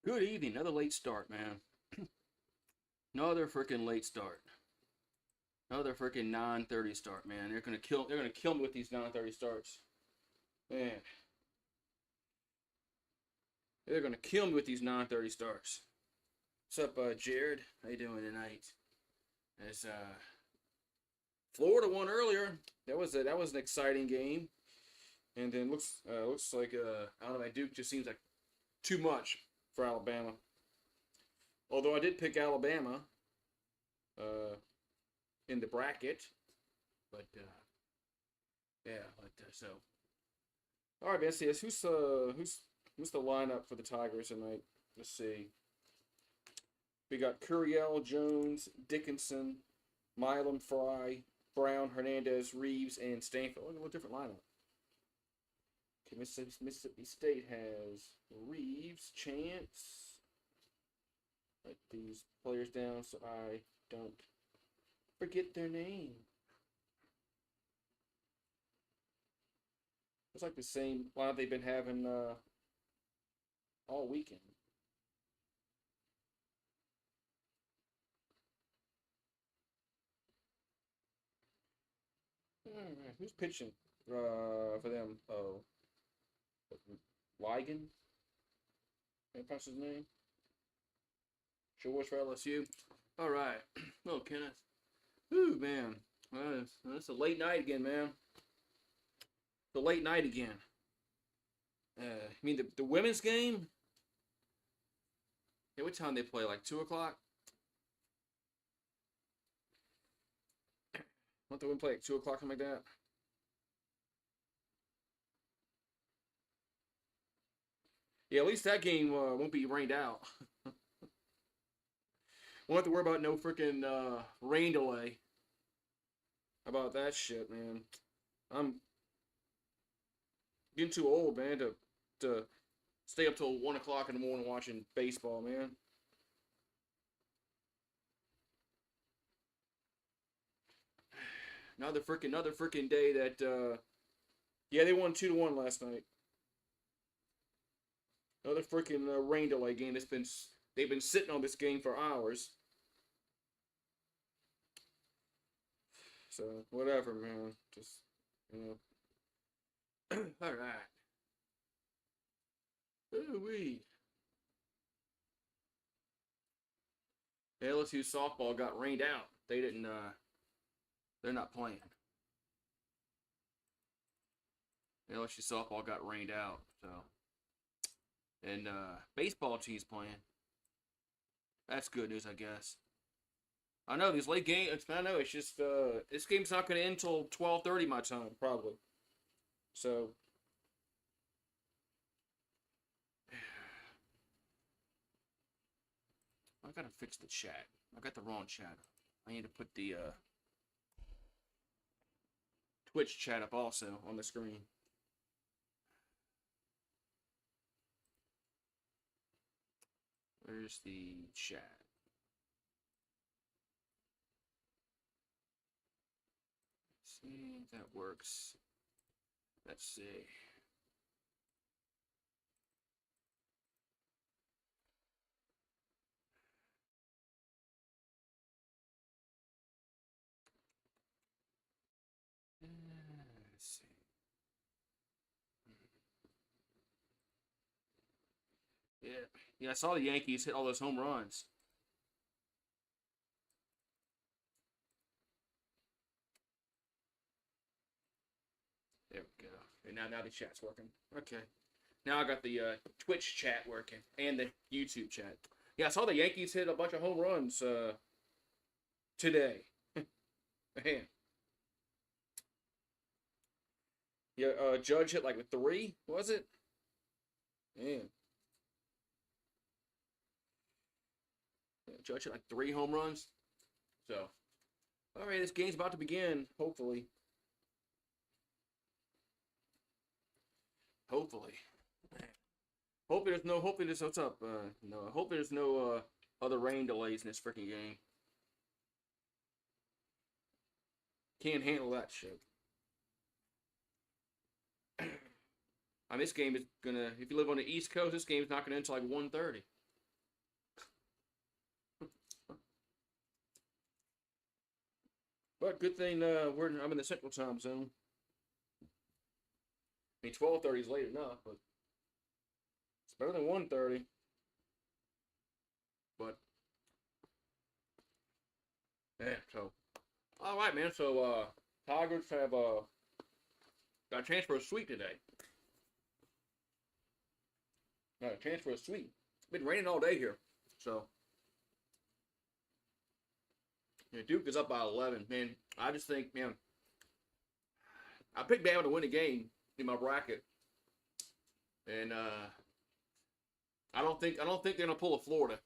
Good evening. Another late start, man. Another freaking late start. Another freaking 9:30 start, man. They're gonna kill. They're gonna kill me with these 9:30 starts, man. They're gonna kill me with these 9:30 starts. What's up, Jared? How you doing tonight? As Florida won earlier. That was an exciting game. And then looks like I don't know. Duke just seems like too much for Alabama. Although I did pick Alabama uh, in the bracket, but yeah. So all right, man. See, who's the lineup for the Tigers tonight? Let's see. We got Curiel, Jones, Dickinson, Milam, Fry, Brown, Hernandez, Reeves, and Stanfield. Look at what different lineup. Okay, Mississippi State has Reeves, Chance. Write these players down so I don't forget their name. It's like the same lineup they've been having all weekend. Alright, who's pitching for them? Oh, Ligon? Can't pronounce his name. George for LSU. All right. Hello, Kenneth. Ooh, man. It's a late night again, man. The late night again. I mean, the women's game? Yeah, what time they play? Like 2 o'clock? Don't the women play at 2 o'clock, something like that? Yeah, at least that game won't be rained out. Won't have to worry about no freaking rain delay. How about that shit, man? I'm getting too old, man, to stay up till 1 o'clock in the morning watching baseball, man. Another freaking day that yeah, they won 2-1 last night. Another freaking rain delay game. They've been sitting on this game for hours. So whatever, man. Just all right. Ooh wee. LSU softball got rained out. They didn't. They're not playing. LSU softball got rained out. So and baseball team's playing. That's good news, I guess. I know these late games. I know it's just this game's not going to end until 12:30 my time probably. So I gotta fix the chat. I got the wrong chat. I need to put the Twitch chat up also on the screen. Where's the chat? Let's see if that works. Let's see. Let's see. Yeah, yeah. I saw the Yankees hit all those home runs. There we go. And now the chat's working. Okay. Now I got the Twitch chat working and the YouTube chat. Yeah, I saw the Yankees hit a bunch of home runs today. Man. Yeah, Judge hit like a three, was it? Man. Yeah, Judge hit like three home runs. So, all right, this game's about to begin. Hopefully. Hopefully. Hopefully there's what's up. No, hopefully there's no other rain delays in this freaking game. Can't handle that shit. I mean, this game is gonna. If you live on the East Coast, this game's not gonna end until like 1:30. But good thing I'm in the Central Time Zone. I mean, 12:30 is late enough, but it's better than 1:30. But yeah, so all right, man. So Tigers have got a chance for a sweep today. Got a chance for a sweep. It's been raining all day here, so yeah, Duke is up by 11. Man, I just think, man, I picked Bama to win the game in my bracket, and I don't think they're gonna pull a Florida.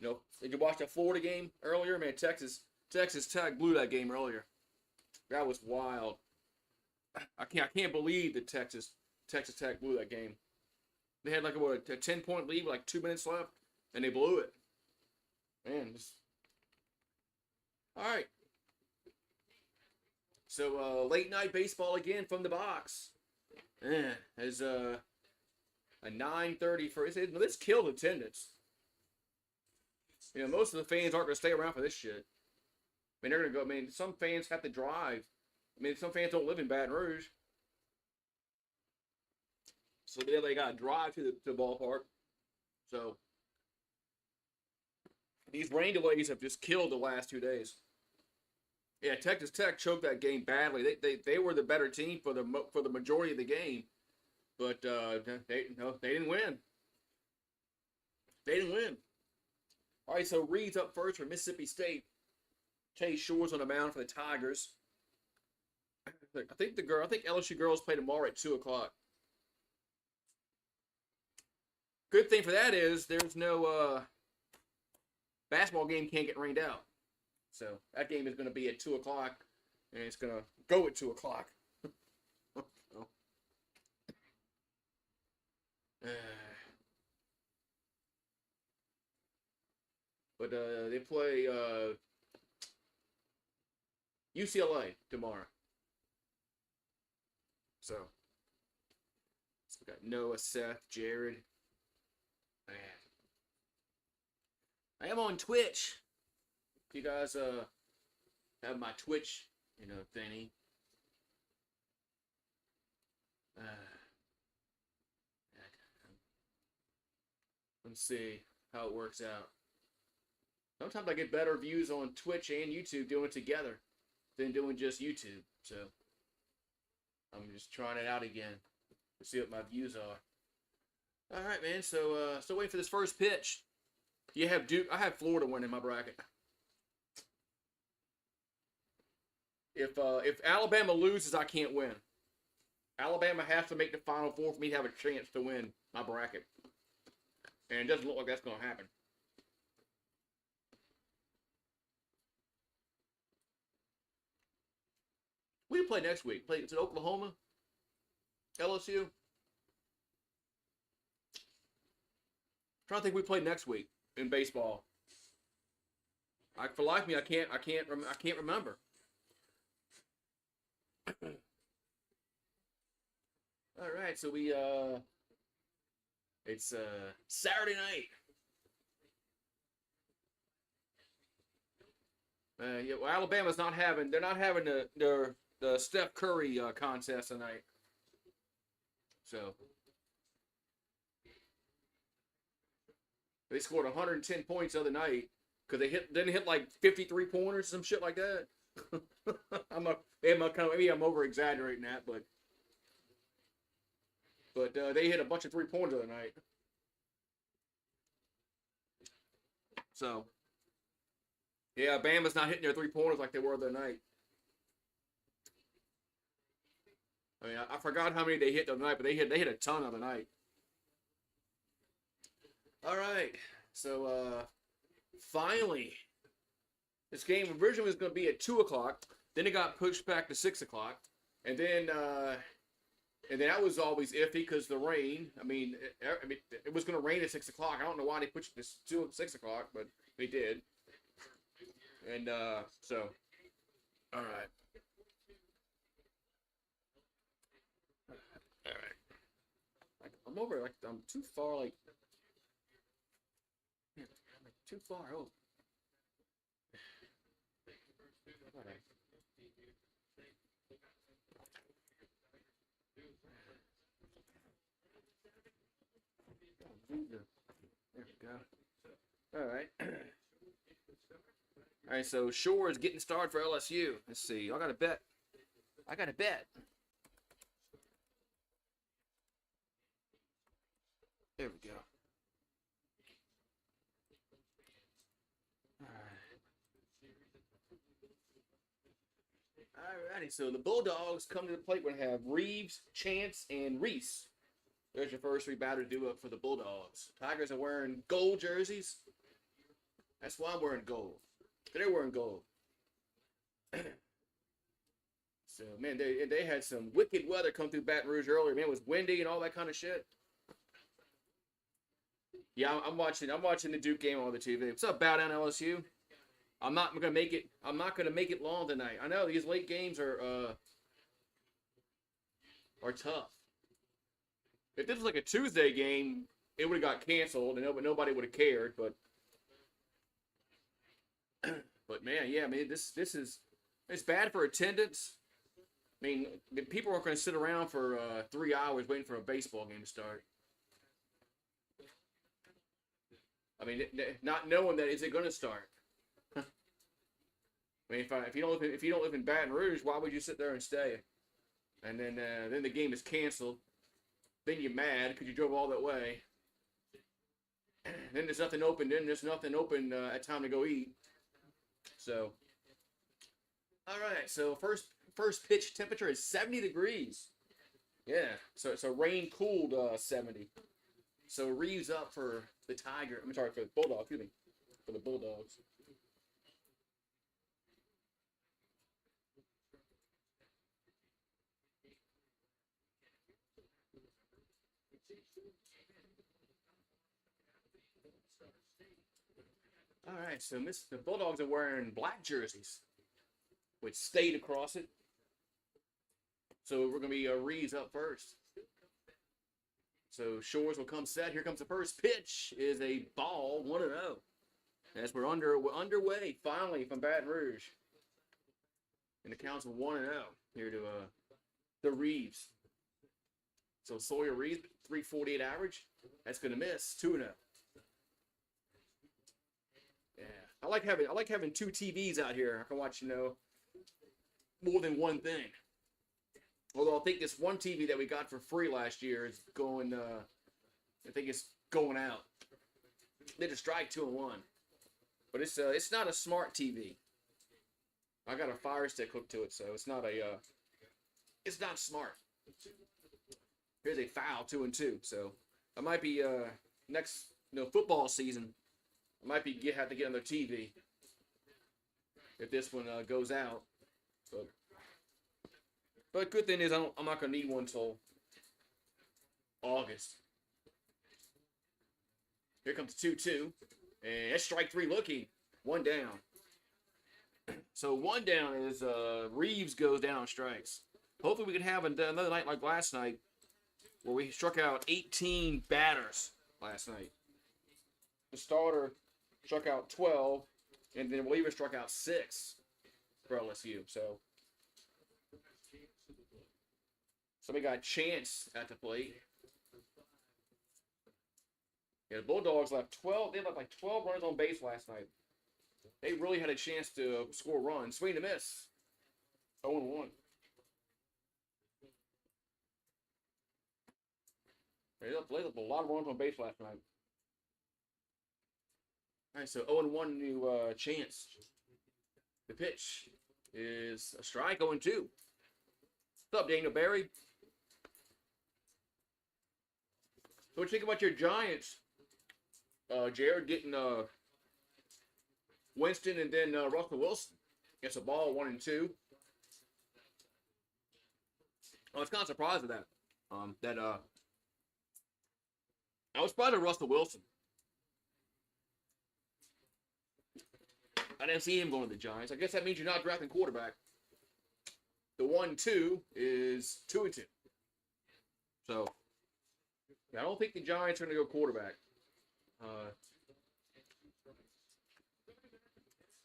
You know, did you watch that Florida game earlier? Man, Texas Tech blew that game earlier. That was wild. I can't believe that Texas Tech blew that game. They had like a 10-point lead with like 2 minutes left, and they blew it. Man, all right. So late night baseball again from the box. Man, as a 9:30 first. Let's kill attendance. You know, most of the fans aren't gonna stay around for this shit. I mean, they're gonna go. I mean, some fans have to drive. I mean, some fans don't live in Baton Rouge, so they gotta drive to the ballpark. So these rain delays have just killed the last 2 days. Yeah, Texas Tech choked that game badly. They were the better team for the majority of the game, but they didn't win. They didn't win. All right, so Reed's up first for Mississippi State. Chase Shores on the mound for the Tigers. I think LSU girls play tomorrow at 2:00. Good thing for that is there's no basketball game can't get rained out. So that game is going to be at 2:00, and it's going to go at 2:00. But they play UCLA tomorrow. So we got Noah, Seth, Jared. Man. I am on Twitch. If you guys have my Twitch, thingy. Let's see how it works out. Sometimes I get better views on Twitch and YouTube doing it together than doing just YouTube. So I'm just trying it out again to see what my views are. All right, man. So still waiting for this first pitch. You have Duke. I have Florida winning my bracket. If Alabama loses, I can't win. Alabama has to make the Final Four for me to have a chance to win my bracket, and it doesn't look like that's going to happen. We play next week. Is it Oklahoma? LSU? I'm trying to think we play next week in baseball. For life of me, I can't remember. All right, so it's Saturday night. Yeah, well, Alabama's not having. They're not having the Steph Curry contest tonight. So they scored 110 points the other night because they didn't hit like 53 pointers, some shit like that. Maybe I'm over exaggerating that, but they hit a bunch of 3-pointers the other night. So yeah, Bama's not hitting their 3-pointers like they were the other night. I mean, I forgot how many they hit the other night, but they hit a ton the other night. All right, so finally, this game originally was going to be at 2:00. Then it got pushed back to 6:00, and then that was always iffy because the rain. I mean, it was going to rain at 6:00. I don't know why they pushed this to 6:00, but they did. And so, all right. All right. I'm over. I'm too far. I'm too far. Oh. There we go. All right. All right, so Shore is getting started for LSU. Let's see. I got a bet. I got a bet. There we go. Alrighty, so the Bulldogs come to the plate. We're going to have Reeves, Chance, and Reese. There's your first three batters due up for the Bulldogs. Tigers are wearing gold jerseys. That's why I'm wearing gold. They're wearing gold. So, man, they had some wicked weather come through Baton Rouge earlier. Man, it was windy and all that kind of shit. Yeah, I'm watching the Duke game on the TV. What's up, Bow Down LSU? I'm not gonna make it long tonight. I know these late games are tough. If this was like a Tuesday game, it would have got canceled and nobody would have cared. But man, yeah, I mean it's bad for attendance. I mean, people aren't going to sit around for 3 hours waiting for a baseball game to start. I mean, not knowing that is it going to start. I mean, if you don't live in Baton Rouge, why would you sit there and stay? And then the game is canceled. Then you're mad because you drove all that way. Then there's nothing open. At time to go eat. So, all right. So first pitch temperature is 70 degrees. Yeah. So rain cooled 70. So Reeves up for the Tiger. I'm sorry, for the Bulldogs. Excuse me, for the Bulldogs. All right, so the Bulldogs are wearing black jerseys with state across it. So we're going to be Reeves up first. So Shores will come set. Here comes the first pitch. Is a ball, 1-0. As we're underway finally from Baton Rouge. And the count's 1-0 here to the Reeves. So Sawyer Reeves, 348 average. That's going to miss, 2-0. Yeah, I like having two TVs out here. I can watch, more than one thing. Although I think this one TV that we got for free last year is going. I think it's going out. They just strike 2-1, but it's not a smart TV. I got a Fire Stick hooked to it, so it's not it's not smart. Here's a foul, 2-2. So I might be next football season. I might have to get on their TV if this one goes out. But good thing is I'm not gonna need one until August. Here comes 2-2, and that's strike three looking. One down. So one down is Reeves goes down on strikes. Hopefully we can have another night like last night where we struck out 18 batters last night. The starter struck out 12, and then Weaver struck out 6 for LSU. So we got Chance at the plate. Yeah, the Bulldogs left 12. They left like 12 runs on base last night. They really had a chance to score runs. Swing and miss. 0-1. They left a lot of runs on base last night. All right, so 0-1 to Chance. The pitch is a strike, 0-2. What's up, Daniel Barry? So what do you think about your Giants? Jared getting Winston and then Russell Wilson. It's a ball, 1-2. I was kind of surprised at that. I was surprised at Russell Wilson. I didn't see him going to the Giants. I guess that means you're not drafting quarterback. The 1-2 is 2-2. So, yeah, I don't think the Giants are going to go quarterback.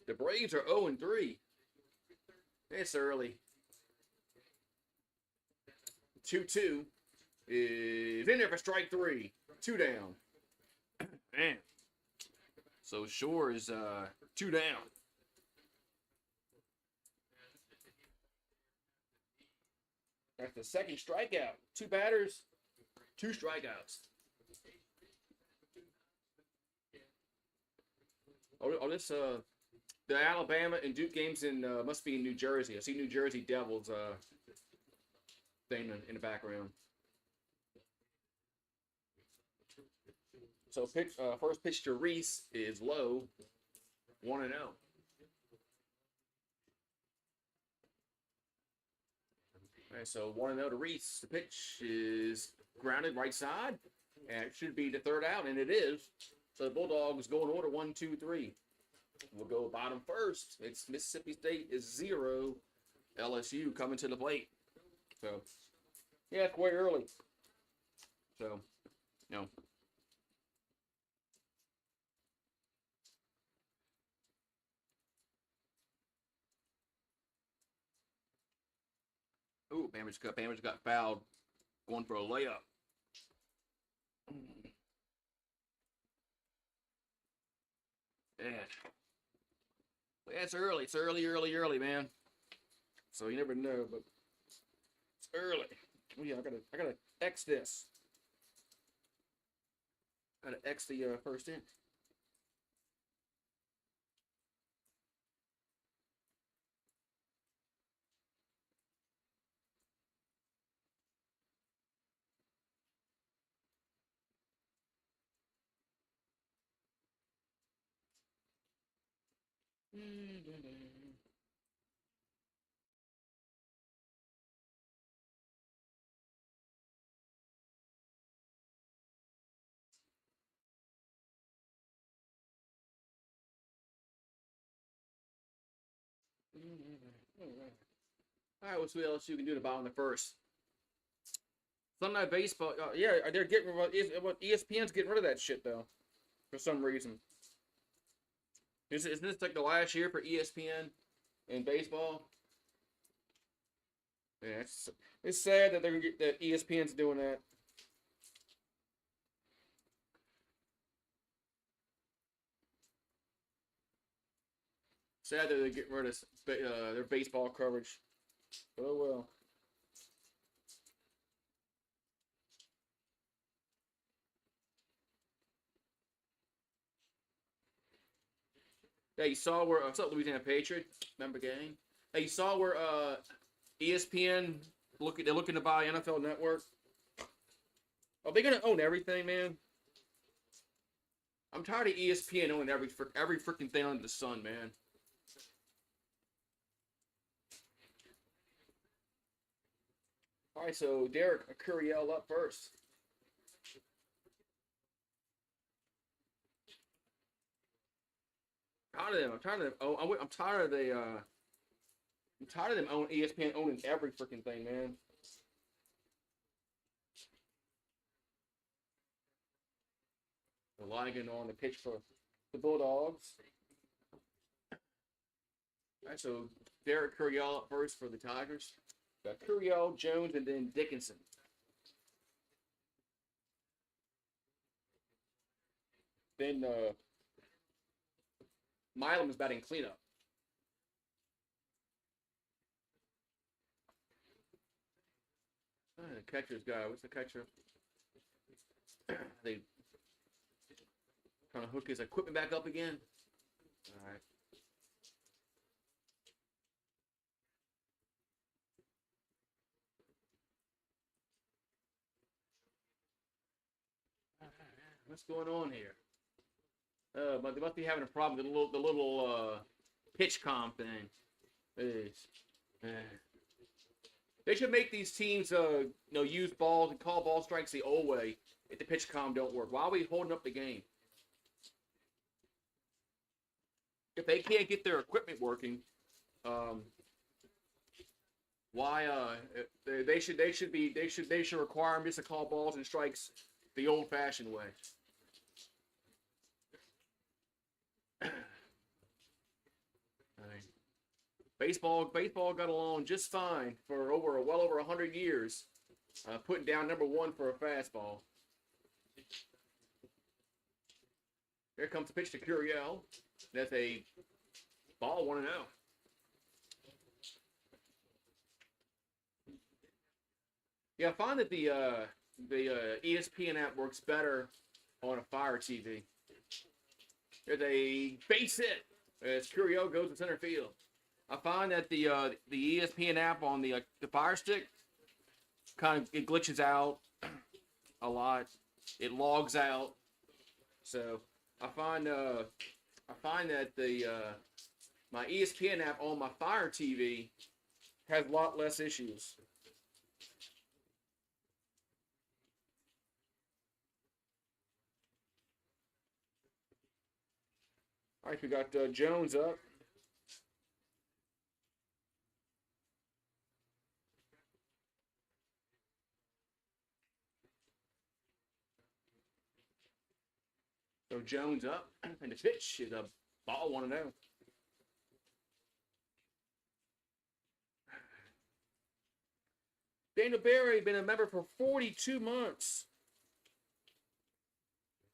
The Braves are 0-3. It's early. 2-2. is in there for strike 3. 2 down. Man. So Shore is 2 down. That's the second strikeout. 2 batters, 2 strikeouts. This the Alabama and Duke games in must be in New Jersey. I see New Jersey Devils thing in the background. So first pitch to Reese is low, 1-0. All right, so 1-0 to Reese. The pitch is grounded right side, and it should be the 3rd out, and it is. So the Bulldogs go in order 1, 2, 3. We'll go bottom first. It's Mississippi State is 0. LSU coming to the plate. So, yeah, it's way early. So, no. Ooh, Bamage got fouled. Going for a layup. Yeah. Yeah, it's early. It's early, man. So you never know, but it's early. Oh yeah, I gotta X this. Gotta X the first inning. All right, what's what else you can do to bottom the first? Sunday Night Baseball. Yeah, they're getting ESPN's getting rid of that shit though, for some reason. Isn't this like the last year for ESPN in baseball? Yeah, it's sad that they're gonna get that ESPN's doing that. Sad that they're getting rid of their baseball coverage. Oh well. Yeah, you saw where what's up, Louisiana Patriot? Remember gang? Hey, you saw where ESPN they're looking to buy NFL Network. Are they gonna own everything, man? I'm tired of ESPN owning every freaking thing under the sun, man. All right, so Derek Curiel up first. Tired of them. I'm tired of them. Oh, I'm tired of the. I'm tired of them ESPN owning every freaking thing, man. Ligon on the pitch for the Bulldogs. All right, so Derek Curiel up first for the Tigers. Got Curiel, Jones, and then Dickinson. Then Milam is batting cleanup. The catcher's guy. What's the catcher? They trying to hook his equipment back up again. All right. What's going on here? But they must be having a problem with the little pitch com thing. They should make these teams, use balls and call ball strikes the old way if the pitch com don't work. Why are we holding up the game? If they can't get their equipment working, why? They should require them just to call balls and strikes the old-fashioned way. Baseball got along just fine for well over 100 years Putting down number 1 for a fastball. Here comes the pitch to Curiel. That's a ball 1-0. Yeah, I find that the ESPN app works better on a Fire TV. There's a base hit as Curiel goes to center field. I find that the ESPN app on the Fire Stick it glitches out a lot. It logs out. So I find that my ESPN app on my Fire TV has a lot less issues. All right, we got Jones up. So Jones up, and the pitch is a ball 1-0. Daniel Berry, been a member for 42 months.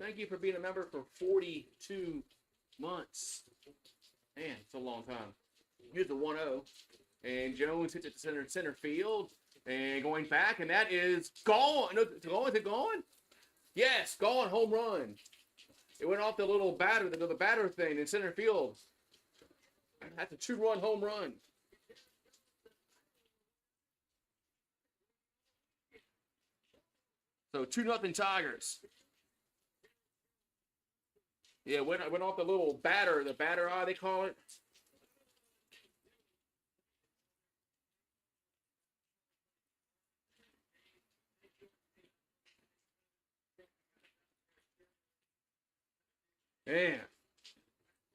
Thank you for being a member for 42 months. Man, it's a long time. Here's the 1-0. And Jones hits it to center field. And going back, and that is gone. No, is it gone? Yes, gone, home run. It went off the little batter thing in center field. That's a 2-run home run. So 2-0 Tigers. Yeah, went off the little batter eye they call it. Man.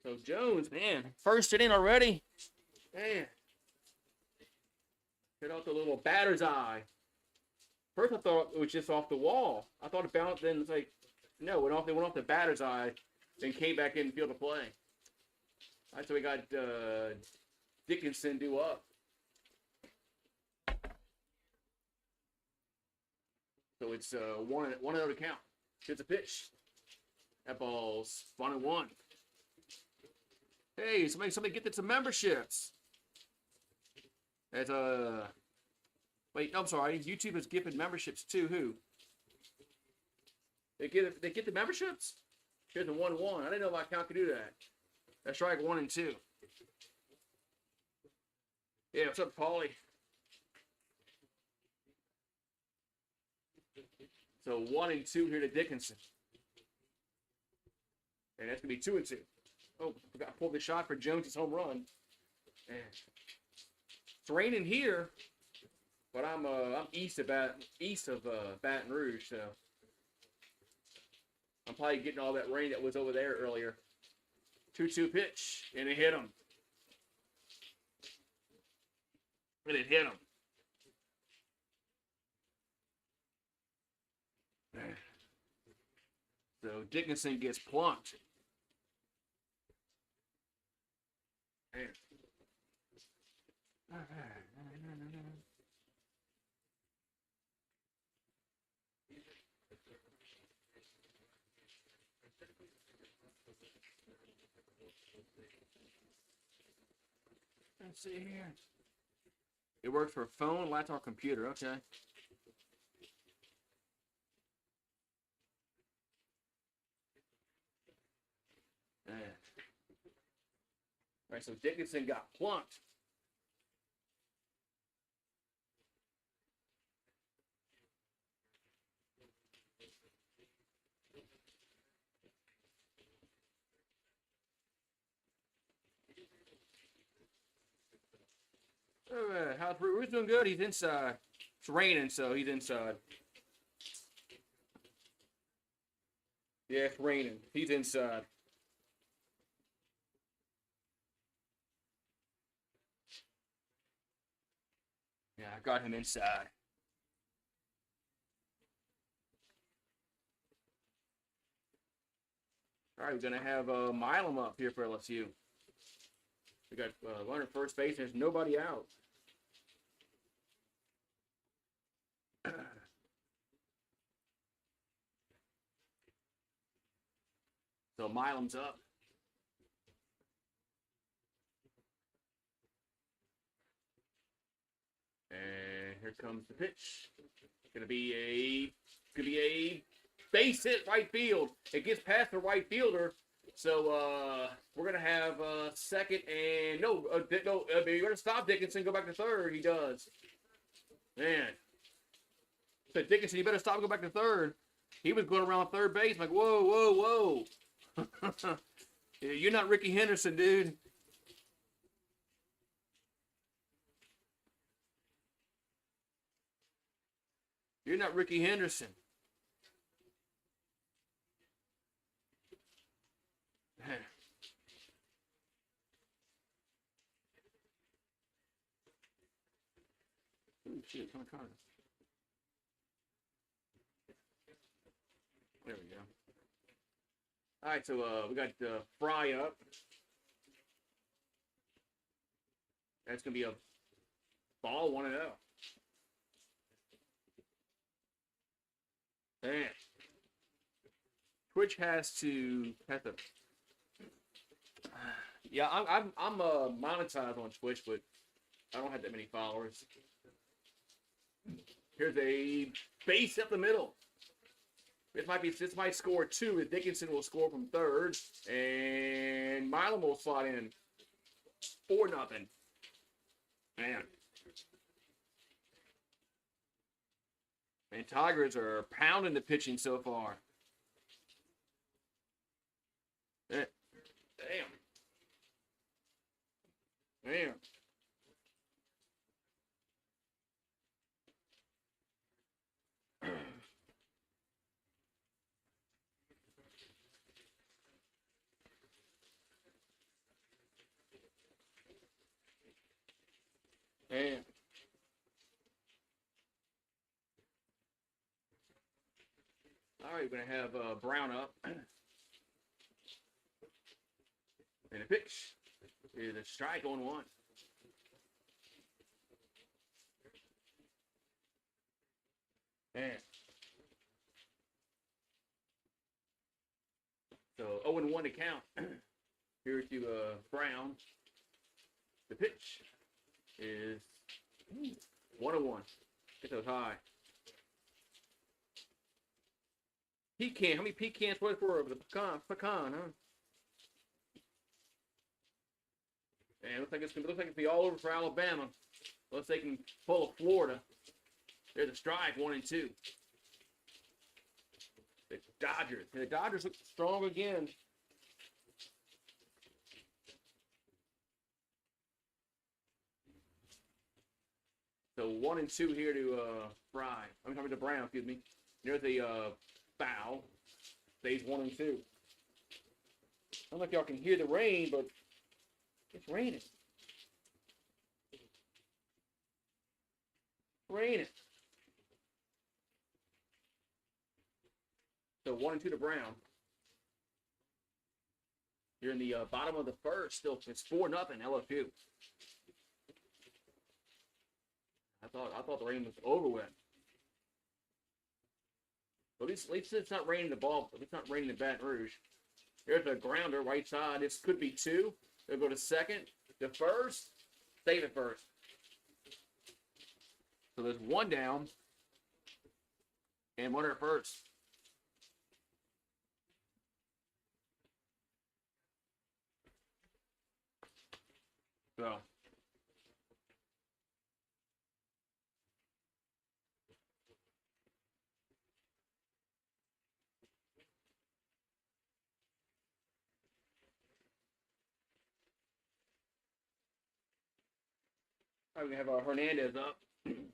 So Jones, man, first inning already. Man. Hit off the little batter's eye. First I thought it was just off the wall. I thought it bounced, then it's like, no, it went off the batter's eye, then came back in the field of play. All right, so we got Dickinson due up. So it's 1-0 to count. Here's a pitch. That ball's 1-1. Hey, somebody get some memberships. That's wait, no, I'm sorry. YouTube is giving memberships to who? They get the memberships? Here's the 1-1. I didn't know my account could do that. That's strike 1 and 2. Yeah, what's up, Paulie? So 1 and 2 here to Dickinson. And that's gonna be 2 and 2. Oh, forgot to pull the shot for Jones' home run. Man. It's raining here, but I'm east of Baton Rouge, so I'm probably getting all that rain that was over there earlier. 2-2 pitch, and it hit him. And it hit him. Man. So Dickinson gets plunked. Man. Let's see here. It works for phone, laptop, computer. Okay. All right, so Dickinson got plunked. All right, how's Bruce doing? Good. He's inside. It's raining, so he's inside. Yeah, it's raining. He's inside. Yeah, I got him inside. All right, we're going to have Milam up here for LSU. We got runner first base. There's nobody out. So Milam's up. And here comes the pitch. Gonna be a base hit right field. It gets past the right fielder. So we're gonna have second and no, you're gonna stop Dickinson, go back to third. He does. Man. So Dickinson, you better stop and go back to third. He was going around third base. I'm like, whoa. You're not Ricky Henderson, dude. You're not Ricky Henderson. Oh, shit, come on. There we go. All right, so we got Fry up. That's going to be a ball 1-0. Man. Twitch has to yeah, I'm monetized on Twitch, but I don't have that many followers. Here's a base up the middle. This might score 2. If Dickinson will score from third, and Milam will slot in 4-0. Man. And Tigers are pounding the pitching so far. Damn. Damn. All right, we're going to have Brown up. And a pitch is a strike on 1. Man. So 0-1 to count. Here to Brown. The pitch is 1-1. Get those high. Pecan. How many pecans was for the pecan, huh? And looks like it's be all over for Alabama. Unless they can pull a Florida. There's a strike, 1-2. The Dodgers look strong again. So 1-2 here to Fry. I'm talking to Brown, excuse me. There's a foul. Stays 1-2. I don't know if y'all can hear the rain, but it's raining. So 1-2 to Brown. You're in the bottom of the first. Still, it's 4-0 LSU. I thought the rain was over with. But at least it's not raining the ball. It's not raining the Baton Rouge. There's a grounder right side. This could be 2. They'll go to second. The first, save it first. So there's 1 down and 1 at first. So. All right, we have Hernandez up. And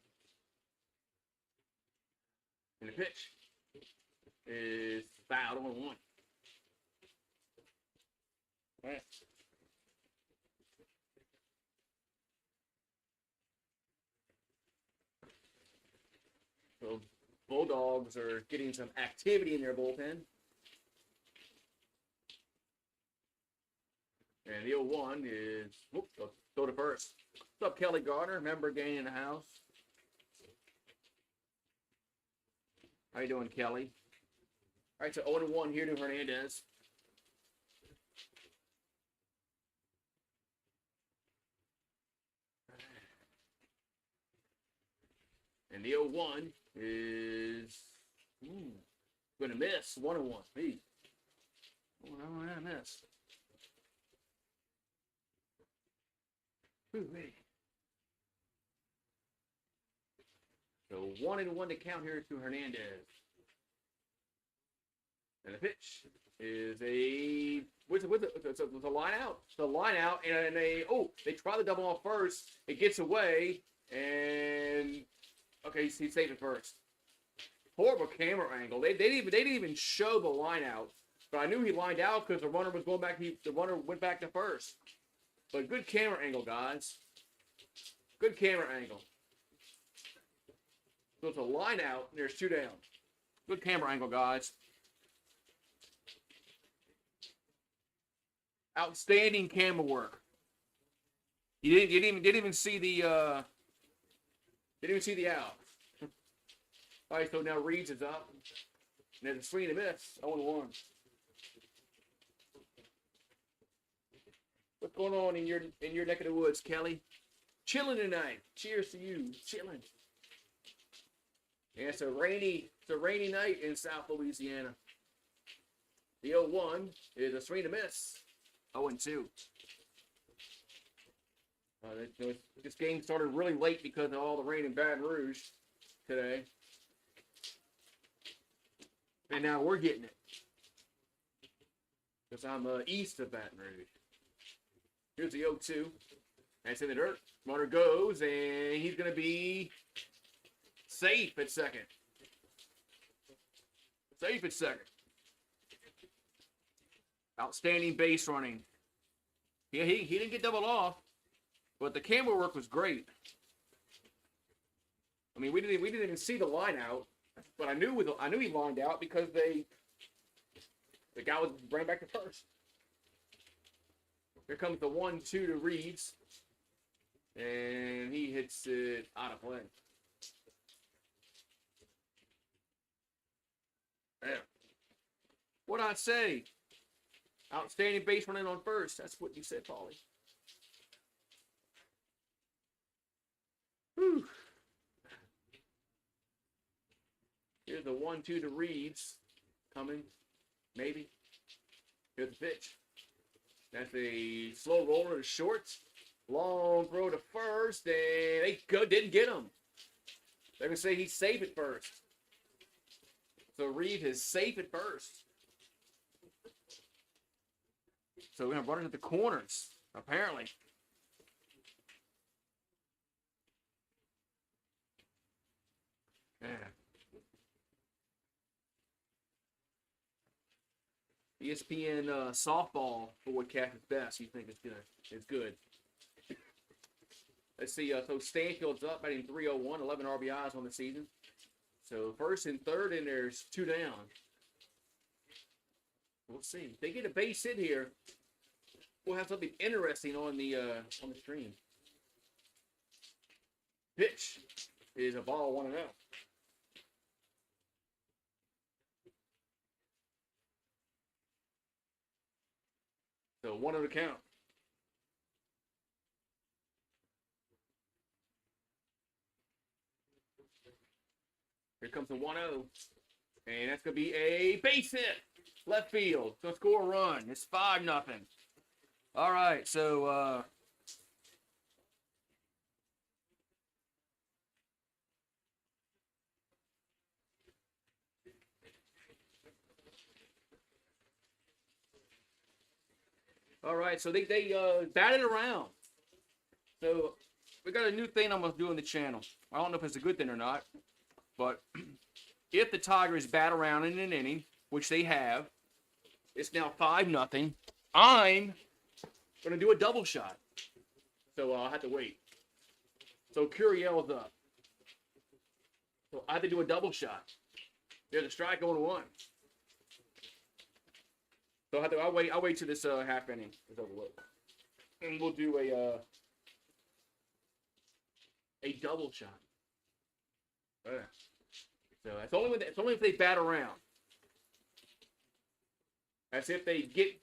the pitch is fouled on 1. All right. So Bulldogs are getting some activity in their bullpen. And the 0-1 is, go to first. What's up, Kelly Gardner? Member gang in the house. How you doing, Kelly? All right, so 0-1 here to Hernandez. And the 0-1 is going to miss. 1-1. Hey. Oh, I missed. So 1-1 to count here to Hernandez. And the pitch is a it's a line out. It's a line out, and they try the double off first. It gets away, and okay, he's safe at first. Horrible camera angle. They didn't even show the line out, but I knew he lined out because the runner was going back. The runner went back to first. But good camera angle, guys. Good camera angle. So it's a line out, and there's 2 down. Good camera angle, guys. Outstanding camera work. You didn't even see the out. All right, so now Reeds is up. And there's a swing and a miss. 0-1. What's going on in your neck of the woods, Kelly? Chilling tonight. Cheers to you. Chilling. Yeah, it's a rainy night in South Louisiana. The 0-1 is a swing and a miss. 0-2. This game started really late because of all the rain in Baton Rouge today. And now we're getting it. Because I'm east of Baton Rouge. Here's the 0-2. That's in the dirt. Runner goes, and he's going to be safe at second. Safe at second. Outstanding base running. Yeah, he didn't get doubled off, but the camera work was great. I mean, we didn't even see the line out, but I knew he lined out because the guy was bringing back to first. Here comes the 1-2 to Reeds, and he hits it out of play. Yeah. What'd I say? Outstanding base running on first. That's what you said, Paulie. Whew. Here's the 1-2 to Reeds. Coming. Maybe. Here's the pitch. That's a slow roller to short. Long throw to first. And they didn't get him. They're going to say he's safe at first. So Reed is safe at first. So we're going to run it at the corners, apparently. Yeah. ESPN softball forecast is best. You think it's good? It's good. Let's see. So Stanfield's up, batting 301, 11 RBIs on the season. So first and third, and there's 2 down. We'll see. If they get a base hit here, we'll have something interesting on the stream. Pitch is a ball 1-0. So 1-0 to count. Here comes the 1-0. And that's going to be a base hit. Left field. It's going to score a run. It's 5-0. All right, so they batted around. So we got a new thing I'm going to do on the channel. I don't know if it's a good thing or not, but if the Tigers bat around in an inning, which they have, it's now 5-0. I'm going to do a double shot. So I'll have to wait. So Curiel's up. So I have to do a double shot. There's a strike going 1. So I'll wait till this half inning is over with. And we'll do a double shot. So it's only if they bat around. That's if they get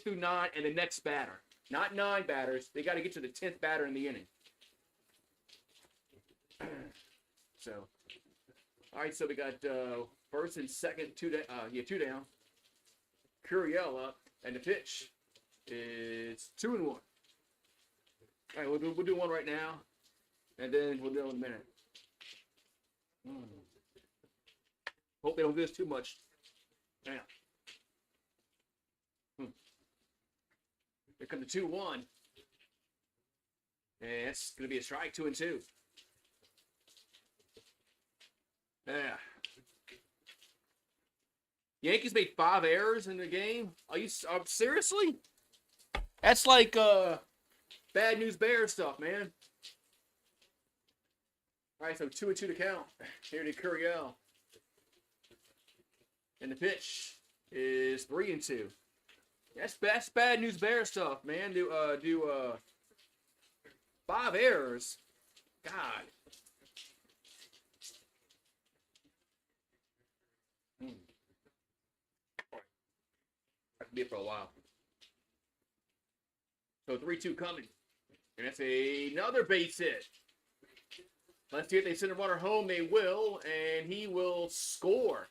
through 9 and the next batter. Not 9 batters. They got to get to the 10th batter in the inning. So, all right, so we got first and second, two down. Curiel up, and the pitch is 2-1. All right, we'll do one right now, and then we'll do it in a minute. Hope they don't do this too much. Yeah. Here comes the 2-1. And it's going to be a strike, 2-2. Yeah. Yankees made 5 errors in the game. Are you seriously? That's like bad news Bears stuff, man. All right, so 2-2 to count. Here to Curiel. And the pitch is 3-2. That's bad news Bears stuff, man. Do 5 errors. God. That could be it for a while. So 3-2 coming. And that's another base hit. Let's see if they send a runner home. They will, and he will score.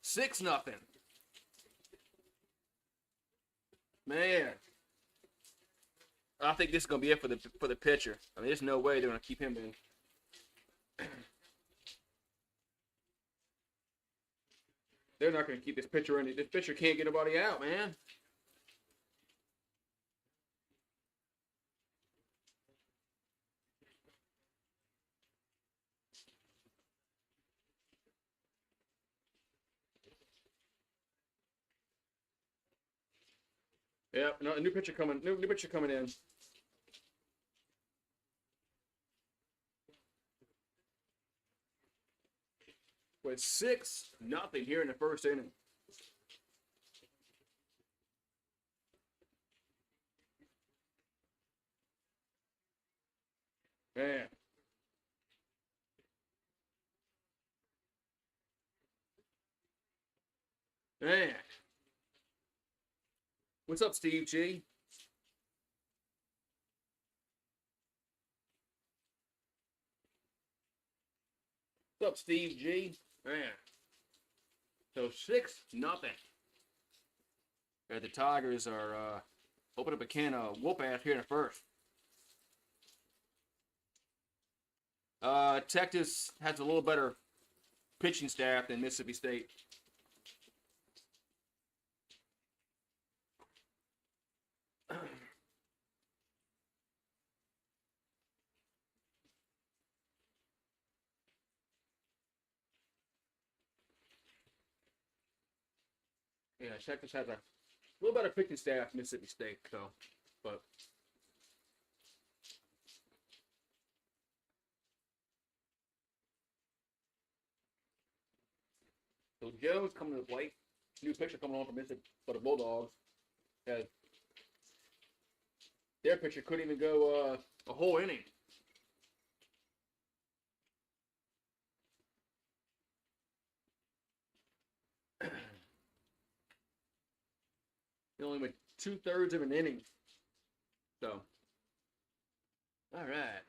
6-0. Man. I think this is gonna be it for the pitcher. I mean, there's no way they're gonna keep him in. They're not gonna keep this pitcher in. This pitcher can't get nobody out, man. Yep, no, new pitcher coming. New pitcher coming in. With 6-0 here in the first inning. Man. Man. What's up, Steve G? What's up, Steve G? Man. So 6-0. The Tigers are opening up a can of whoop-ass here in the first. Texas has a little better pitching staff than Mississippi State. Yeah, Texas has a little better pitching staff than Mississippi State, so, but. So Jones coming to the plate. New pitcher coming on for the Bulldogs. Their pitcher couldn't even go a whole inning. He only went 2/3 of an inning. So, all right.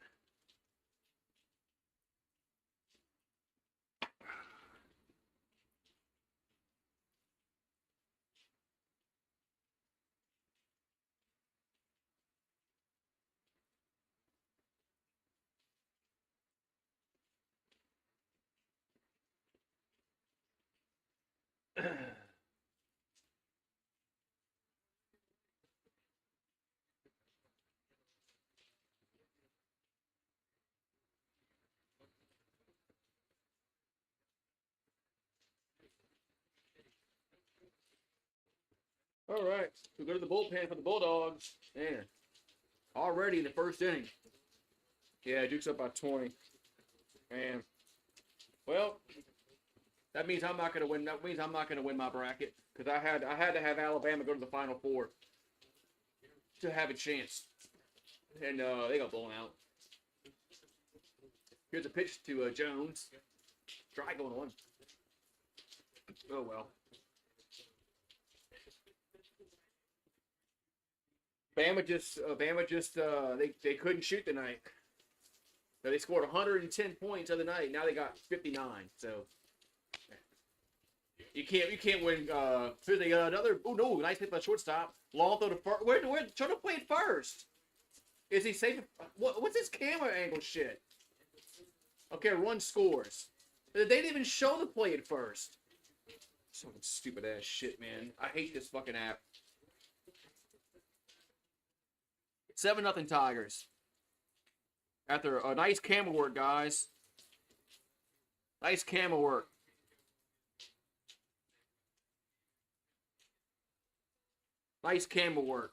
All right, we go to the bullpen for the Bulldogs. Man, already in the first inning. Yeah, Duke's up by 20. And well, that means I'm not going to win. That means I'm not going to win my bracket because I had to have Alabama go to the Final Four to have a chance, and they got blown out. Here's a pitch to Jones. Try going on. Oh well. Bama just they couldn't shoot tonight. Now, they scored 110 points the other night. Now they got 59. So you can't win. Here's another. Oh no, nice hit by shortstop. Long throw to first. Where Turtle played first? Is he safe? What's this camera angle shit? Okay, run scores. They didn't even show the play at first. Some stupid ass shit, man. I hate this fucking app. 7-0 Tigers. After a nice camera work, guys. Nice camera work. Nice camera work.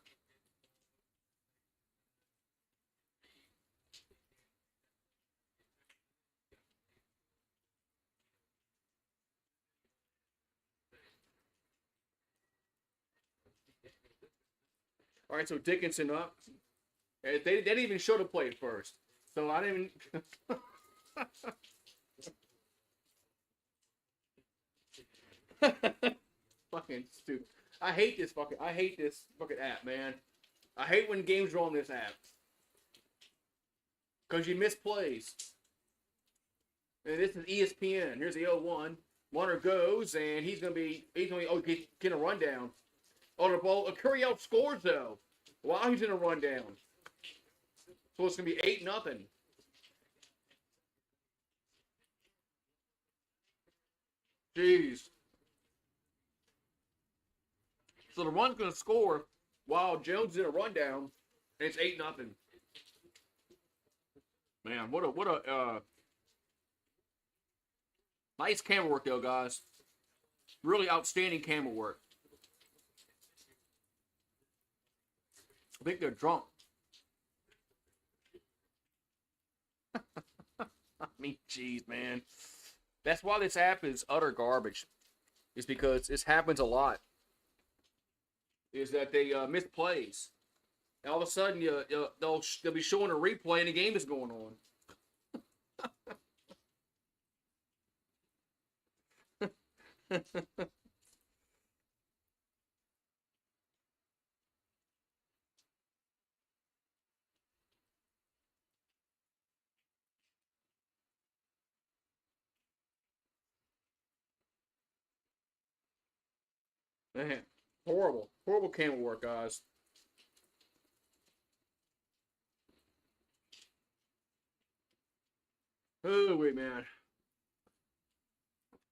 All right, so Dickinson up. They didn't even show the play at first. So I didn't even... Fucking stupid. I hate this fucking app, man. I hate when games are on this app. Because you miss plays. And this is ESPN. Here's the 0-1. Runner goes, and he's gonna get a rundown. On the ball, Curry outscores though. While he's in a rundown. So it's gonna be 8-0. Jeez. So the run's gonna score while Jones is in a rundown, and it's 8-0. Man, what a nice camera work though, guys. Really outstanding camera work. I think they're drunk. I mean, jeez, man. That's why this app is utter garbage. It's because this happens a lot. Is that they miss plays. And all of a sudden, they'll be showing a replay and the game is going on. Man, horrible camera work, guys. Oh wait, man.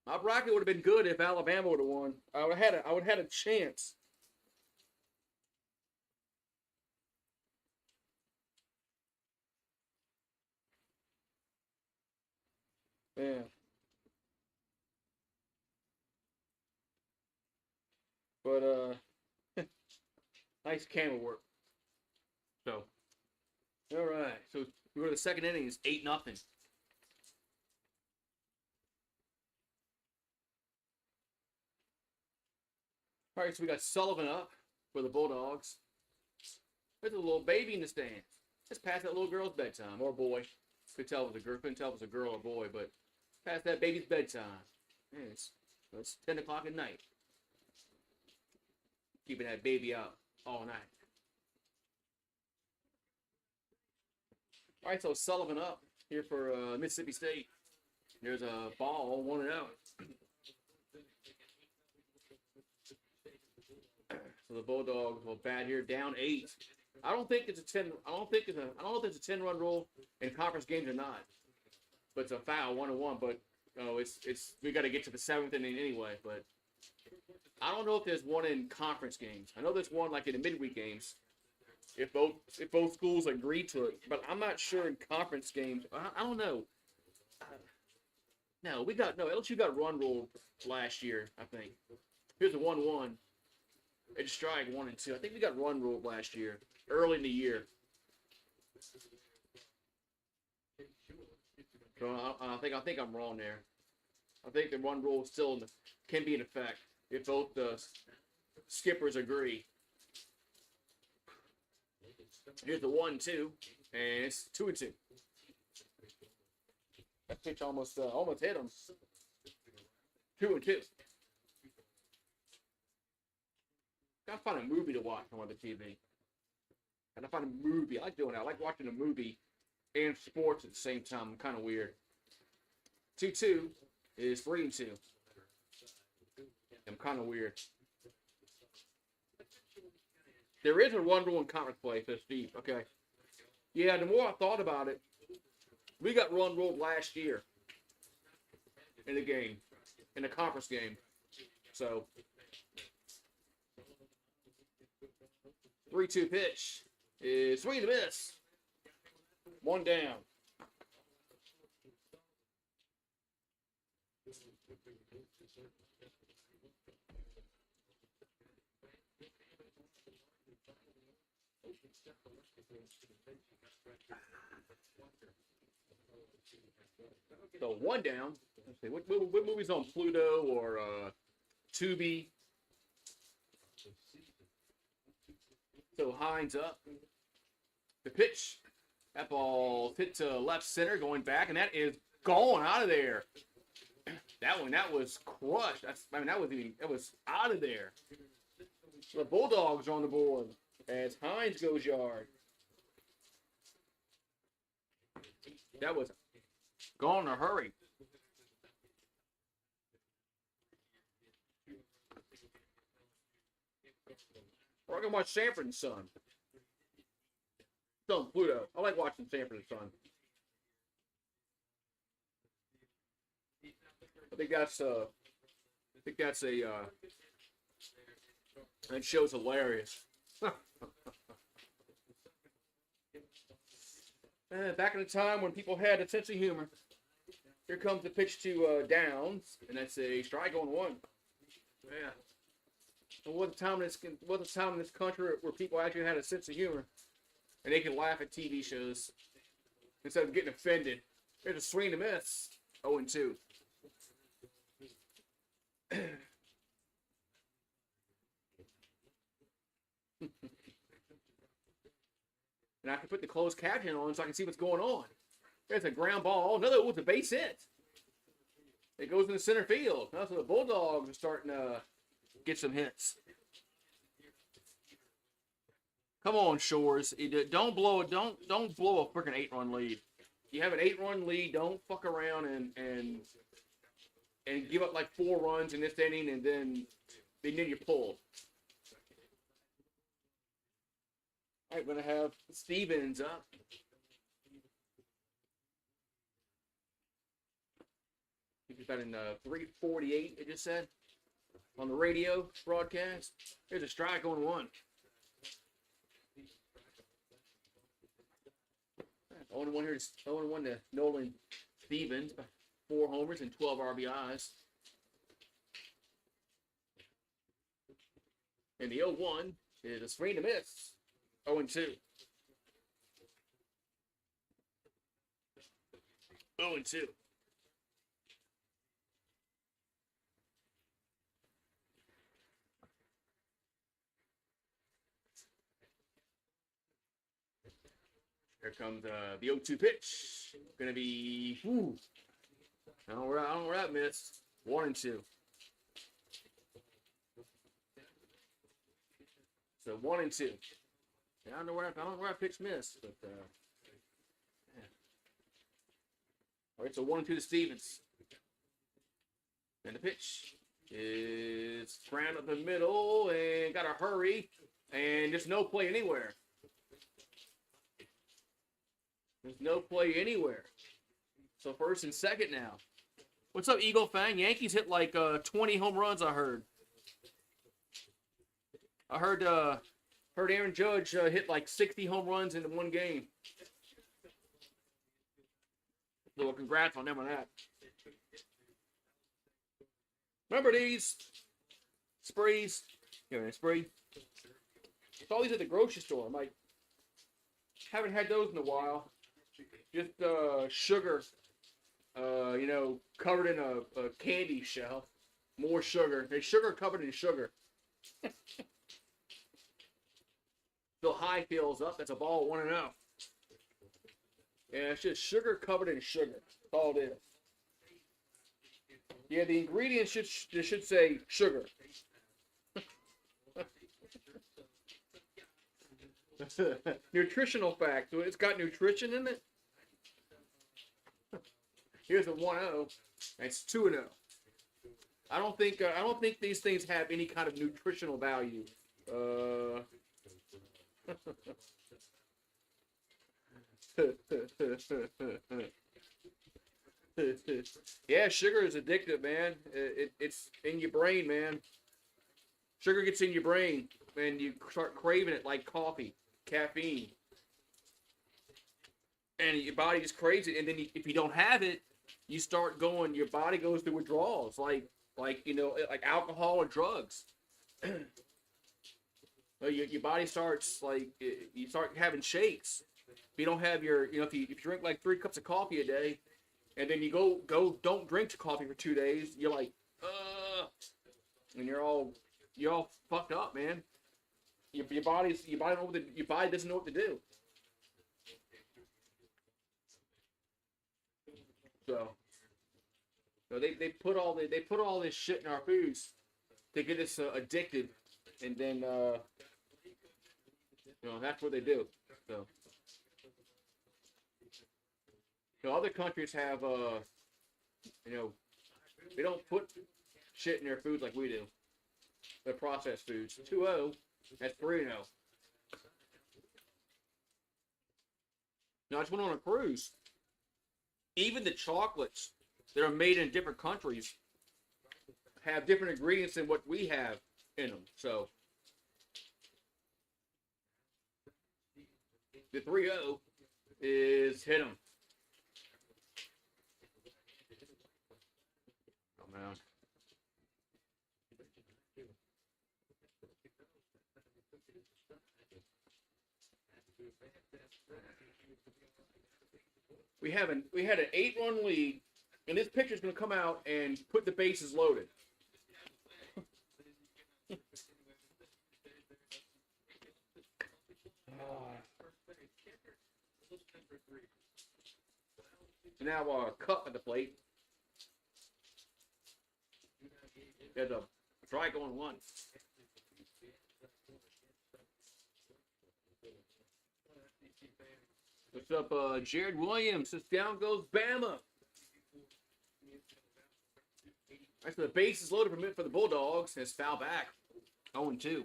My bracket would have been good if Alabama would have won. I would have had a chance. Yeah. But nice camera work. So, all right. So we go to the second inning. It's 8-0. All right. So we got Sullivan up for the Bulldogs. There's a little baby in the stands. Just past that little girl's bedtime or boy. Couldn't tell if it was a girl or boy, but past that baby's bedtime. Man, it's 10 o'clock at night. Keeping that baby out all night. All right, so Sullivan up here for Mississippi State. There's a ball, 1-0. So the Bulldogs will bat here, down 8. I don't think it's a 10. I don't know if it's a 10-run rule in conference games or not. But it's a foul, 1-1. But it's we got to get to the 7th inning anyway. But I don't know if there's one in conference games. I know there's one like in the midweek games. If both schools agree to it, but I'm not sure in conference games. I don't know. No, LSU got run rule last year. I think. Here's a 1-1. It's strike 1 and 2. I think we got run rule last year, early in the year. So I think I'm wrong there. I think the run rule still can be in effect if both the skippers agree. Here's the 1-2, and it's 2-2. That pitch almost hit him. 2-2. Gotta find a movie to watch on the TV. Gotta find a movie. I like doing that. I like watching a movie and sports at the same time. Kind of weird. 2-2 is 3-2. I'm kind of weird. There is a run rule in conference play, says Steve. Okay. Yeah, the more I thought about it, we got run ruled last year in the game, in the conference game. So, 3-2 pitch is swing and a miss. One down. So one down. Let's see, what movie's on Pluto or Tubi? So Hines up. The pitch. That ball hit to left center, going back, and that is gone out of there. That was crushed. That was out of there. The Bulldogs are on the board as Hines goes yard. That was gone in a hurry. We're going to watch Sanford and Son. It's on Pluto. I like watching Sanford and Son. I think that show's hilarious. Back in the time when people had a sense of humor. Here comes the pitch to Downs, and that's a strike on one. Yeah. And what a time in this country where people actually had a sense of humor, and they can laugh at TV shows instead of getting offended. There's a swing and a miss. 0-2. And I can put the closed caption on so I can see what's going on. There's a ground ball. Another with a base hit. It goes in the center field. Now, so the Bulldogs are starting to get some hits. Come on, Shores. Don't blow a freaking 8-run lead. You have an 8-run lead. Don't fuck around and give up like 4 runs in this inning, and then you're pulled. All right, we're going to have Stevens up. I think he's got in 348, it just said, on the radio broadcast. There's a strike on one. 0-1 here, 0-1 to Nolan Stevens. 4 homers and 12 RBIs. And the 0-1 is a swing and a miss. 0-2. 0-2. Here comes the 0-2 pitch. Gonna be, I don't know where that missed. 1-2. So 1-2. I don't know where I pitch missed, but yeah. All right, so 1-2 to Stevens. And the pitch is ground up the middle and got to hurry, and there's no play anywhere. There's no play anywhere. So first and second now. What's up, Eagle Fang? Yankees hit like 20 home runs, I heard. I heard Aaron Judge hit like 60 home runs in one game. So congrats on them on that. Remember these sprees? Here, a spree. Saw these at the grocery store. I'm like, haven't had those in a while. Just sugar, covered in a candy shell. More sugar. They sugar covered in sugar. Phil High fills up. That's a ball 1-0. Yeah, it's just sugar covered in sugar. That's all it is. Yeah, the ingredients should say sugar. Nutritional fact. So it's got nutrition in it. Here's a 1-0. That's 2-0. I don't think these things have any kind of nutritional value. Yeah, sugar is addictive, man. It's in your brain, man. Sugar gets in your brain, and you start craving it like coffee, caffeine, and your body just craves it. And then if you don't have it, you start going. Your body goes through withdrawals, like like alcohol or drugs. Your body starts you start having shakes. If you don't have if you drink like 3 cups of coffee a day, and then you don't drink coffee for 2 days, you're like, and you're all fucked up, man. Your body doesn't know what to do. So they put all this shit in our foods to get us addicted, and then that's what they do. So other countries have they don't put shit in their foods like we do. The processed foods. 2-0. That's 3-0. No, I just went on a cruise. Even the chocolates that are made in different countries have different ingredients than what we have in them. So the 3-0 is hit them. Oh, man. We had an 8-run lead, and this pitcher's going to come out and put the bases loaded. Now Cup at the plate. There's a strike on 1. What's up, Jared Williams? Says down goes Bama. Actually, the base is loaded for the Bulldogs. It's foul back. 0-2.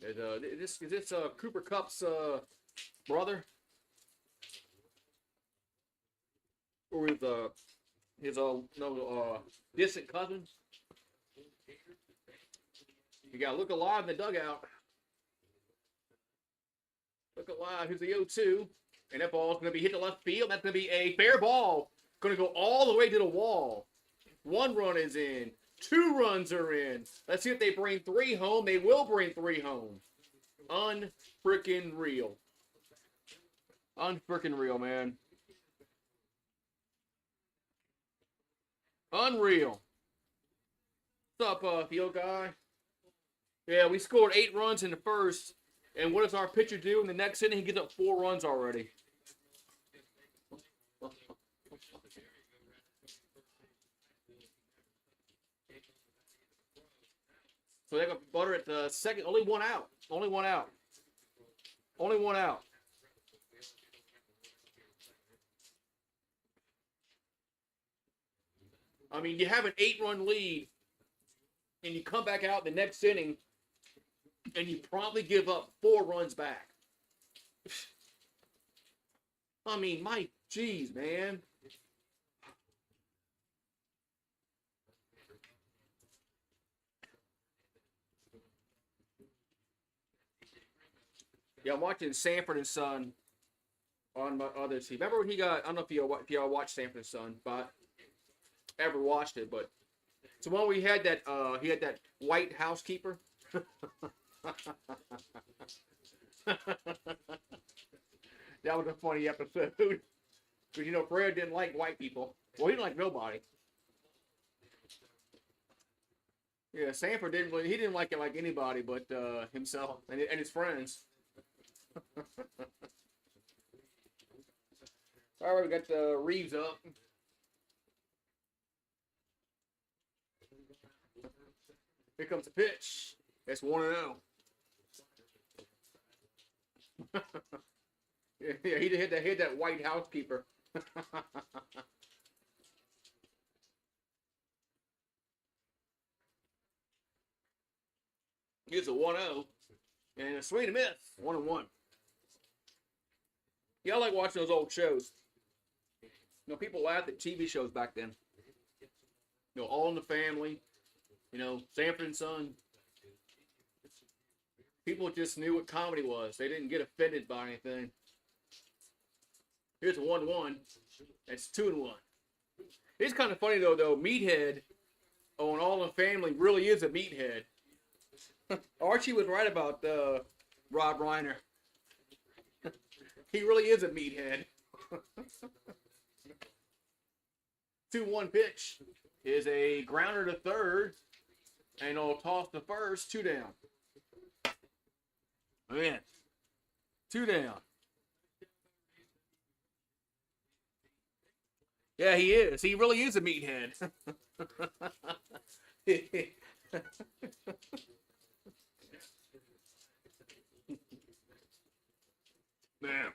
Is this Cooper Kupp's brother? Or his distant cousin? You gotta look alive in the dugout. Look alive. Here's the 0-2. And that ball's going to be hit to left field. That's going to be a fair ball. Going to go all the way to the wall. 1 run is in. 2 runs are in. Let's see if they bring 3 home. They will bring 3 home. Unfrickin' real. Unfrickin' real, man. Unreal. What's up, field guy? Yeah, we scored 8 runs in the first. And what does our pitcher do in the next inning? He gets up 4 runs already. So they got butter at the second. Only 1 out. Only 1 out. Only 1 out. I mean, you have an 8-run lead, and you come back out the next inning, and you probably give up 4 runs back. I mean, my geez, man. Yeah, I'm watching Sanford and Son on my other team. Remember when he got? I don't know if y'all watched Sanford and Son, but ever watched it. But it's the one where he had that white housekeeper. That was a funny episode. Because, Fred didn't like white people. Well, he didn't like nobody. Yeah, Sanford didn't like it like anybody but himself and his friends. All right, we got Reeves up. Here comes the pitch. That's 1-0. Yeah, he hit that white housekeeper. Here's a 1-0. And a swing and a miss. 1-1. Yeah, I like watching those old shows. You know, people laughed at TV shows back then. You know, All in the Family. You know, Sanford and Son. People just knew what comedy was. They didn't get offended by anything. Here's a 1-1. That's 2-1. It's kind of funny though. Meathead on All in the Family really is a meathead. Archie was right about Rob Reiner. He really is a meathead. 2-1 pitch is a grounder to third, and it'll toss to first. 2 down. Man, 2 down. Yeah, he is. He really is a meathead. Man.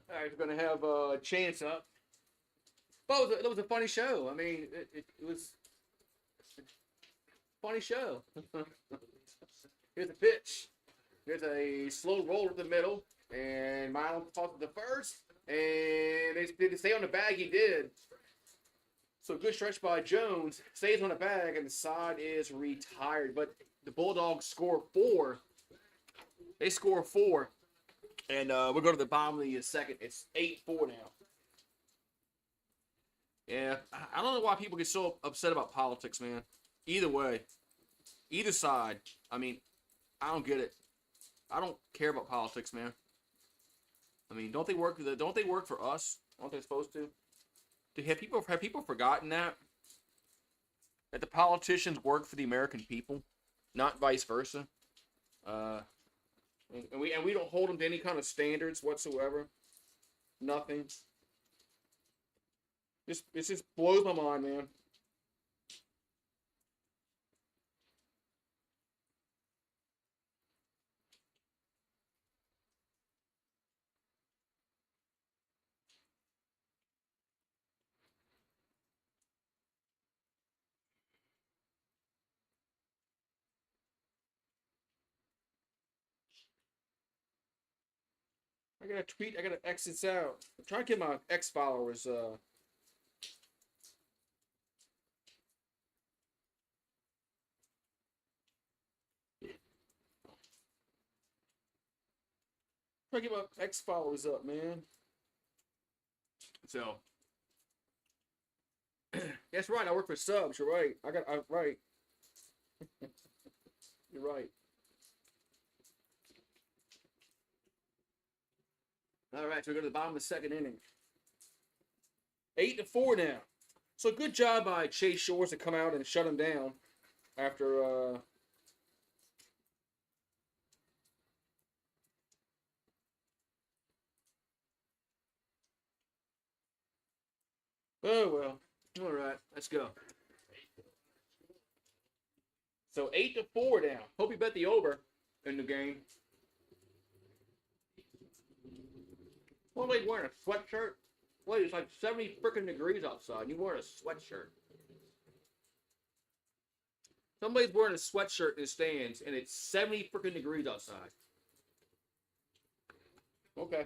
All right, we're going to have a chance up. But it was a funny show. I mean, it was a funny show. Here's a pitch. There's a slow roll up the middle. And Milan tosses the first. And did it stay on the bag? He did. So good stretch by Jones. Stays on the bag, and the side is retired. But the Bulldogs score 4. They score 4. And we'll go to the bottom of the second. It's 8-4 now. Yeah, I don't know why people get so upset about politics, man. Either way. Either side. I mean, I don't get it. I don't care about politics, man. I mean, don't they work for us? Aren't they supposed to? Have people forgotten that the politicians work for the American people, not vice versa? And we don't hold them to any kind of standards whatsoever. Nothing. It just blows my mind, man. I gotta tweet. I gotta exit out. I'm trying to get my ex followers. Trying to get my ex followers up, man. So that's right. I work for subs. You're right. I'm right. You're right. All right, so we go to the bottom of the second inning. 8-4 now. So good job by Chase Shores to come out and shut him down after oh well. All right, let's go. So 8-4 now. Hope you bet the over in the game. Well, like wearing a sweatshirt. Wait, it's like 70 freaking degrees outside. And you wearing a sweatshirt. Somebody's wearing a sweatshirt in the stands, and it's 70 freaking degrees outside. Okay.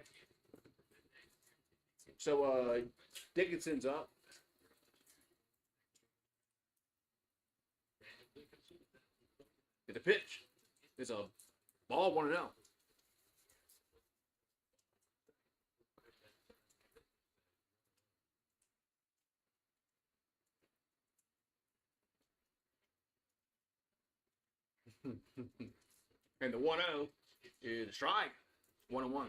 So, Dickinson's up. Get the pitch. It's a ball 1-0. And the 1-0 is a strike. 1-1.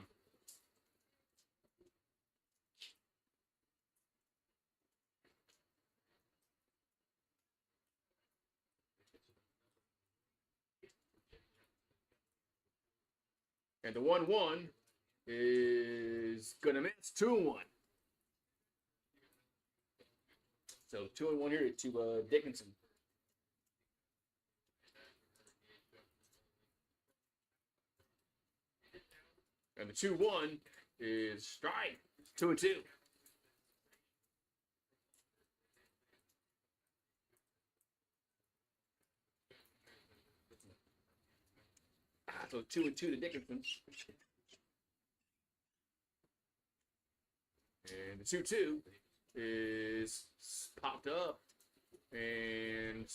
And the 1-1 is gonna miss. 2-1. So 2-1 here to Dickinson. And the 2-1 is strike. 2-2. So 2-2 to Dickinson. And the 2-2 is popped up and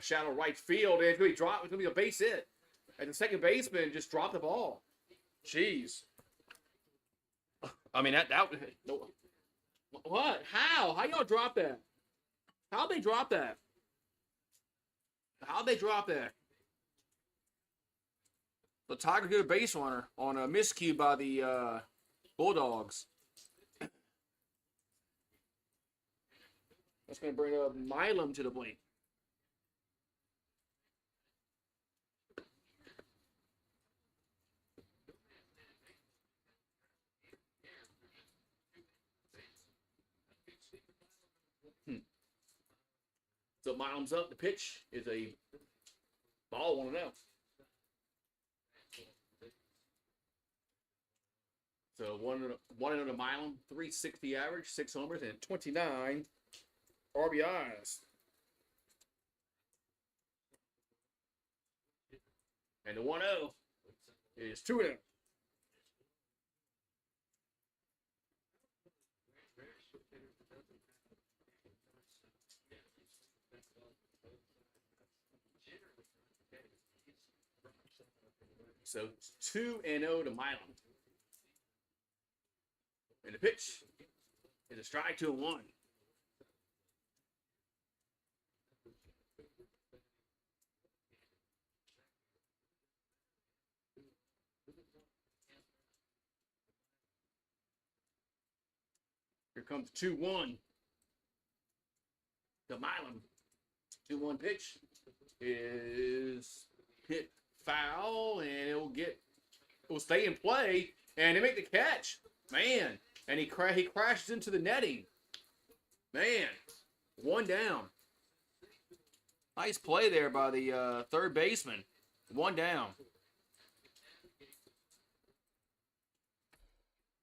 shallow right field. And it's going to be dropped. It's going to be a base hit. And the second baseman just dropped the ball. Jeez. I mean, that no, what? How y'all drop that? How'd they drop that? How'd they drop that? The Tigers get a base runner on a miscue by the Bulldogs. That's going to bring up Milam to the plate. So Milam's up. The pitch is a ball 1-0. So 1-0 to Milam, 360 average, 6 homers, and 29 RBIs. And the 1-0 is 2-0. So 2-0 to Milam. And the pitch is a strike, 2-1. Here comes 2-1 to Milam. 2-1 pitch is hit foul, and it'll stay in play, and they make the catch. Man, and he crashes into the netting. Man, 1 down. Nice play there by the third baseman. 1 down.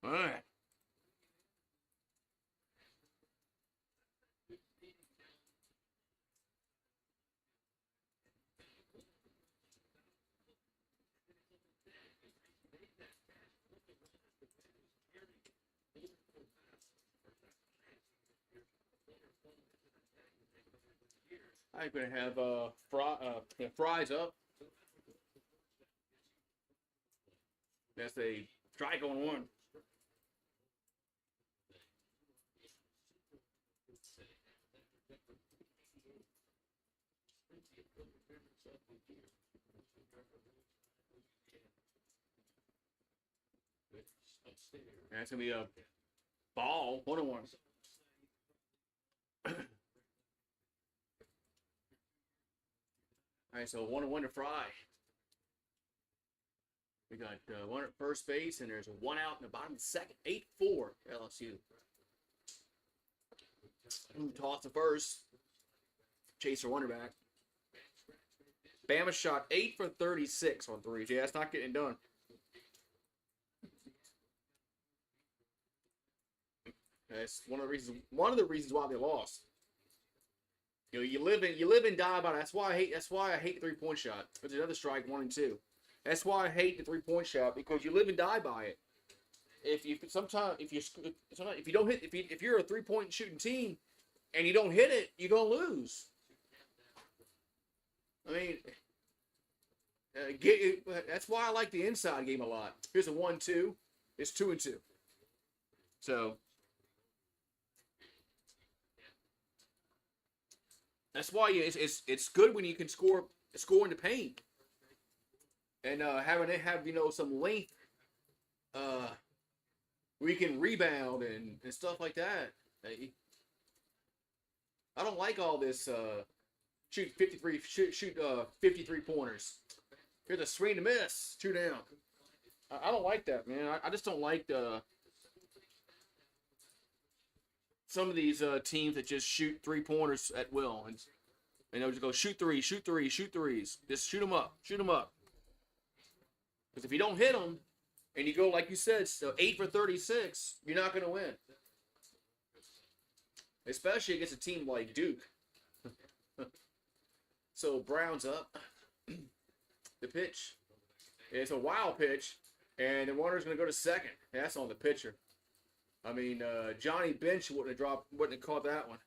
All right. I'm going to have fries up. That's a strike on 1. That's going to be a ball, 1-1. All right, so 1-1 to Fry. We got 1 at first base, and there's 1 out in the bottom of the second. 8-4 LSU. Toss to first. Chaser wonder back. Bama shot 8 for 36 on 3s. Yeah, that's not getting done. That's one of the reasons why they lost. You know, you live and die by it. That's why I hate the 3-point shot. There's another strike, 1 and 2. That's why I hate the 3-point shot, because you live and die by it. If you're a 3-point shooting team and you don't hit it, you're gonna lose. I mean, that's why I like the inside game a lot. Here's a 1-2. It's 2 and 2. So that's why it's good when you can score in the paint, and have some length, where you can rebound and stuff like that. I don't like all this shoot 53 pointers. Here's a swing to miss, 2 down. I don't like that, man. I just don't like some of these teams that just shoot 3-pointers at will, and just go shoot threes. Just shoot them up. Because if you don't hit them, and you go like you said, so 8 for 36, you're not going to win, especially against a team like Duke. So Brown's up. The pitch. It's a wild pitch, and the runner's going to go to second. That's on the pitcher. I mean, Johnny Bench wouldn't have caught that one.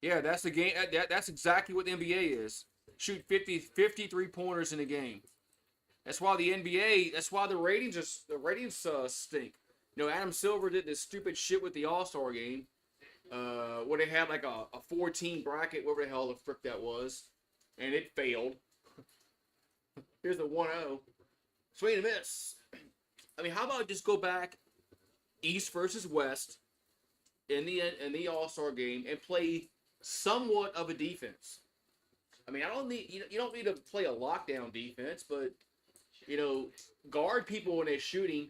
Yeah, that's the game. That's exactly what the NBA is. Shoot 53 pointers in a game. That's why the NBA. That's why the ratings stink. You know, Adam Silver did this stupid shit with the All-Star game, where they had like a 14 bracket, whatever the hell the frick that was, and it failed. Here's the 1-0. Swing and a miss. I mean, how about just go back, East versus West, in the All-Star game, and play somewhat of a defense. I mean, you don't need to play a lockdown defense, but guard people when they're shooting.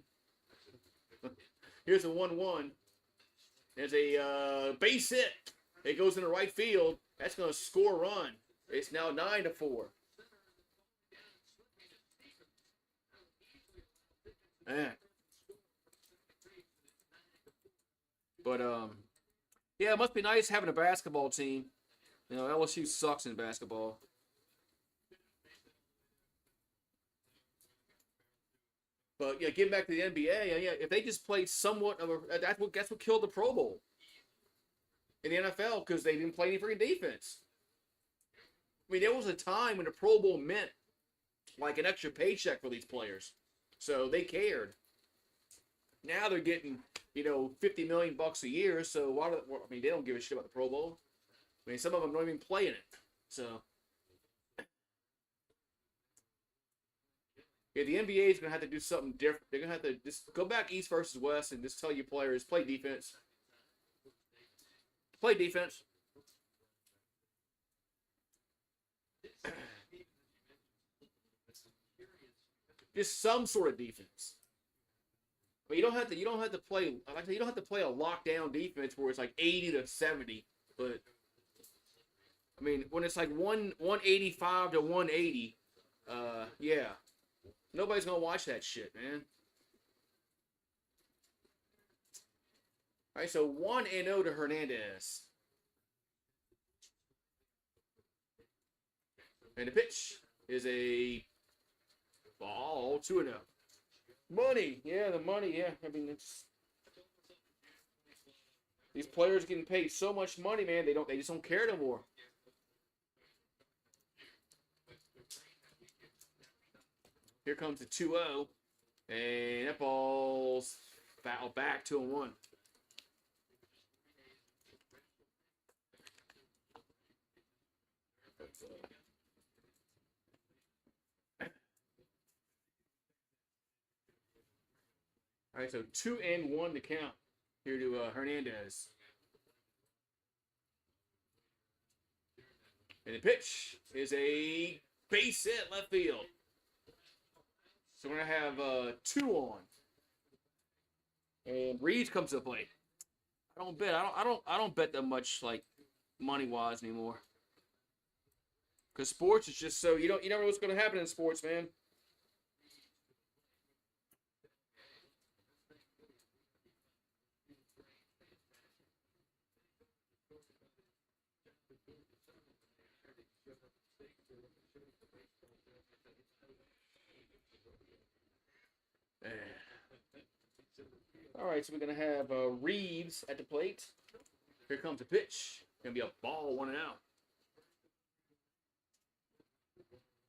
Here's a 1-1. There's a base hit. It goes in the right field. That's going to score a run. It's now 9-4. Man. But yeah, it must be nice having a basketball team. You know, LSU sucks in basketball. But yeah, getting back to the NBA, yeah, if they just played somewhat of a, that's what killed the Pro Bowl in the NFL, because they didn't play any freaking defense. I mean, there was a time when the Pro Bowl meant like an extra paycheck for these players, so they cared. Now they're getting $50 million a year, so they don't give a shit about the Pro Bowl. I mean, some of them don't even play in it. So yeah, the NBA is going to have to do something different. They're going to have to just go back East versus West and just tell your players, play defense. Play defense. Just some sort of defense. But you don't have to play, like I said, you don't have to play a lockdown defense where it's like 80-70. But I mean, when it's like 185 to 180, yeah. Nobody's going to watch that shit, man. All right, so 1-0 to Hernandez. And the pitch is a ball, 2-0. Money, yeah, the money, yeah. I mean, these players getting paid so much money, man. They just don't care no more. Here comes the 2-0, and that ball's fouled back 2-1. All right, so 2-1 to count here to Hernandez. And the pitch is a base hit left field. So we're gonna have 2 on. And Reeves comes to the plate. I don't bet that much, like, money wise anymore. Because sports is just so you never know what's gonna happen in sports, man. All right, so we're going to have Reeves at the plate. Here comes the pitch. Going to be a ball, 1-out.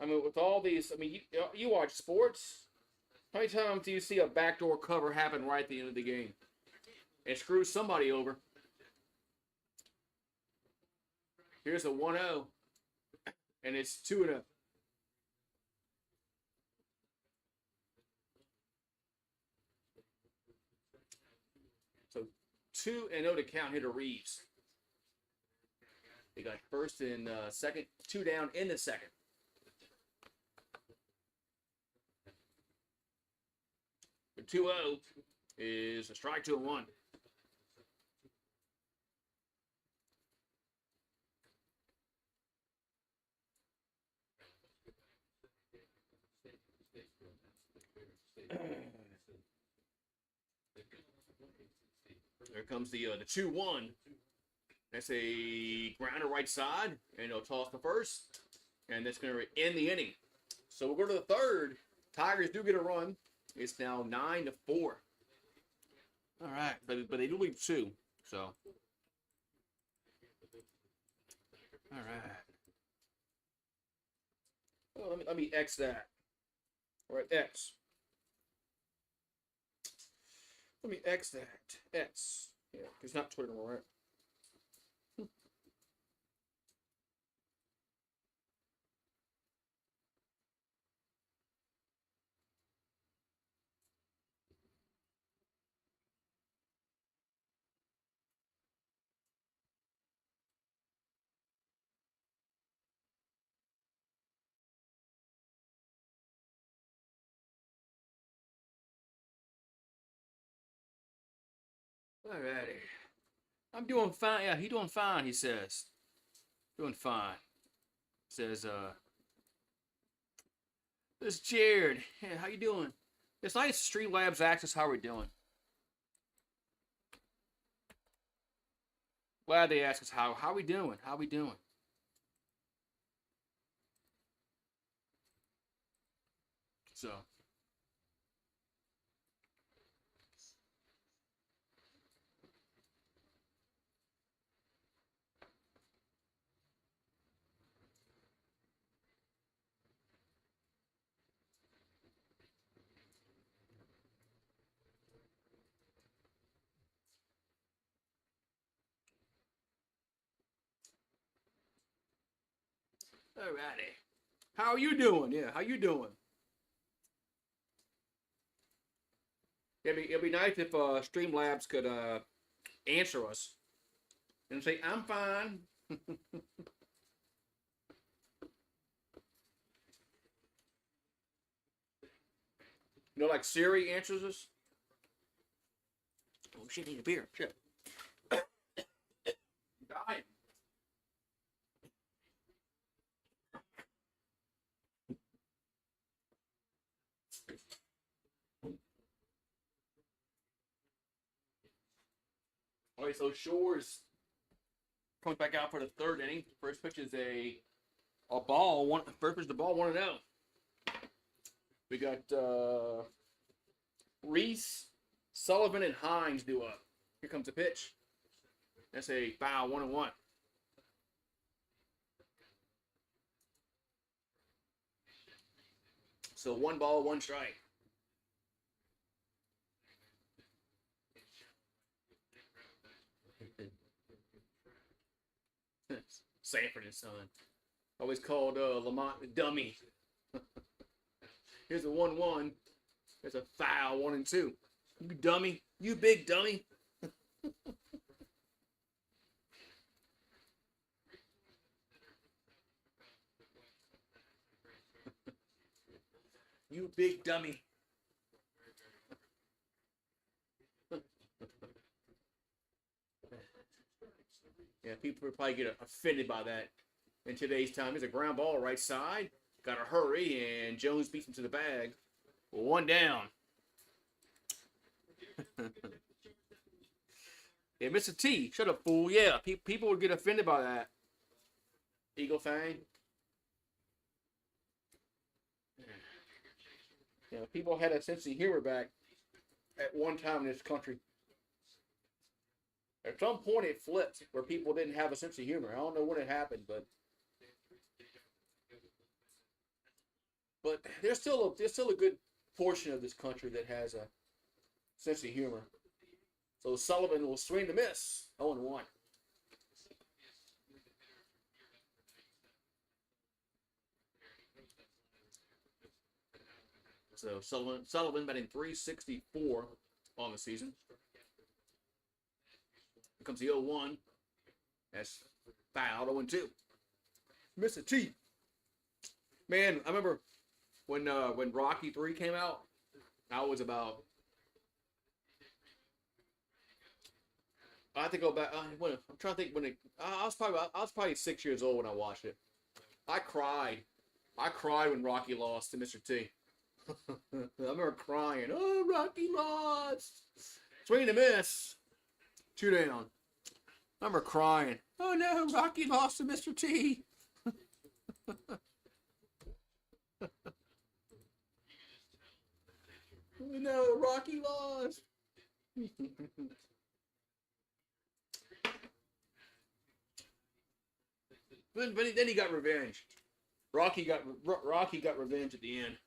I mean, with all these, I mean, you watch sports. How many times do you see a backdoor cover happen right at the end of the game? It screws somebody over. Here's a 1-0. And it's 2-0. So 2-0 to count here to Reeves. They got first and second, 2 down in the second. The 2-0 is a strike 2-1. There comes the 2-1. That's a grounder right side, and they'll toss the first, and that's going to end the inning. So we'll go to the third. Tigers do get a run. It's now 9-4. All right, but they do leave 2. So, all right. Well, let me X that. All right, X. Let me X that. X. Yeah, it's not Twitter anymore, right? Alrighty. I'm doing fine. Yeah, he doing fine, he says. Doing fine. Says, this is Jared. Hey, how you doing? It's nice Streamlabs Access. How are we doing? Glad they asked us how we doing? How we doing? So. Alrighty. How are you doing? Yeah, how you doing? It'd be nice if Streamlabs could answer us and say, I'm fine. You know, like Siri answers us. Oh shit, need a beer. Shit. Dying. All right, so Shores comes back out for the third inning. First pitch is a ball. First pitch, the ball 1-0. We got Reese, Sullivan, and Hines due up. Here comes the pitch. That's a foul, 1-1. So 1 ball, 1 strike. Sanford and Son. Always called Lamont the dummy. Here's a 1-1. There's a foul, 1-2. You dummy. You big dummy. You big dummy. Yeah, people would probably get offended by that in today's time. There's a ground ball right side. Got to hurry, and Jones beats him to the bag. 1 down. Yeah, Mr. T, shut up, fool. Yeah, people would get offended by that. Eagle Fang. Yeah, people had a sense of humor back at one time in this country. At some point, it flipped where people didn't have a sense of humor. I don't know when it happened, but there's still a good portion of this country that has a sense of humor. So Sullivan will swing to miss. 0-1. So Sullivan batting .364 on the season. Here comes the 0-1. That's fouled. 0-2. Mr. T. Man, I remember when Rocky 3 came out. I was about. I have to go back. I'm trying to think when I was probably 6 years old when I watched it. I cried. I cried when Rocky lost to Mr. T. I remember crying. Oh, Rocky lost. Swing and a miss. 2 down. I remember crying. Oh no, Rocky lost to Mr. T. No, Rocky lost. But then he got revenge. Rocky got revenge at the end.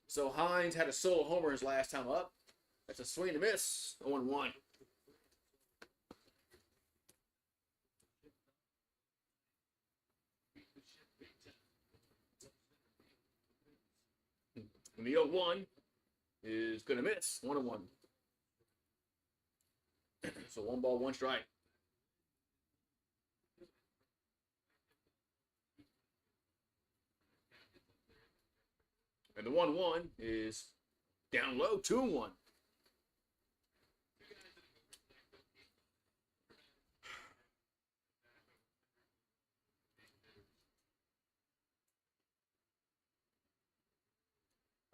So Hines had a solo homer his last time up. That's a swing and a miss. 0-1. And the 0-1 is gonna miss. 1-1. So 1 ball, 1 strike. And the 1-1 is down low, 2-1. All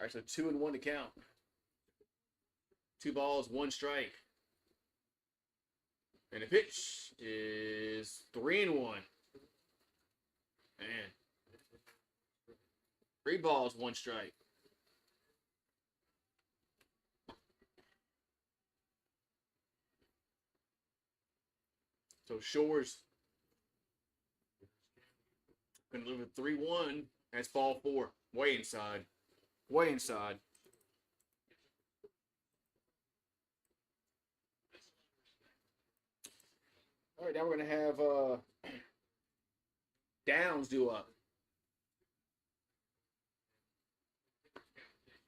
right, so 2-1 to count. 2 balls, 1 strike. And the pitch is 3-1. Man. 3 balls, 1 strike. So Shores going to deliver 3-1. That's ball 4. Way inside. Way inside. All right, now we're going to have Downs due up.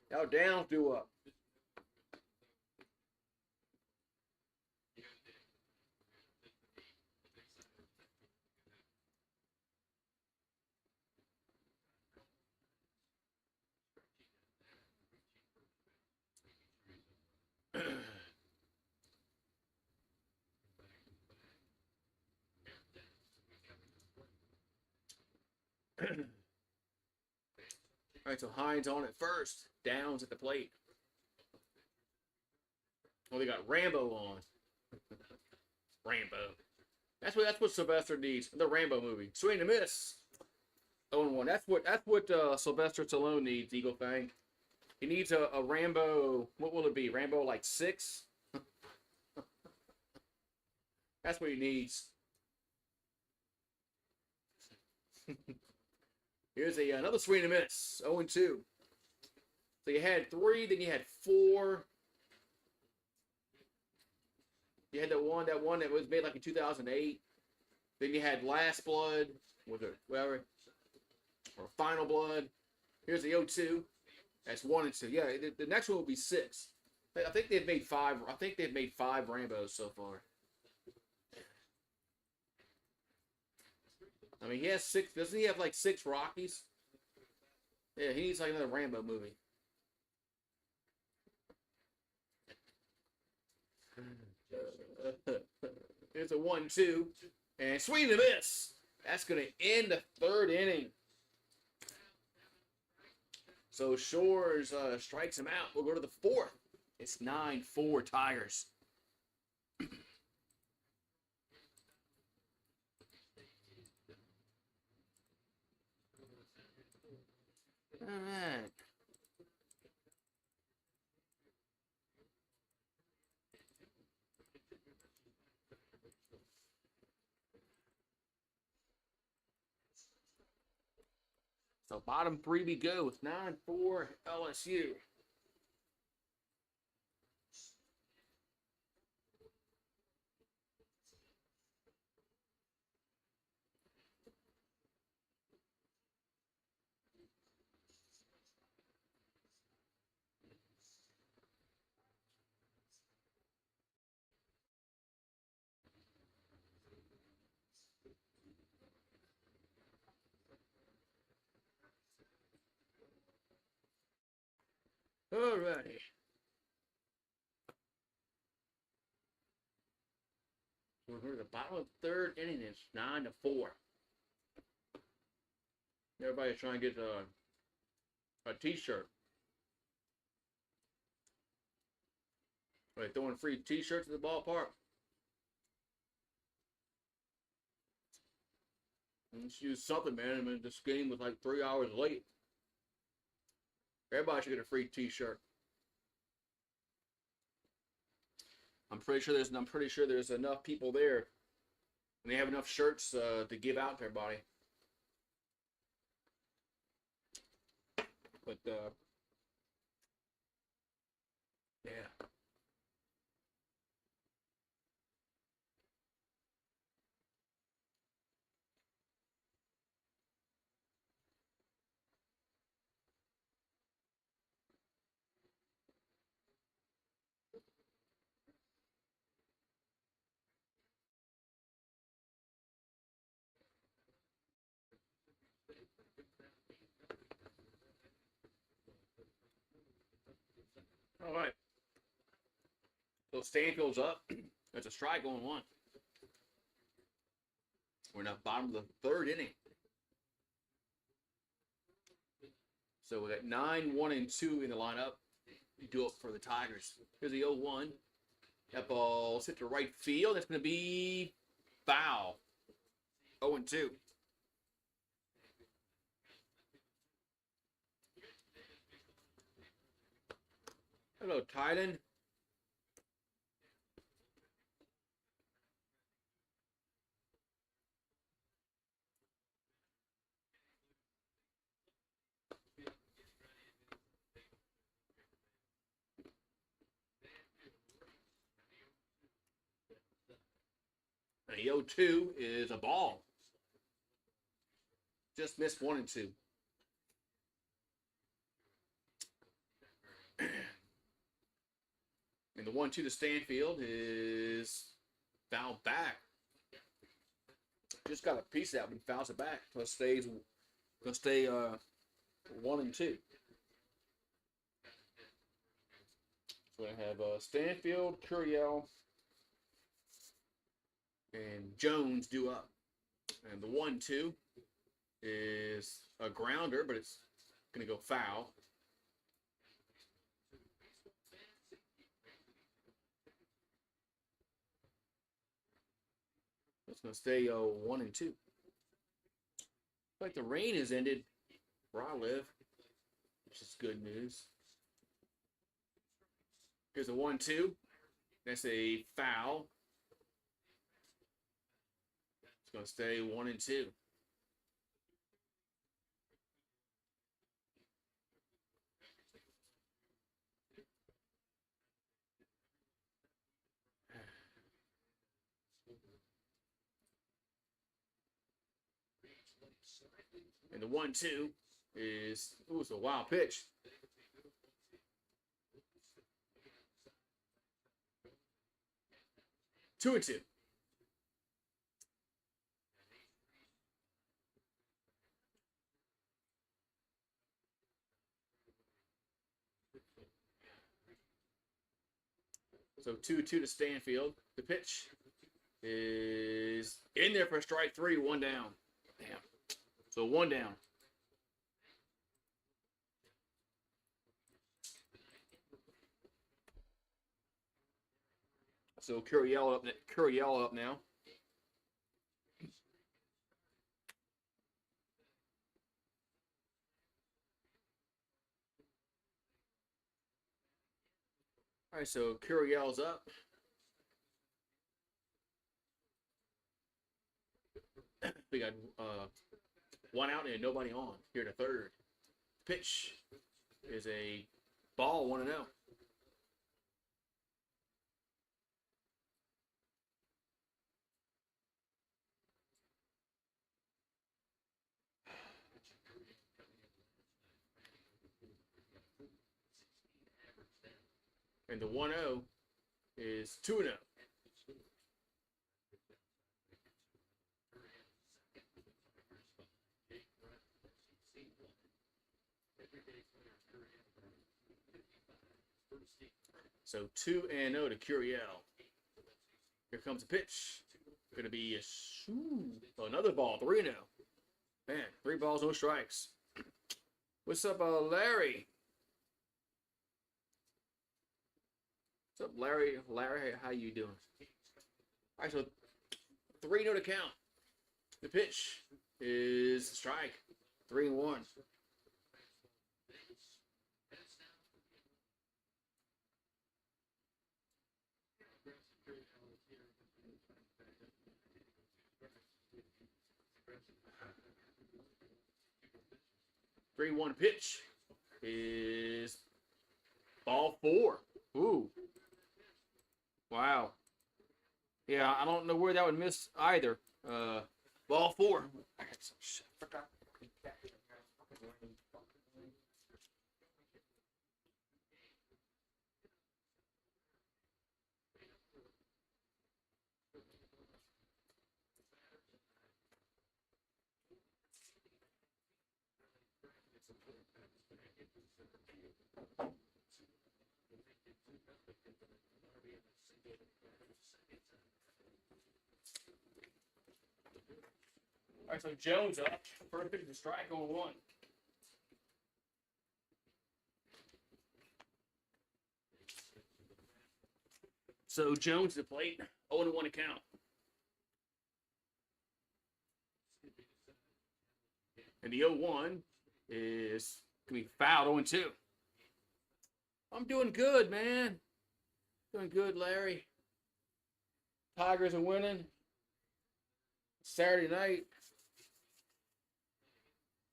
Now Downs due up. All right, so Hines on at first. Downs at the plate. Oh, they got Rambo on. Rambo. That's what Sylvester needs. The Rambo movie. Swing and a miss. 0-1. That's what Sylvester Stallone needs. Eagle Fang. He needs a Rambo. What will it be? Rambo like 6. That's what he needs. Here's another swing and a miss. 0-2. So you had 3, then you had 4. You had that one that was made like in 2008. Then you had Last Blood, or Final Blood. Here's the 0-2. That's 1 and 2. Yeah, the next one will be 6. I think they've made 5. I think they've made 5 Rambos so far. I mean, he has 6. Doesn't he have like 6 Rockies? Yeah, he needs like another Rambo movie. Here's a 1-2. And swing and a miss. That's going to end the 3rd inning. So Shores strikes him out. We'll go to the 4th. It's 9-4 Tigers. All right. So bottom 3 we go with 9-4 LSU. All righty. We're going to the bottom of the 3rd inning. It's 9-4. Everybody's trying to get a T-shirt. Like throwing free T-shirts at the ballpark. Let's use something, man. I mean, this game was like 3 hours late. Everybody should get a free T-shirt. I'm pretty sure there's enough people there, and they have enough shirts to give out to everybody. But yeah. All right. So Stanfield's up. There's a strike going one. We're in the bottom of the third inning. So we got 9, 1, and 2 in the lineup. We do it for the Tigers. Here's the 0-1. That ball's hit to right field. That's going to be foul. 0-2. Hello, Titan. And the 0-2 is a ball. Just missed 1 and 2. And the 1-2 to Stanfield is fouled back. Just got a piece of that, but fouls it back. So it stays. Gonna stay 1 and 2. So I have Stanfield, Curiel, and Jones due up. And the 1-2 is a grounder, but it's going to go foul. It's going to stay 1 and 2. Like the rain has ended where I live, which is good news. Here's a 1-2. That's a foul. It's going to stay 1 and 2. And the 1-2 is, it's a wild pitch. Two and 2. So 2-2 to Stanfield. The pitch is in there for strike 3, 1 down. Damn. So 1 down. So Curiel up now. All right, so Curiel's up. We got 1 out and nobody on here to third. Pitch is a ball, 1-0. And the 1-0 is 2-0. So 2-0 to Curiel. Here comes the pitch. Gonna be another ball, 3-0. Man, 3 balls, no strikes. What's up, Larry? What's up, Larry? Larry, how you doing? All right, so 3-0 to count. The pitch is strike. 3-1. Three one pitch is ball 4. Ooh. Wow. Yeah, I don't know where that would miss either. Ball 4. I got some shit. All right, so Jones up. First pitch is strike on 1. So Jones at the plate, 0-1 to count. And the 0-1 is going to be fouled 0-2. I'm doing good, man. Doing good, Larry. Tigers are winning. Saturday night.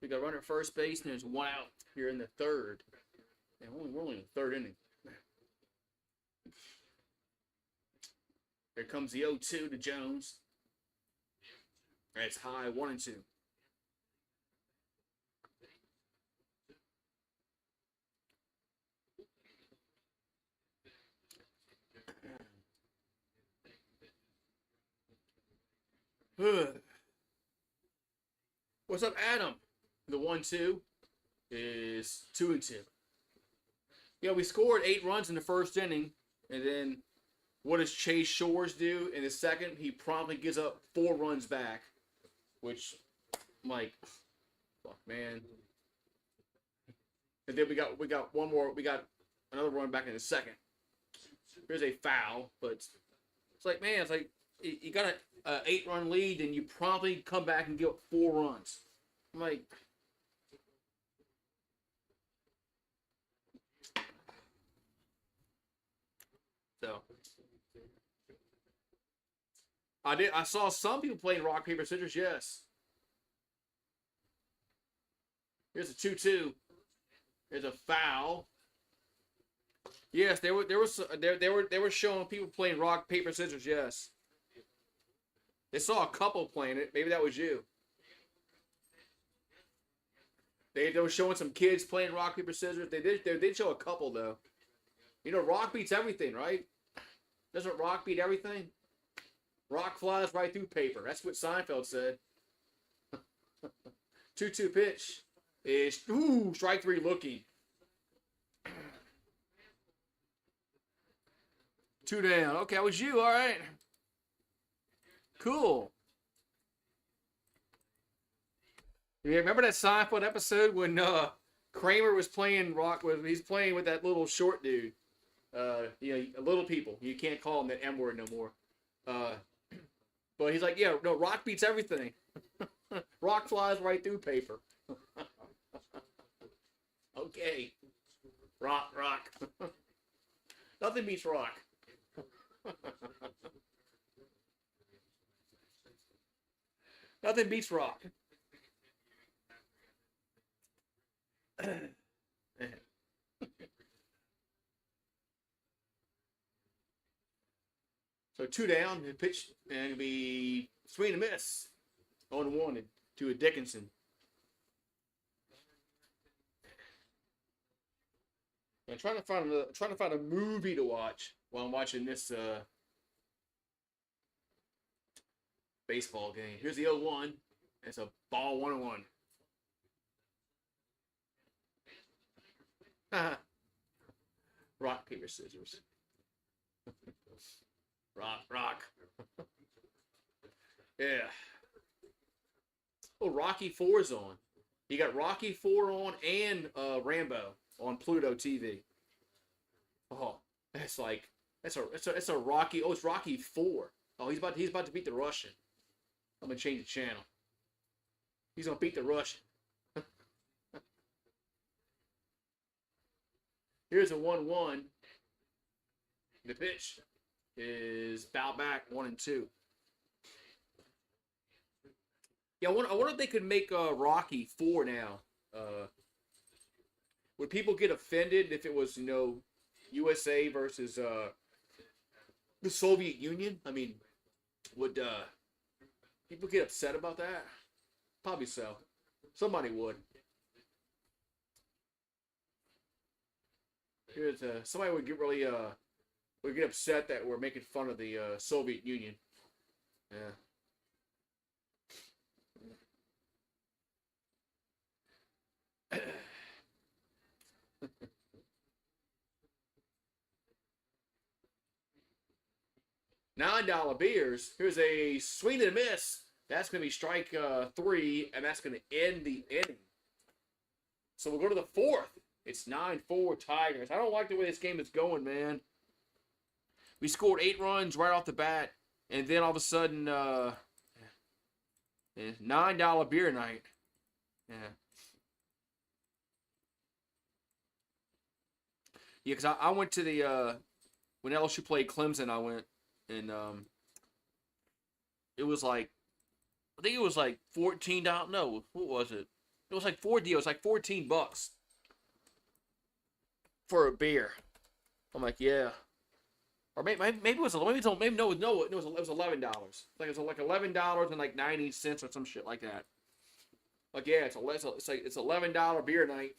We got a runner at first base, and there's 1 out here in the 3rd. And we're only in the 3rd inning. Here comes the 0-2 to Jones. That's high, 1-2. What's up, Adam? The 1-2 is 2-2. Yeah, we scored 8 runs in the first inning, and then what does Chase Shores do in the second? He promptly gives up 4 runs back, which, I'm like, fuck, man. And then we got one more. We got another run back in the second. Here's a foul, but it's like, man, it's like you got an 8-run lead, and you promptly come back and give up 4 runs. I'm like, so I saw some people playing rock paper scissors. Yes. Here's a 2-2. There's a foul. Yes, they were showing people playing rock paper scissors. Yes. They saw a couple playing it. Maybe that was you. They were showing some kids playing rock paper scissors. They did show a couple though. You know, rock beats everything, right? Doesn't rock beat everything? Rock flies right through paper. That's what Seinfeld said. 2-2 pitch is strike 3 looking. 2 down. Okay, that was you. All right. Cool. Yeah, remember that Seinfeld episode when Kramer was playing rock with? He's playing with that little short dude. Little people. You can't call him that M word no more. But he's like, yeah, no, rock beats everything. Rock flies right through paper. Okay. Rock. Nothing beats rock. Nothing beats rock. So 2 down, the pitch, and it'll be swing and a miss. 0-1 to a Dickinson. I'm trying to find a movie to watch while I'm watching this baseball game. Here's the 0-1. It's a ball 1-1. Rock, paper, scissors. Rock. Yeah. Oh, Rocky 4's on. You got Rocky 4 on and Rambo on Pluto TV. Oh, that's like It's a Rocky. Oh, it's Rocky 4. Oh, he's about to beat the Russian. I'm gonna change the channel. He's gonna beat the Russian. Here's a 1-1. The pitch is bow back 1-2. Yeah, I wonder if they could make Rocky 4 now. Would people get offended if it was USA versus the Soviet Union? I mean, would people get upset about that? Probably so. Somebody would. Here's somebody would get really would get upset that we're making fun of the Soviet Union. Yeah. $9 beers. Here's a swing and a miss. That's going to be strike 3, and that's going to end the inning. So we'll go to the 4th. It's 9-4 Tigers. I don't like the way this game is going, man. We scored 8 runs right off the bat, and then all of a sudden, $9 beer night. Yeah. Yeah, because I went to the, when LSU played Clemson, I went, and it was like, I think it was like $14. No, what was it? It was like $4. It was like $14 for a beer. I'm like, yeah. Or maybe it was no, it was $11. Like it was like $11 and like 90 cents or some shit like that. Like yeah, it's $11 beer night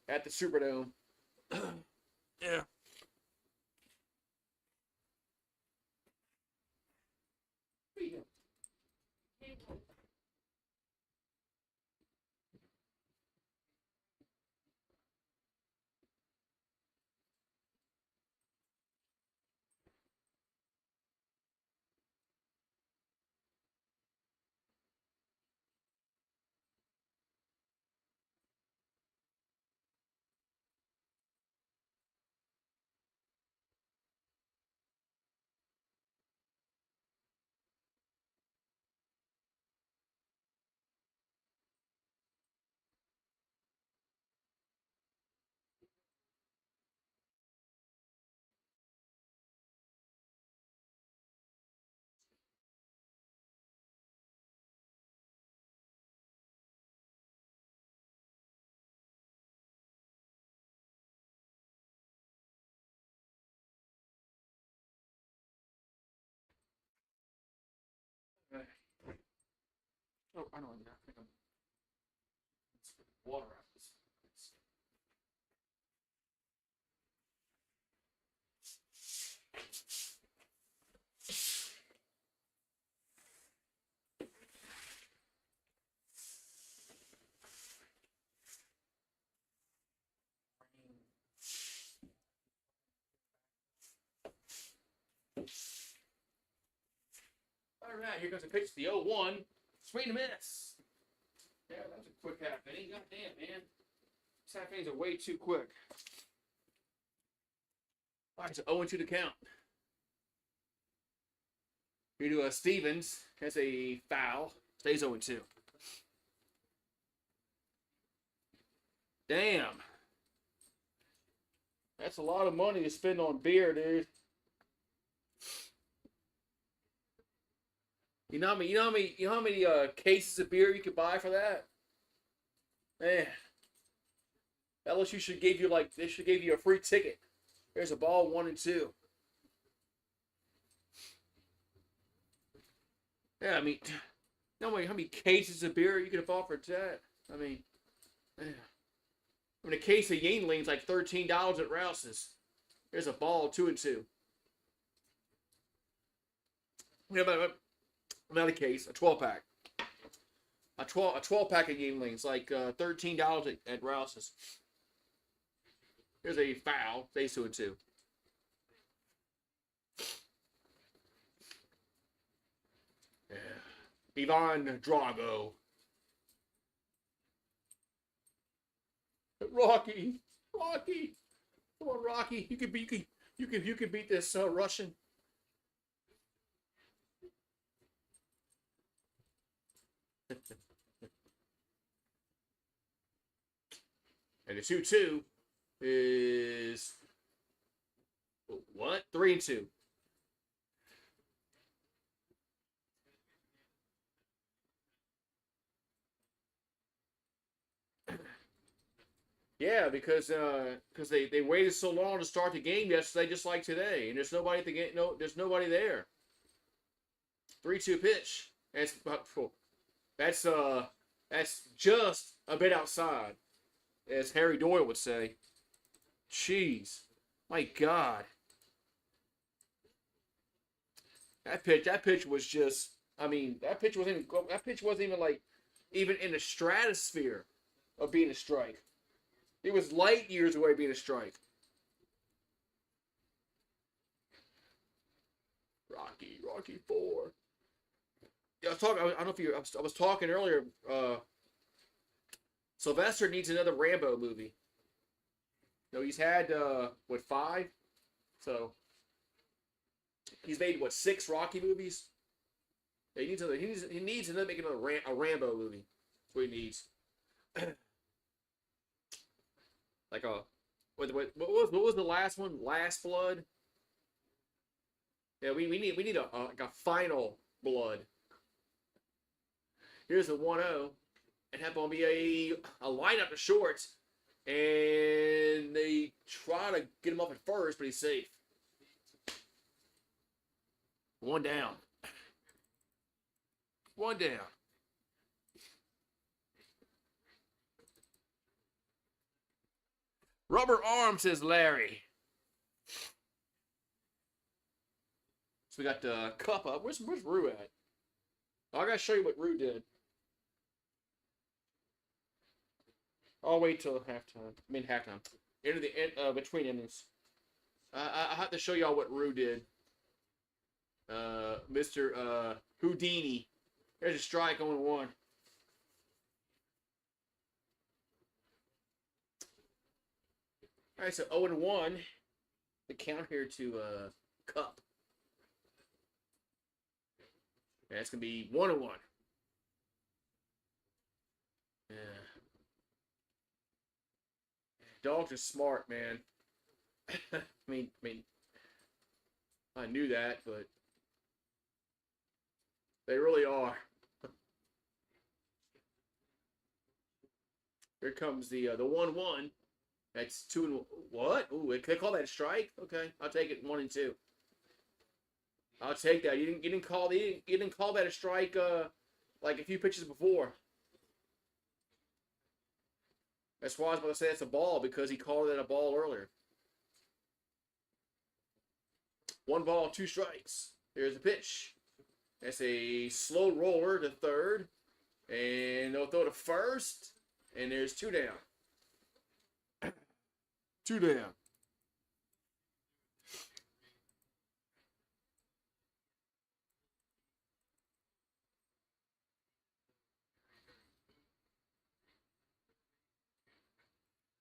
at the Superdome. Yeah. Oh, I don't know. I think I'm water out this. All right, here comes the pitch to the 0-1. Swing and a miss. Yeah, that was a quick half inning. God damn, man. These half innings are way too quick. All right, so 0-2 to count. Here to Stevens. Has a foul. Stays 0-2. Damn. That's a lot of money to spend on beer, dude. You know how many cases of beer you could buy for that? Man. LSU should give you they should give you a free ticket. There's a ball 1-2. Yeah, I mean, how many cases of beer you could have bought for that? I mean, man. I mean, a case of Yingling's like $13 at Rouse's. There's a ball 2-2. Not a case, a 12-pack. A 12-pack of Yingling's like $13 at Rouse's. Here's a foul. Stays 2-2. Yeah. Ivan Drago. Rocky. Come on, Rocky. You could You can beat this Russian. And the 2-2 is what? 3-2. Yeah, because they waited so long to start the game yesterday, just like today, and there's nobody at the game. No, there's nobody there. 3-2 pitch. That's that's just a bit outside, as Harry Doyle would say. Jeez, my God, that pitch was just. I mean, that pitch wasn't even like even in the stratosphere of being a strike. It was light years away being a strike. Rocky 4. Yeah, I was talking. I don't know if you. I was talking earlier. Sylvester needs another Rambo movie. No, he's had what 5? So he's made what 6 Rocky movies. Yeah, he needs to make another a Rambo movie. That's what he needs. Like a what was the last one? Last Blood. Yeah, we need like a final blood. Here's a 1-0. And have on be a lineup to short, and they try to get him up at first, but he's safe. 1 down. 1 down. Rubber arm, says Larry. So we got the cup up. Where's Rue at? Oh, I gotta show you what Rue did. I'll wait till halftime. I mean halftime. Between innings. I have to show y'all what Rue did. Mr. Houdini. There's a strike on 1. All right, so 0-1. The count here to Cup. Yeah, it's gonna be 1-1. Yeah. Dogs are smart, man. I mean, I knew that, but they really are. Here comes the 1-1. That's 2 and what? Ooh, can I call that a strike? Okay, I'll take it 1 and 2. I'll take that. You didn't call that a strike like a few pitches before. That's why I was about to say it's a ball, because he called it a ball earlier. 1 ball, 2 strikes. Here's the pitch. That's a slow roller to third. And they'll throw to first. And there's 2 down. 2 down.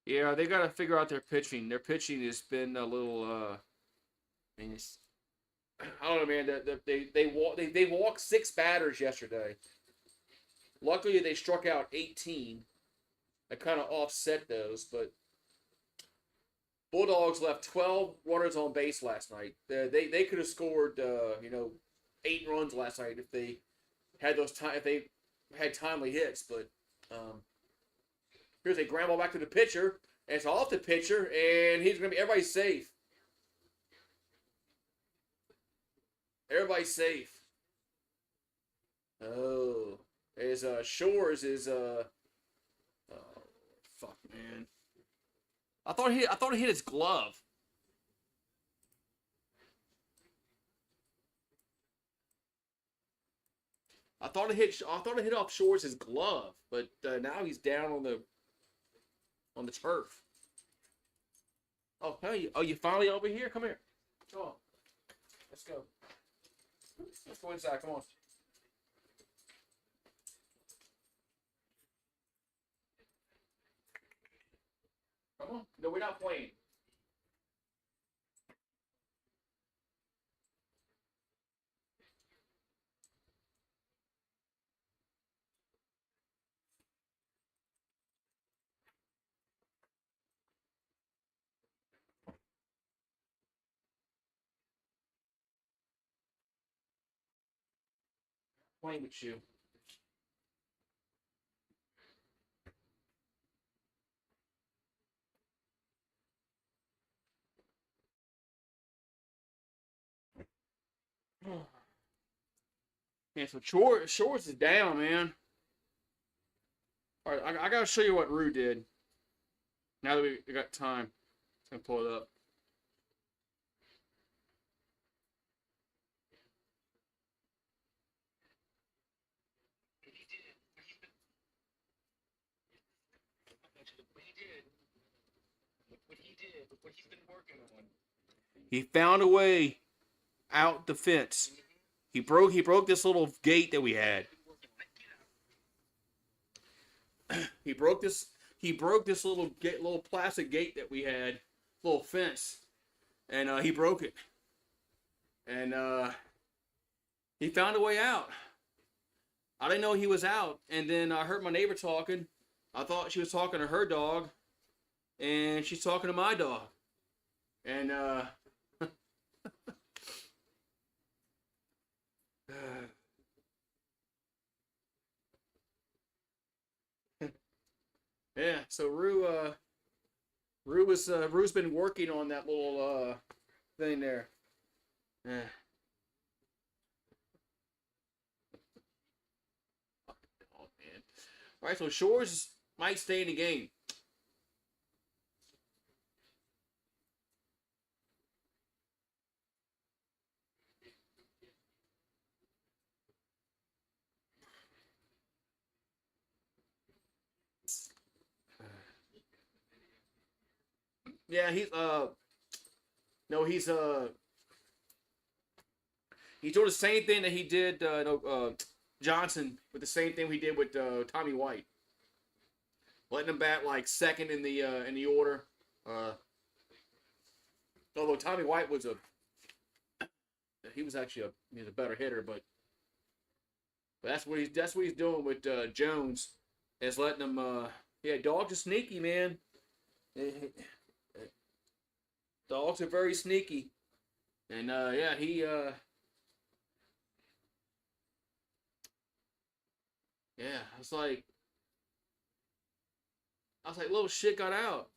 Yeah, they got to figure out their pitching. Their pitching has been a little. I mean, I don't know, man. They walked 6 batters yesterday. Luckily, they struck out 18. That kind of offset those, but Bulldogs left 12 runners on base last night. They could have scored 8 runs last night if they had timely hits, but here's a ground ball back to the pitcher, and it's off the pitcher, and he's going to be everybody's safe. Everybody's safe. Oh, as Shores is oh, fuck, man. I thought he hit his glove. I thought it hit off Shores' glove, but now he's down on the turf. Oh, hey, you finally over here? Come here. Come on. Let's go. Let's go inside. Come on. Come on. No, we're not playing. playing with you. Yeah, so Shores is down, man. All right, I gotta show you what Rue did. Now that we got time, I'm gonna pull it up. He found a way out the fence. He broke this little gate that we had. He broke this little plastic gate that we had, little fence, and he broke it. And he found a way out. I didn't know he was out, and then I heard my neighbor talking. I thought she was talking to her dog, and she's talking to my dog. And yeah, so Rue's been working on that little thing there. Yeah. Oh man. All right, so Shores might stay in the game. Yeah, he's no, he's doing the same thing that he did Johnson with the same thing we did with Tommy White, letting him bat like second in the order. Although Tommy White was he was actually a better hitter, but that's what he's doing with Jones, is letting him. Yeah, dogs are sneaky, man. Dogs are very sneaky, and yeah, yeah, I was like, little shit got out.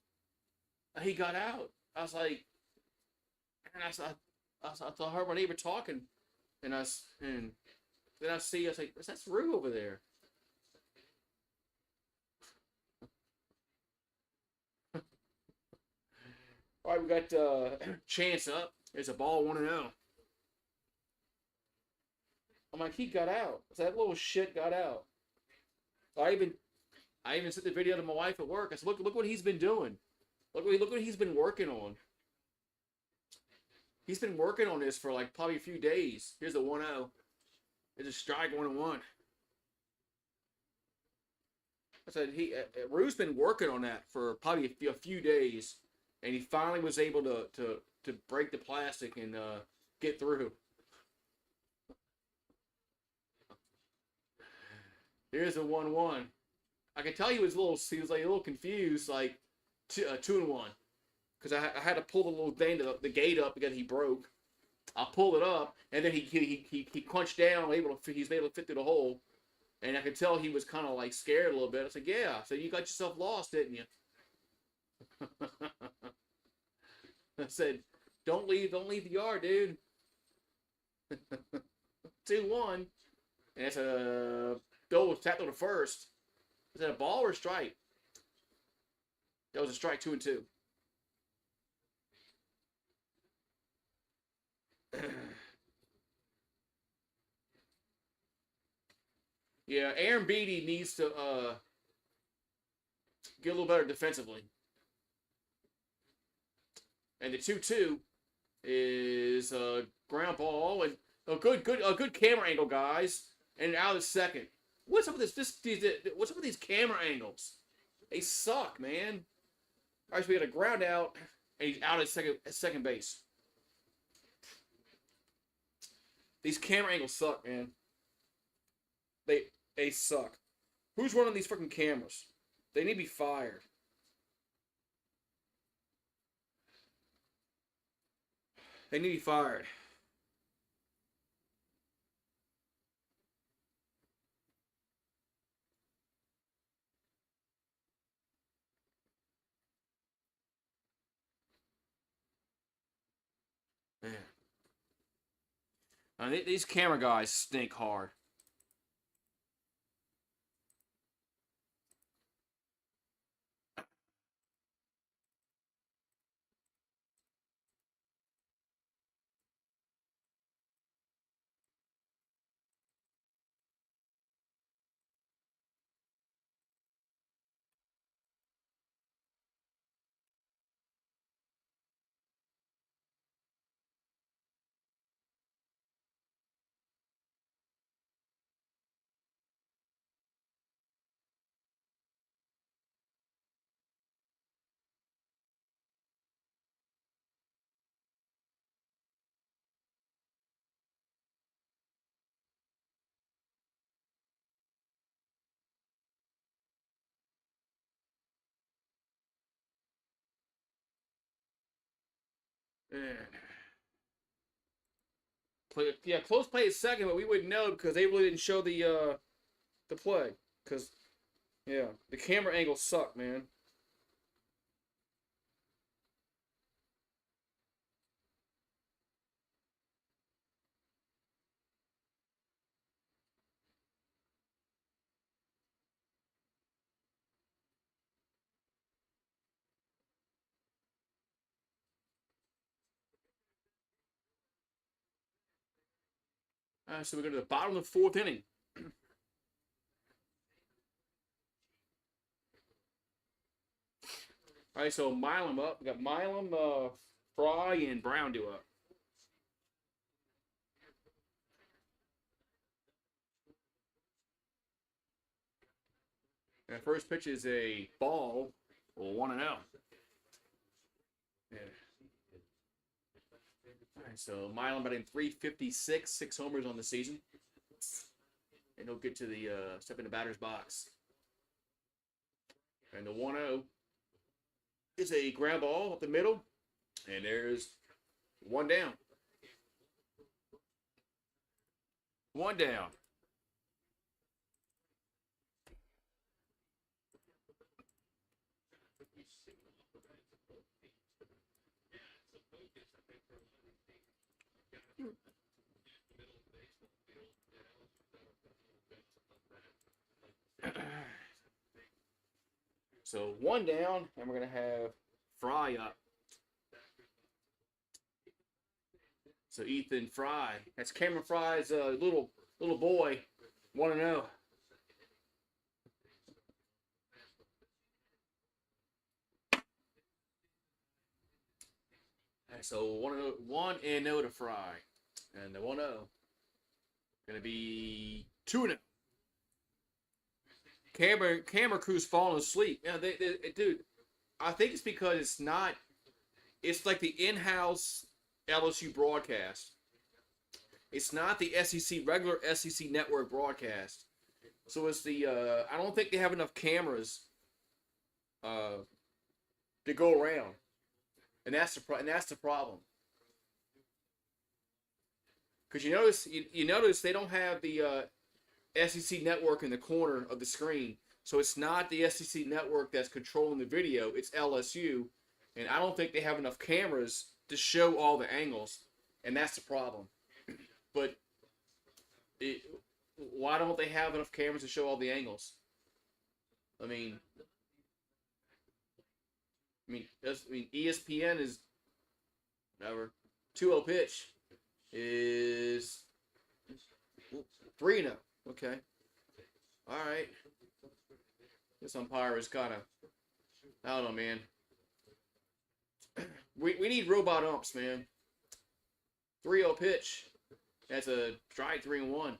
He got out. I was like, and I heard my neighbor talking, and and then I see, I was like, that's Rue over there. All right, we got Chance up. There's a ball 1-0. I'm like, he got out. So that little shit got out. I even sent the video to my wife at work. I said, look what he's been doing. Look what he's been working on. He's been working on this for like probably a few days. Here's a 1-0. There's a strike 1-1. I said Rue's been working on that for probably a few days, and he finally was able to break the plastic and get through. Here's a 1-1. I could tell he was like a little confused, like 2-1, because I had to pull the little thing the gate up because he broke. I pulled it up, and then he crunched down, he's able to fit through the hole, and I could tell he was kind of like scared a little bit. I was like, yeah, so you got yourself lost, didn't you? I said, don't leave the yard, dude. 2-1, and it's a Bill was tapped on the first. Is that a ball or a strike? That was a strike, 2-2. Yeah, Aaron Beatty needs to get a little better defensively. And the 2-2 is a ground ball and a good camera angle, guys. And out of the second. What's up with what's up with these camera angles? They suck, man. All right, so we got a ground out, and he's out at second base. These camera angles suck, man. They suck. Who's running these freaking cameras? They need to be fired. They need to be fired. These camera guys stink hard. Yeah, close play is second, but we wouldn't know because they really didn't show the play. Because yeah, the camera angles suck, man. So we go to the bottom of the fourth inning. All right, so Milam up. We got Milam, Fry, and Brown due up. And first pitch is a ball, 1-0. Yeah. All right, so Milam batting 356, 6 homers on the season. And he'll get to the step in the batter's box. And the 1-0 is a ground ball up the middle. And there's one down. One down. So one down, and we're going to have Fry up. So Ethan Fry. That's Cameron Fry's little boy, 1-0. So 1-0 to Fry. And the 1-0 going to be 2-0. Camera crew's falling asleep. Yeah, dude, I think it's because it's like the in-house LSU broadcast. It's not the regular SEC network broadcast. So it's I don't think they have enough cameras to go around. And that's the problem. Because you notice they don't have the SEC network in the corner of the screen. So it's not the SEC network that's controlling the video. It's LSU. And I don't think they have enough cameras to show all the angles. And that's the problem. But why don't they have enough cameras to show all the angles? I mean, ESPN is whatever. 2-0 pitch is 3-0. Okay. All right. This umpire is kind of, I don't know, man. We need robot umps, man. 3-0 pitch. That's a strike 3-1.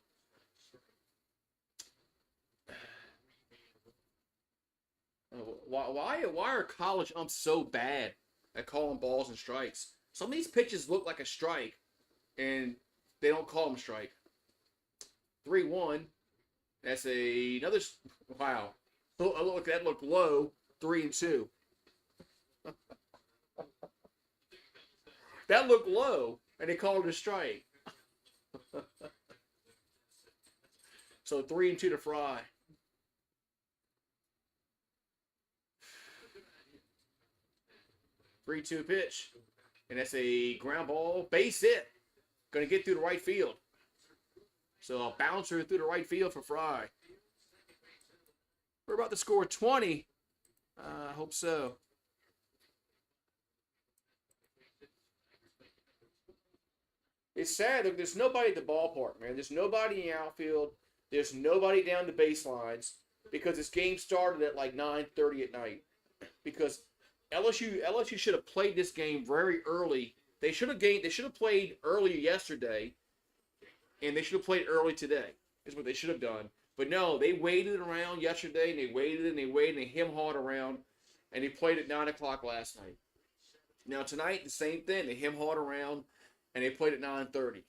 Why are college umps so bad at calling balls and strikes? Some of these pitches look like a strike, and they don't call them strike. 3-1. That's another. Wow. That looked low. 3-2. That looked low, and they called it a strike. So 3-2 to Fry. Three 2 pitch, and that's a ground ball, base hit. Going to get through the right field. So a bouncer through the right field for Fry. We're about to score 20. I hope so. It's sad. Look, there's nobody at the ballpark, man. There's nobody in the outfield. There's nobody down the baselines because this game started at like 9:30 at night. Because LSU should have played this game very early. They should have played early yesterday, and they should have played early today. Is what they should have done. But no, they waited around yesterday, and they waited and they waited and they hem-hawed around, and they played at 9 o'clock last night. Now tonight, the same thing. They hem-hawed around, and they played at 9:30.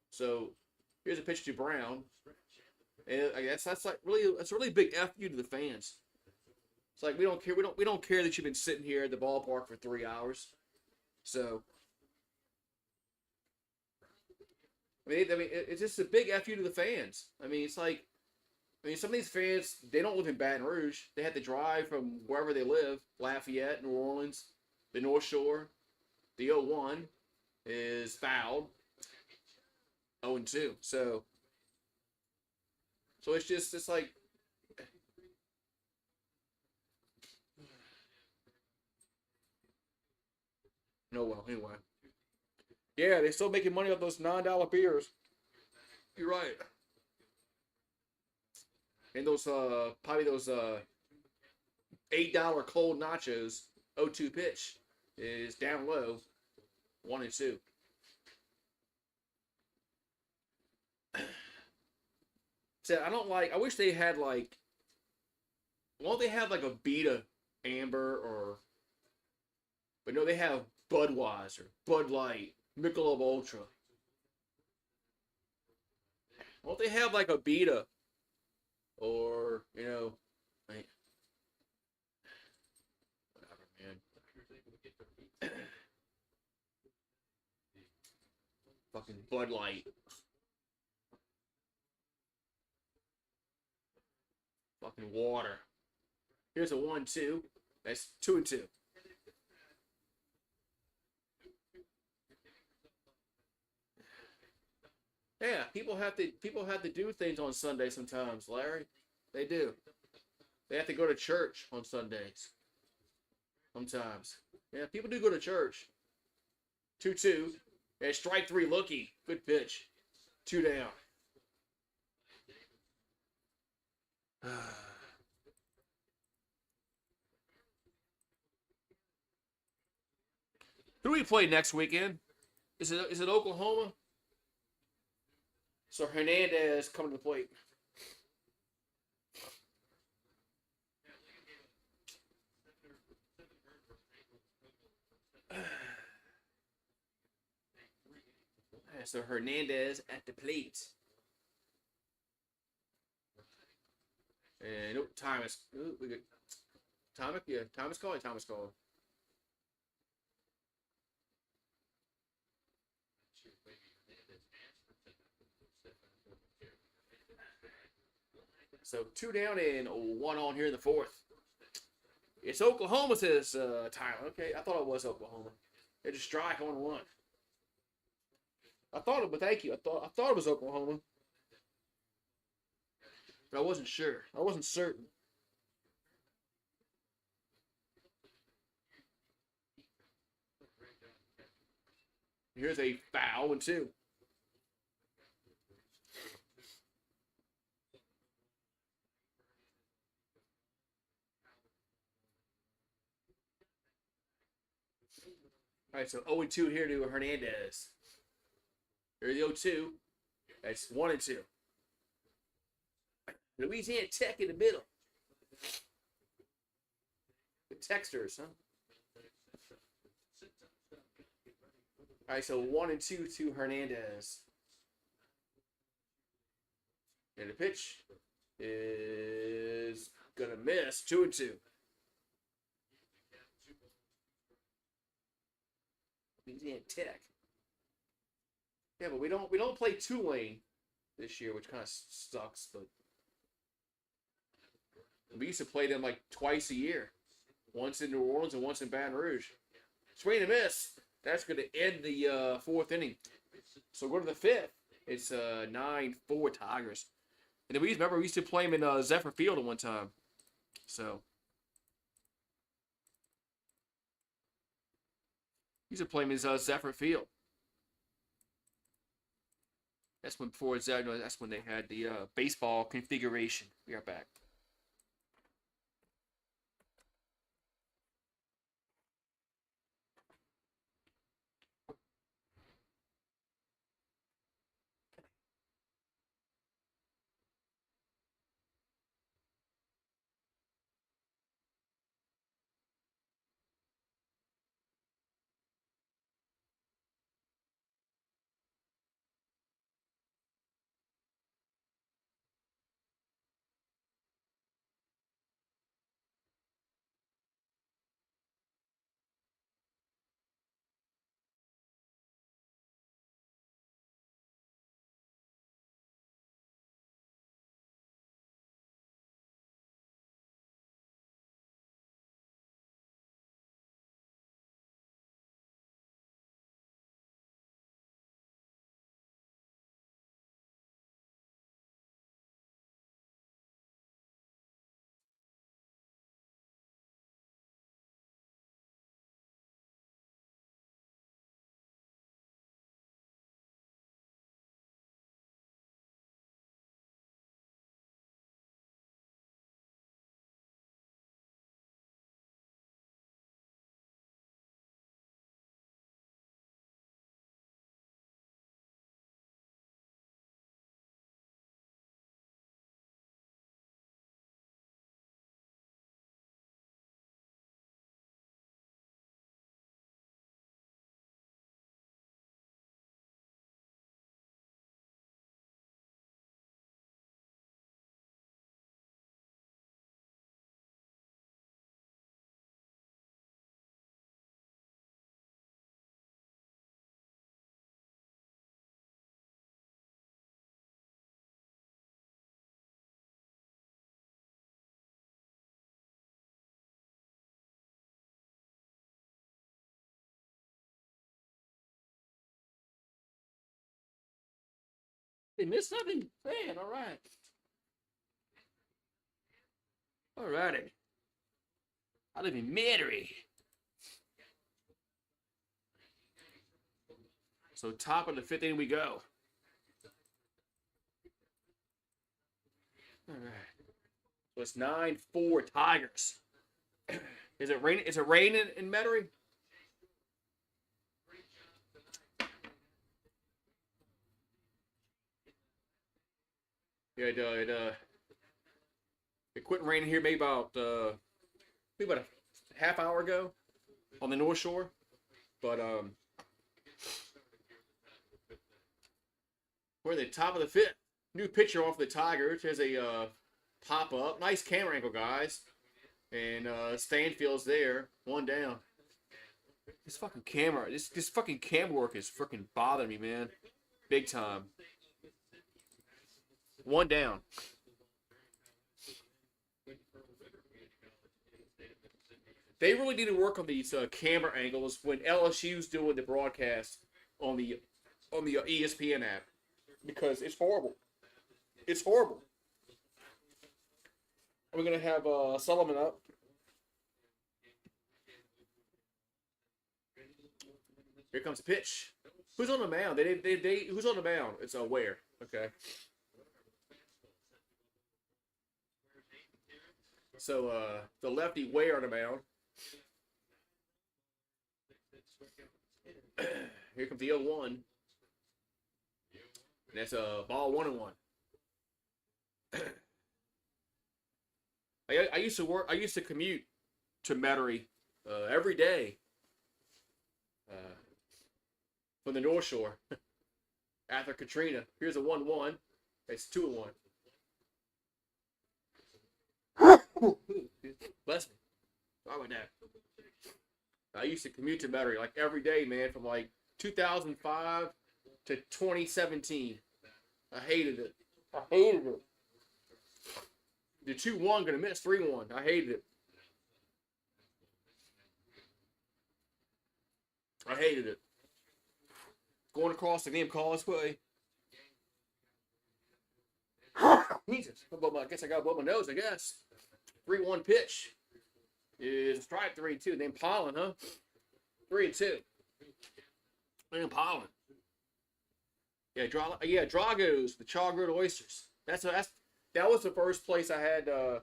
So here's a pitch to Brown, and I guess that's a really big F you to the fans. It's like we don't care. We don't care that you've been sitting here at the ballpark for 3 hours. So I mean, it's just a big F you to the fans. I mean, it's like, some of these fans, they don't live in Baton Rouge. They have to drive from wherever they live, Lafayette, New Orleans, the North Shore. The 0-1 is fouled. 0-2. So it's like, no, well, anyway. Yeah, they're still making money off those $9 beers. You're right. And those probably those $8 cold nachos. 0-2 pitch is down low, 1-2. So I wish they had like, why don't they have like a Beta Amber but no, they have Budweiser, Bud Light, Michelob Ultra. Why don't they have like a Beta or, like, whatever, man. Fucking Bud Light. Fucking water. Here's a 1-2. That's 2-2. Yeah, people have to do things on Sunday sometimes, Larry. They do. They have to go to church on Sundays. Sometimes. Yeah, people do go to church. 2-2. Yeah, strike 3 looky. Good pitch. 2 down. Who do we play next weekend? Is it Oklahoma? So Hernandez coming to the plate. So Hernandez at the plate. And Thomas. We got Thomas. Yeah, Thomas calling. Thomas calling. So 2 down and 1 on here in the 4th. It's Oklahoma, says Tyler. Okay, I thought it was Oklahoma. They just strike on 1. I thought it, but thank you. I thought it was Oklahoma, but I wasn't sure. I wasn't certain. Here's a foul 1-2. All right, so 0-2 here to Hernandez. Here's the 0-2. That's 1-2. Louisiana Tech in the middle. The Texters, huh? All right, so 1-2 to Hernandez. And the pitch is gonna miss. 2-2. Louisiana Tech. Yeah, but we don't play Tulane this year, which kind of sucks. But we used to play them like twice a year, once in New Orleans and once in Baton Rouge. Swing and a miss. That's going to end the 4th inning. So go to the 5th. It's 9-4 Tigers. And then we used to play him in Zephyr Field at one time. So we used to play him in Zephyr Field. That's when that's when they had the baseball configuration. We are back. They missed something? Man, all right. All righty. I live in Metairie. So top of the 5th inning we go. All right. So it's 9-4 Tigers. Is it raining? Is it raining in Metairie? Yeah, it quit raining here maybe about a half hour ago on the North Shore, but we're at the top of the 5th. New pitcher off the Tigers. There's a pop up, nice camera angle, guys, and Stanfield's there, 1 down. This fucking camera, this fucking cam work is freaking bothering me, man, big time. 1 down. They really need to work on these camera angles when LSU's doing the broadcast on the ESPN app, because it's horrible. It's horrible. We're gonna have Sullivan up. Here comes the pitch. Who's on the mound? Who's on the mound? It's Ware. Okay. So the lefty Ware on the mound. Here comes the 0-1. And that's a ball 1-1. I used to commute to Metairie every day from the North Shore after Katrina. Here's a 1-1. It's 2-1. Bless me. Sorry about that. I used to commute to Metairie like every day, man, from like 2005 to 2017. I hated it. I hated it. The 2-1 gonna miss 3-1. I hated it. I hated it. Going across the game Causeway. Jesus. I guess I got to blow my nose, I guess. 3-1 pitch is strike 3-2. Named Pollen, huh? 3-2. Named Pollen. Yeah, Drago's, the char-grilled oysters. That was the first place I had the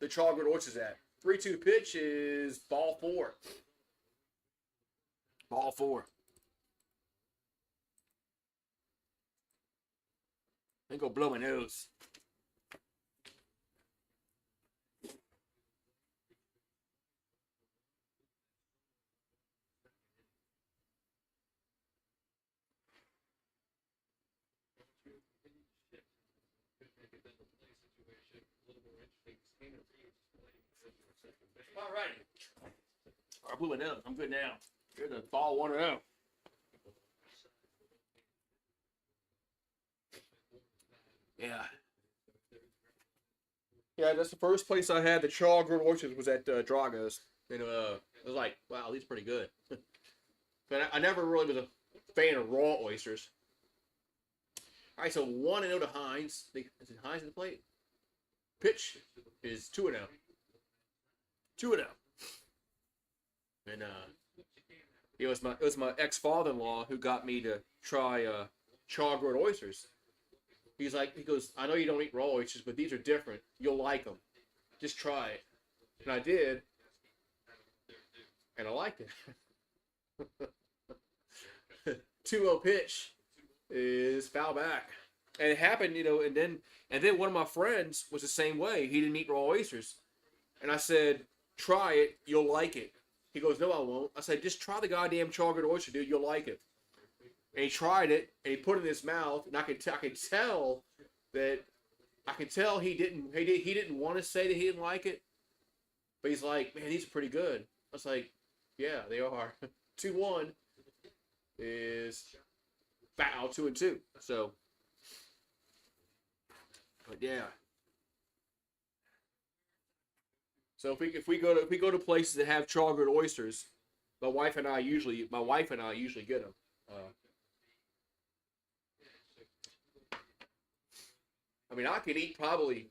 char-grilled oysters at. 3-2 pitch is ball 4. Ball 4. I'm gonna blow my nose. All right. I blew my nose. I'm good now. Here's a ball 1-0. Yeah. Yeah, that's the first place I had the char-grilled oysters was at Drago's. And it was like, wow, these are pretty good. But I never really was a fan of raw oysters. All right, so 1-0 to Hines. Is it Hines at the plate? Pitch is 2-0. 2-0. And it was my ex-father-in-law who got me to try char-grilled oysters. He goes, I know you don't eat raw oysters, but these are different. You'll like them. Just try it. And I did. And I liked it. 2-0 pitch is foul back. And it happened, and then one of my friends was the same way. He didn't eat raw oysters. And I said, try it. You'll like it. He goes, no, I won't. I said, just try the goddamn char-grilled oyster, dude. You'll like it. And he tried it, and he put it in his mouth, and I could tell he didn't want to say that he didn't like it, but he's like, man, these are pretty good. I was like, yeah, they are. 2-1 is foul. 2-2. So, but yeah. So if we go to places that have char-grilled oysters, my wife and I usually get them. I mean, I could eat probably,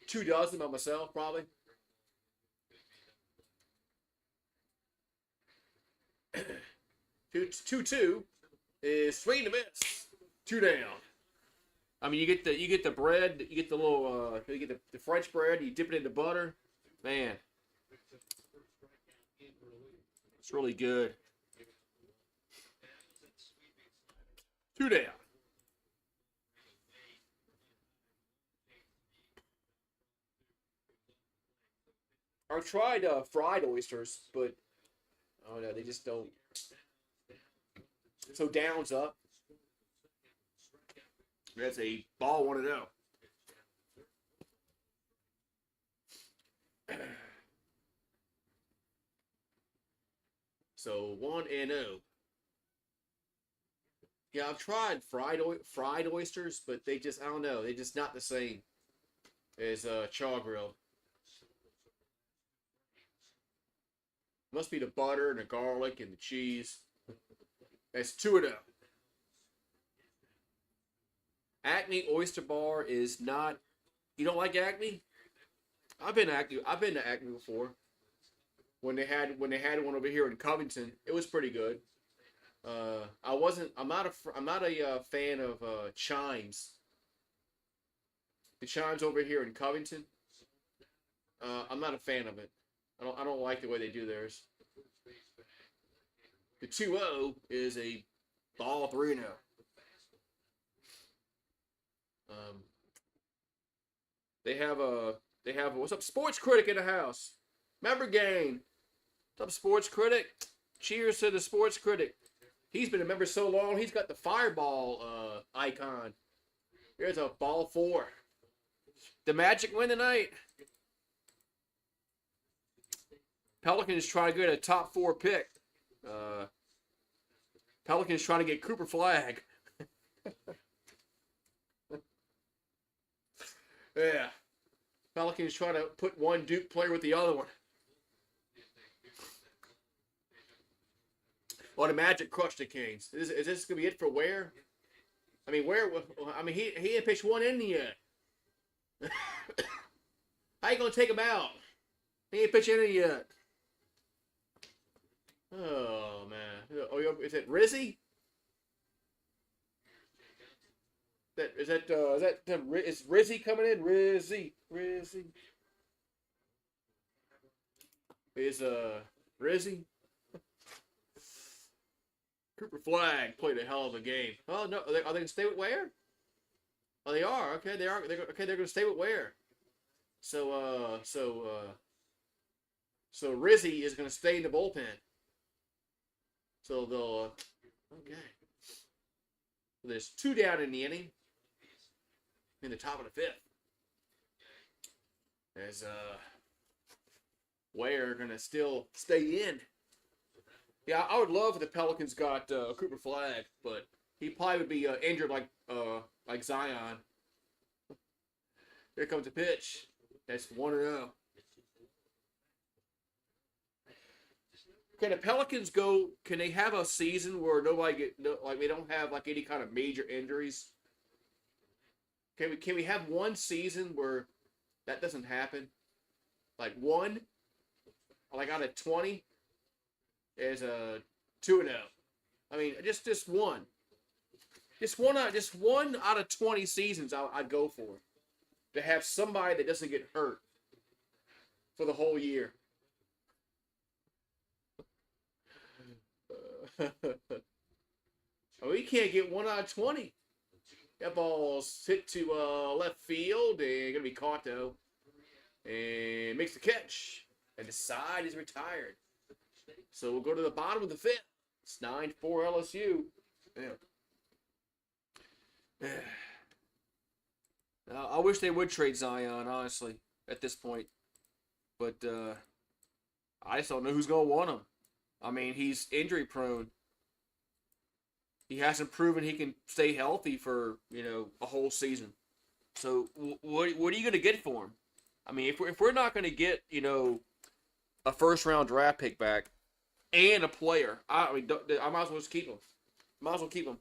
2 dozen by myself, probably. Two is swing to miss. 2 down. I mean, you get the bread, you get the little, you get the French bread, you dip it into butter. Man, it's really good. 2 down. I've tried fried oysters, but I don't know, they just don't. So down's up. That's a ball 1-0. So 1-0. Yeah, I've tried fried oysters, but I don't know, they're just not the same as char grilled. Must be the butter and the garlic and the cheese. That's 2-0. Acme Oyster Bar is not. You don't like Acme? I've been to Acme before. When they had one over here in Covington, it was pretty good. I'm not a fan of Chimes. The Chimes over here in Covington. I'm not a fan of it. I don't like the way they do theirs. The 2-0 is a ball 3-0. They have what's up, Sports Critic in the house. Member Gain. What's up, Sports Critic? Cheers to the Sports Critic. He's been a member so long, he's got the fireball icon. Here's a ball 4. The Magic win tonight. Pelicans trying to get a top 4 pick. Pelicans trying to get Cooper Flagg. Yeah. Pelicans trying to put one Duke player with the other one. Well, the Magic crushed the Kings. Is this going to be it for Ware? I mean, where? I mean, he didn't pitch one inning yet. How you gonna take him out? He ain't pitched any yet. Oh man. Oh, is it Rizzy? Is Rizzy coming in? Rizzy. Is Rizzy? Cooper Flag played a hell of a game. Oh no, are they gonna stay with Ware? Oh, they are. Okay, they are. Okay, they're gonna stay with Ware. So Rizzy is gonna stay in the bullpen. So they'll okay. So there's 2 down in the inning. In the top of the 5th. As Ware gonna still stay in. Yeah, I would love if the Pelicans got Cooper Flag, but he probably would be injured like Zion. Here comes the pitch. That's 1-0. Can the Pelicans go? Can they have a season where they don't have like any kind of major injuries? Can we have one season where that doesn't happen? Like one, like out of 20, is a 2-0. I mean, just one. Just one out of 20 seasons I'd go for. To have somebody that doesn't get hurt for the whole year. We can't get 1 out of 20. That ball's hit to left field and gonna be caught though. And makes the catch. And the side is retired. So we'll go to the bottom of the 5th. It's 9-4 LSU. Yeah. I wish they would trade Zion, honestly, at this point. But I just don't know who's going to want him. I mean, he's injury prone. He hasn't proven he can stay healthy for, a whole season. So what are you going to get for him? I mean, if we're not going to get, a first-round draft pick back and a player, I might as well just keep him. Might as well keep him.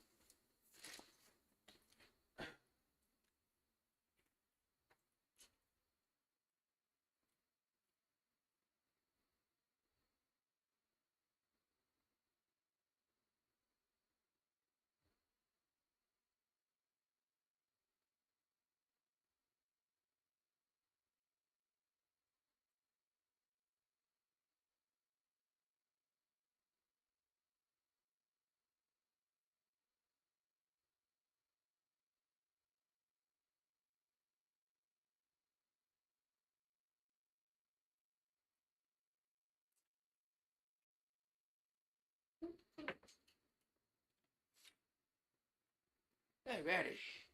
Hey, Radish.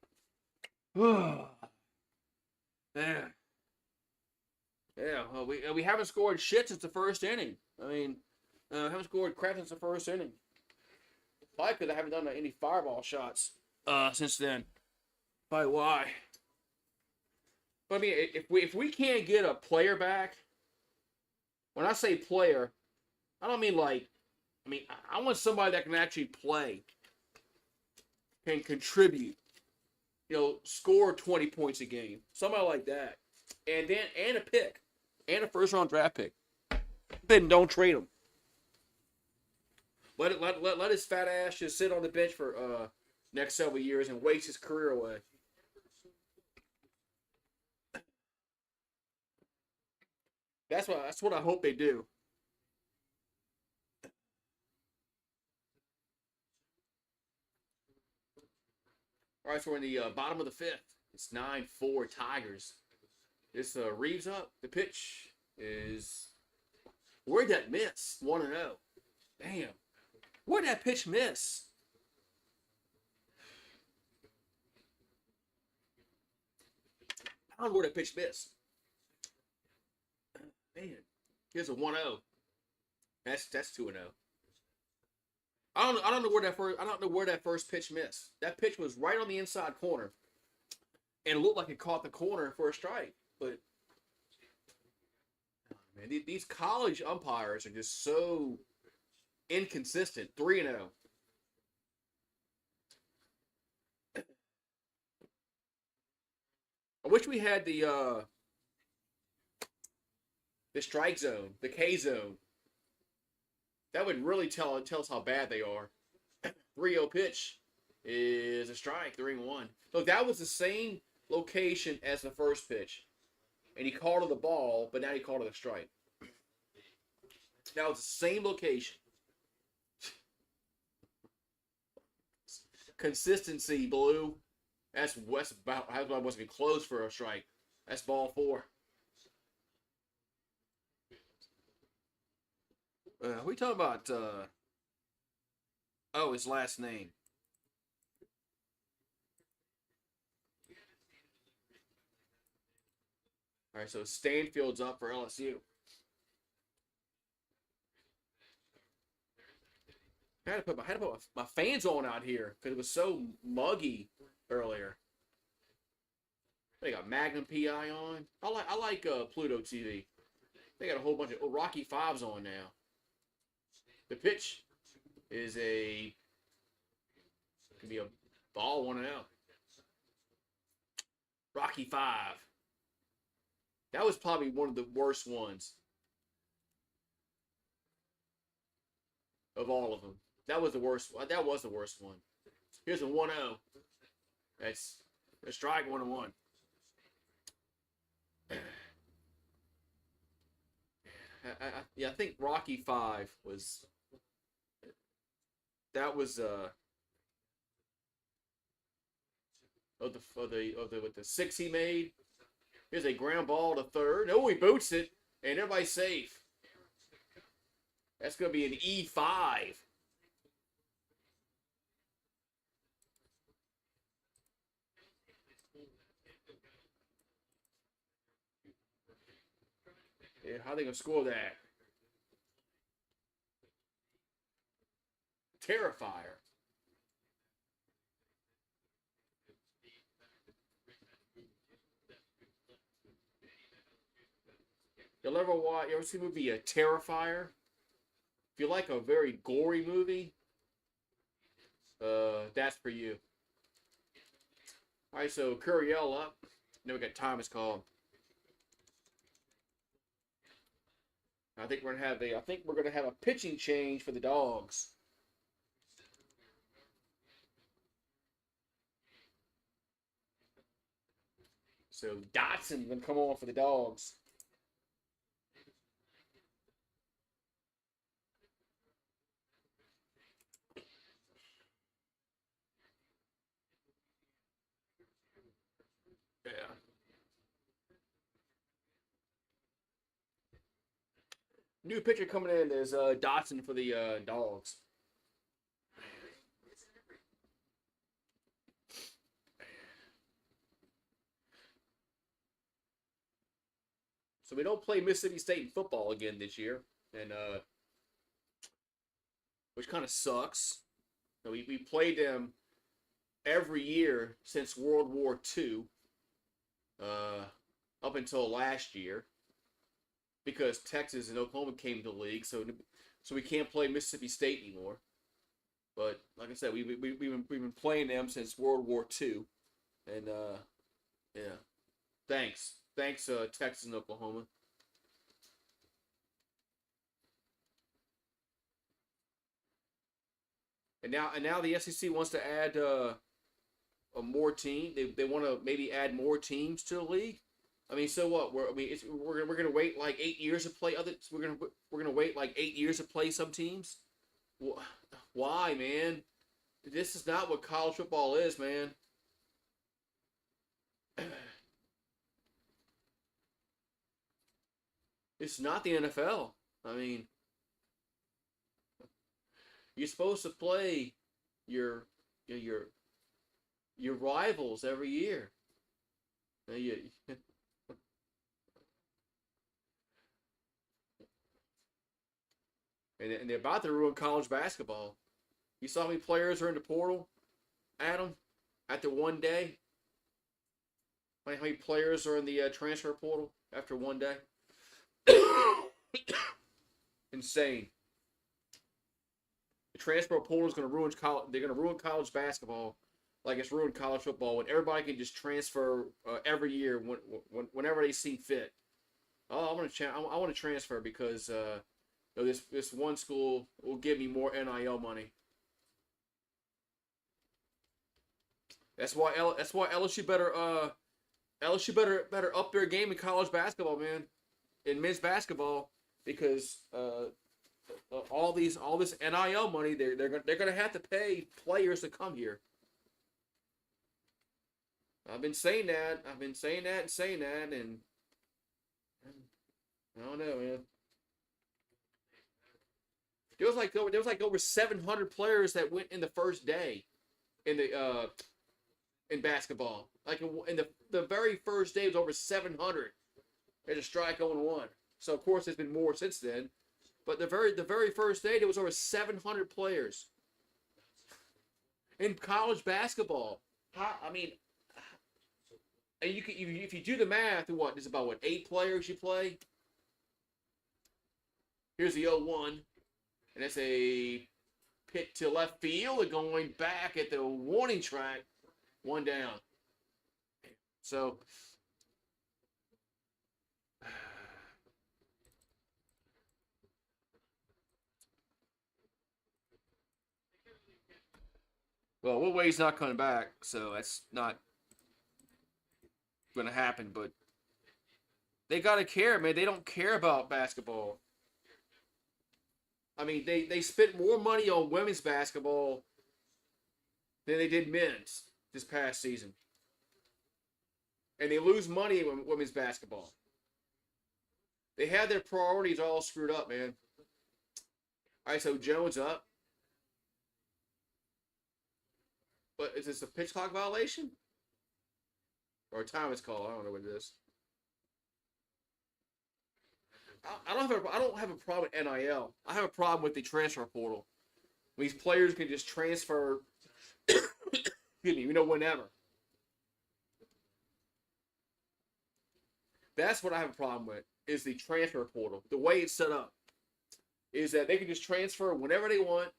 Yeah. Yeah, well, we haven't scored shit since the first inning. I mean, haven't scored crap since the first inning. Probably because I haven't done any fireball shots since then. Probably why. But I mean, if we can't get a player back, when I say player, I don't mean I want somebody that can actually play, can contribute, score 20 points a game, somebody like that, and a pick, and a first round draft pick. Then don't trade him. Let his fat ass just sit on the bench for next several years and waste his career away. That's what I hope they do. All right, so we're in the bottom of the 5th. It's 9-4 Tigers. This Reeves up. The pitch is. Where'd that miss? 1-0. Damn. Where'd that pitch miss? I don't know where that pitch missed. Man. Here's a 1-0. That's 2-0. I don't know where that first pitch missed. That pitch was right on the inside corner. And it looked like it caught the corner for a strike. But man, these college umpires are just so inconsistent. 3-0. I wish we had the strike zone, the K zone. That would really tell us how bad they are. 3-0 pitch is a strike, 3-1. Look, that was the same location as the first pitch. And he called it a ball, but now he called it a strike. That was the same location. Consistency, Blue. That's about how I wasn't even close for a strike. That's ball 4. We talking about his last name. All right, so Stanfield's up for LSU. I had to put my fans on out here because it was so muggy earlier. They got Magnum PI on. I like Pluto TV. They got a whole bunch of Rocky 5s on now. The pitch is could be a ball 1-0. Rocky 5. That was probably one of the worst ones of all of them. That was the worst. That was the worst one. Here's a 1-0. That's a strike 1-1. I think Rocky 5 was. That was of the 6 he made. Here's a ground ball to third. Oh, he boots it, and everybody's safe. That's going to be an E5. Yeah, how are they going to score that? Terrifier. You ever see the movie Terrifier? If you like a very gory movie, that's for you. All right, so Curiel up. Then we got Thomas called. I think we're gonna have a pitching change for the Dogs. So Dotson's gonna come on for the Dogs. Yeah. New pitcher coming in is Dotson for the Dogs. So we don't play Mississippi State in football again this year, and which kind of sucks. We played them every year since World War II, up until last year, because Texas and Oklahoma came to the league, so we can't play Mississippi State anymore. But like I said, we've been playing them since World War II, and yeah, thanks Texas and Oklahoma. And now the SEC wants to add a more team. They want to maybe add more teams to the league. I mean, so what? We're gonna wait like 8 years to play other. We're gonna wait like 8 years to play some teams. Why, man? This is not what college football is, man. It's not the NFL. I mean, you're supposed to play your rivals every year. And they're about to ruin college basketball. You saw how many players are in the portal, Adam, after one day? How many players are in the transfer portal after one day? Insane. The transfer portal is going to ruin college. They're going to ruin college basketball like it's ruined college football when everybody can just transfer every year whenever they see fit. Oh, I want to transfer because this one school will give me more NIL money. That's why LSU better up their game in college basketball, man, in men's basketball, because all this NIL money they're gonna have to pay players to come here. I've been saying that, and I don't know, man. There was like over 700 players that went in the first day in the in basketball. Like in the very first day, it was over 700. There's a strike going on. So of course there's been more since then, but the very first day there was over 700 players in college basketball. I mean, and if you do the math, there's about 8 players you play. Here's the 0-1, and it's a pit to left field and going back at the warning track, 1 down. So well, Woodway's not coming back, so that's not going to happen. But they got to care, man. They don't care about basketball. I mean, they spent more money on women's basketball than they did men's this past season. And they lose money in women's basketball. They had their priorities all screwed up, man. All right, so Jones up. But is this a pitch clock violation? Or a time is called? I don't know what it is. I don't have a problem with NIL. I have a problem with the transfer portal. These players can just transfer, whenever. That's what I have a problem with, is the transfer portal. The way it's set up is that they can just transfer whenever they want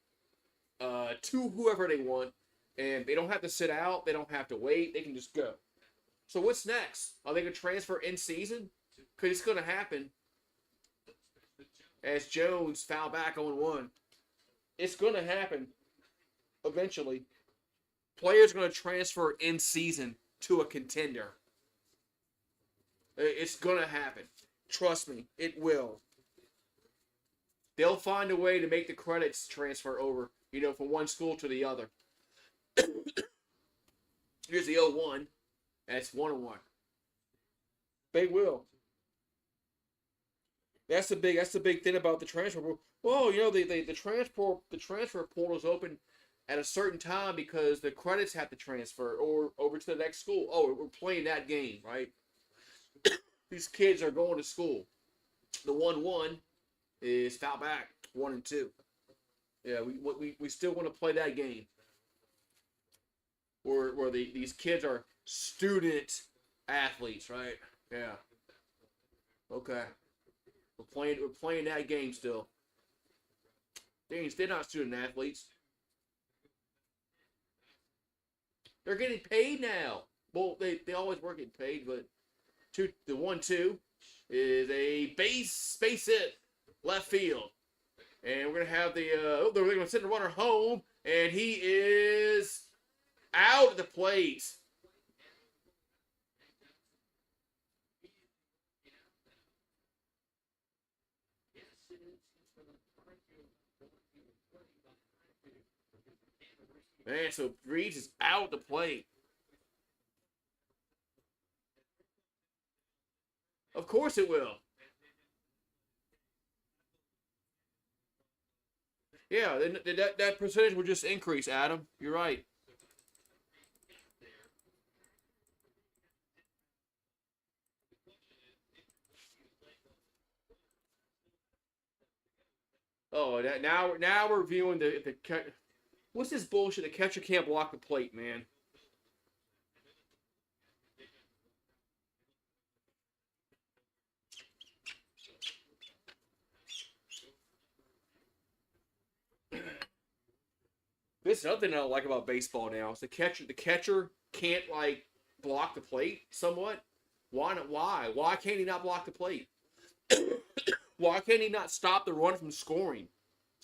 to whoever they want, and they don't have to sit out. They don't have to wait. They can just go. So what's next? Are they going to transfer in season? Because it's going to happen. As Jones foul back on 1. It's going to happen eventually. Players are going to transfer in season to a contender. It's going to happen. Trust me, it will. They'll find a way to make the credits transfer over, from one school to the other. Here's the 0-1. That's 1-1. They will. That's the big thing about the transfer portal. Well, the transfer portal is open at a certain time because the credits have to transfer or over to the next school. Oh, we're playing that game, right? These kids are going to school. The 1-1 is foul back, 1 and 2. Yeah, we still want to play that game. Where these kids are student athletes, right? Yeah. Okay. We're playing that game still. They're not student athletes. They're getting paid now. Well, they always were getting paid, but the 1-2 is a base hit left field. And we're gonna have they're gonna send the runner home, and he is out at the plate. Man, so Reeves is out the plate. Of course it will. Yeah, that percentage will just increase, Adam. You're right. Oh, now we're viewing the what's this bullshit? The catcher can't block the plate, man. This is another thing I don't like about baseball now. Is the catcher can't like block the plate somewhat. Why not? Why can't he not block the plate? Why can't he not stop the run from scoring?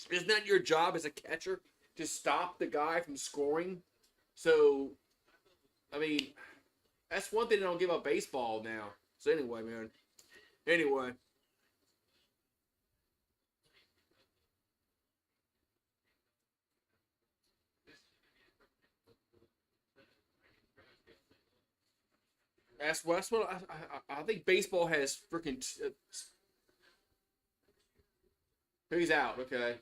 Isn't that your job as a catcher to stop the guy from scoring? So, I mean, that's one thing I don't give up baseball now. So anyway, man. Anyway. That's what I think baseball has freaking. He's out. Okay.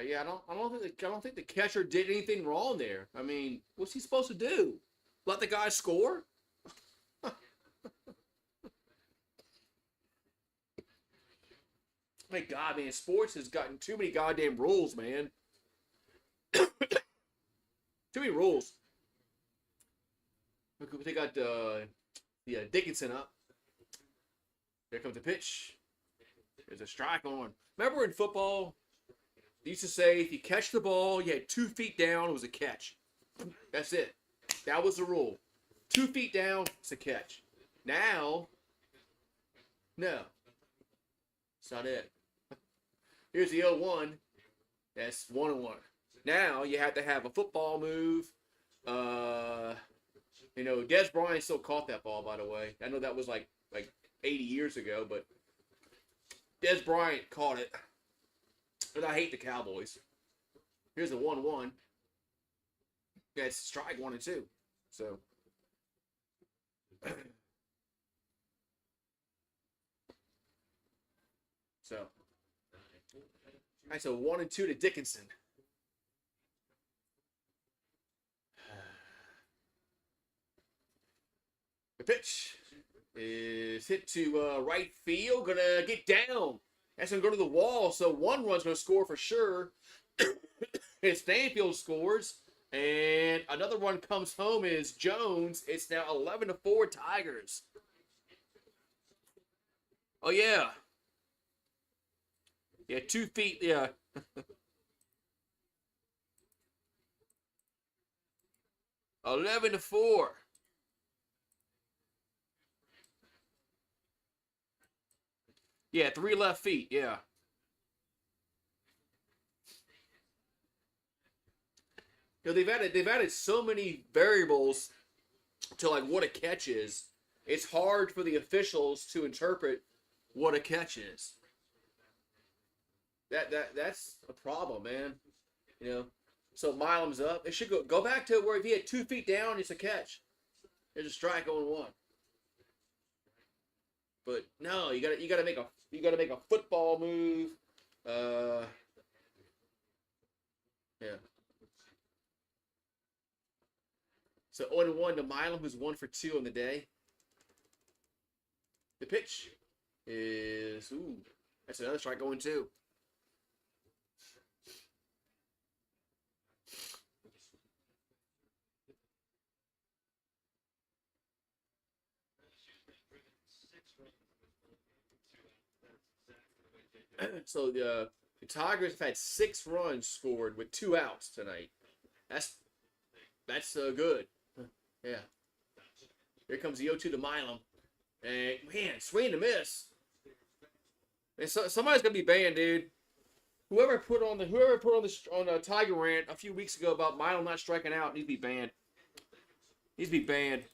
Yeah, I don't think the catcher did anything wrong there. I mean, what's he supposed to do? Let the guy score? My God, man, sports has gotten too many goddamn rules, man. Too many rules. They got Dickinson up. Here comes the pitch. There's a strike on. Remember in football, they used to say if you catch the ball, you had 2 feet down, it was a catch. That's it. That was the rule. 2 feet down, it's a catch. Now, no. It's not it. Here's the 0-1. That's 1-1. Now you have to have a football move. Des Bryant still caught that ball, by the way. I know that was like 80 years ago, but Des Bryant caught it. But I hate the Cowboys. Here's a 1-1. Yeah, it's strike 1 and 2. So. So. All right, so 1 and 2 to Dickinson. The pitch is hit to right field. Gonna get down. That's gonna go to the wall. So one run's gonna score for sure. And Stanfield scores, and another one comes home is Jones. It's now 11-4 Tigers. Oh yeah. Yeah, 2 feet. Yeah. 11-4. Yeah, 3 left feet. Yeah. They've added so many variables to like what a catch is. It's hard for the officials to interpret what a catch is. That's a problem, man. You know. So Milam's up. It should go back to where if he had 2 feet down, it's a catch. There's a strike on 1. But no, you gotta make a football move. Yeah. So 0-1 to Milam, who's 1 for 2 on the day. The pitch is that's another strike going 2. So the Tigers have had 6 runs scored with 2 outs tonight. That's good. Yeah. Here comes the 0-2 to Milam. And man, swing and a miss. And somebody's gonna be banned, dude. Whoever put on the Tiger rant a few weeks ago about Milam not striking out needs to be banned. Needs to be banned.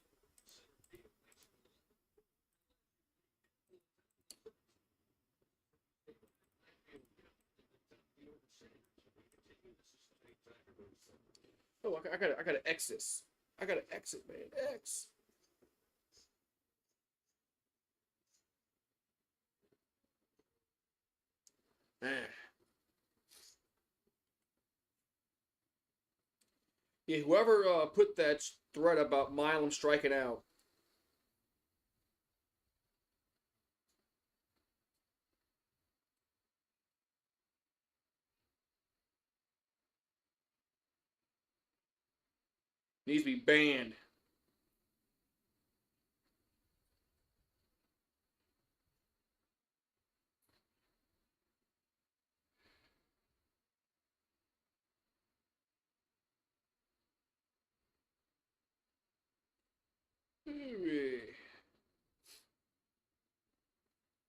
Oh, I gotta exit this. I gotta exit, man. X. Man. Yeah, whoever put that thread about Milam striking out. Needs to be banned.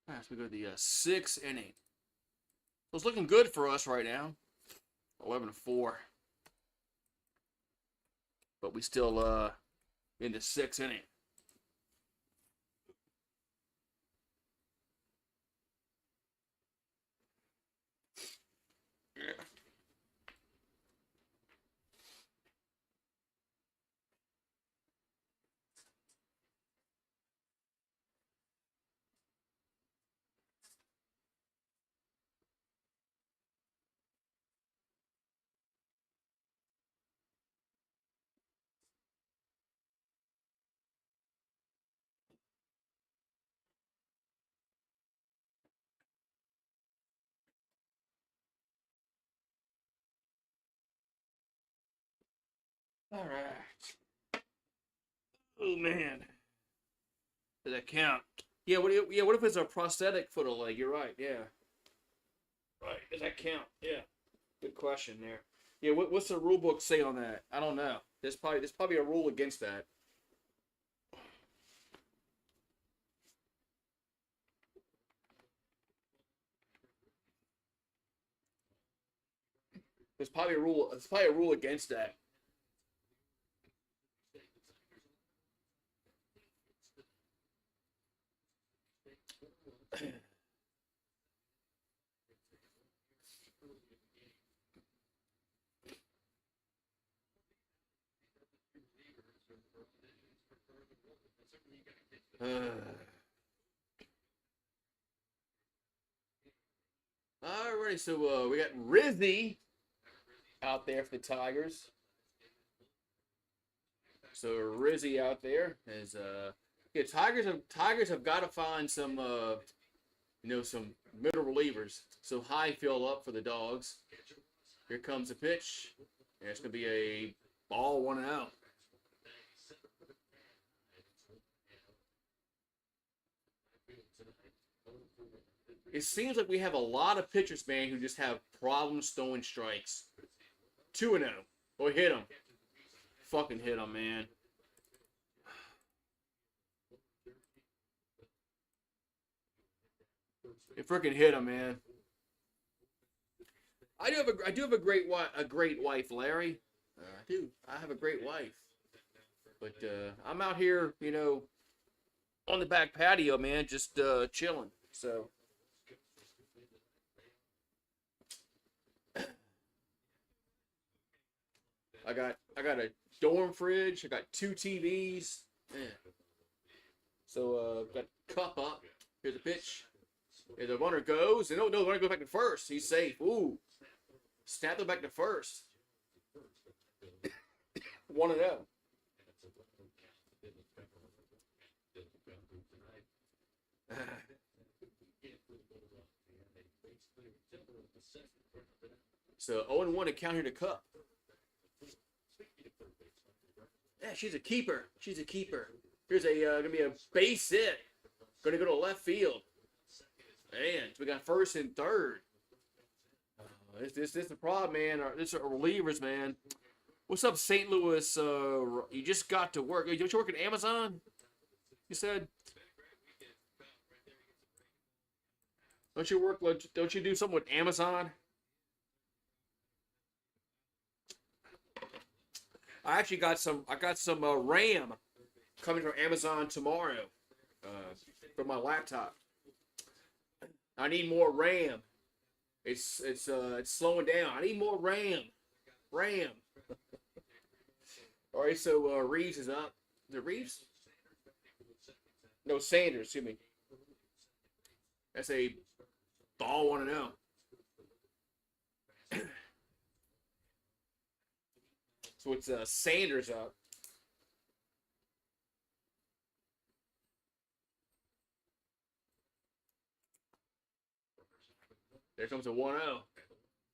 As we go to the 6th inning. So it's looking good for us right now. 11-4. But we still in the 6th inning. Yeah. All right. Oh man, does that count? Yeah. What if it's a prosthetic for the leg? You're right. Yeah. Right. Does that count? Yeah. Good question there. Yeah. What's the rule book say on that? I don't know. There's probably a rule against that. There's probably a rule. There's probably a rule against that. Alrighty, so we got Rizzy out there for the Tigers. So Rizzy out there is yeah. Tigers have got to find some some middle relievers. So high fill up for the Dogs. Here comes the pitch. And it's gonna be a ball 1-0. It seems like we have a lot of pitchers, man, who just have problems throwing strikes. 2-0. Boy, hit him. Fucking hit him, man. It freaking hit him, man. I do have a great wife, Larry. I do. I have a great wife. But I'm out here, on the back patio, man, just chilling. So I got a dorm fridge. I got 2 TVs. Man. So got cup up. Here's the pitch. Here the runner goes. And the runner goes back to first. He's safe. Ooh. Snap it back to first. 1-0. So 0-1 to count here to Cup. Yeah, she's a keeper. She's a keeper. Here's gonna be a base hit. Gonna go to left field. Man, so we got first and third. This is the problem, man. This are relievers, man. What's up, St. Louis? You just got to work. Don't you work at Amazon? You said. Don't you do something with Amazon? I actually got some. I got some RAM coming from Amazon tomorrow for my laptop. I need more RAM. It's slowing down. I need more RAM. RAM. All right, so Reeves is up. Is it Reeves? No, Sanders. Excuse me. That's a ball 1-0. So it's Sanders up. There comes a 1-0.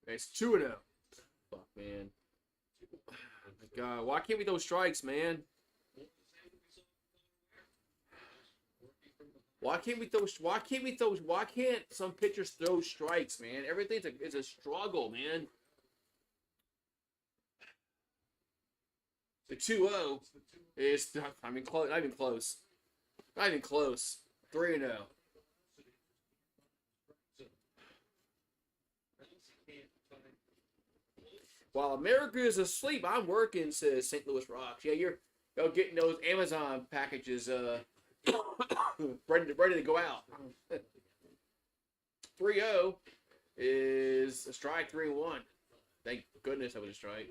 It's 2-0. Fuck, man. Oh my God, why can't we throw strikes, man? Why can't some pitchers throw strikes, man? Everything's a struggle, man. The 2-0 is, I mean, close, not even close. Not even close. 3-0. While America is asleep, I'm working, says St. Louis Rocks. Yeah, you're getting those Amazon packages ready to go out. 3-0 is a strike, 3-1. Thank goodness that was a strike.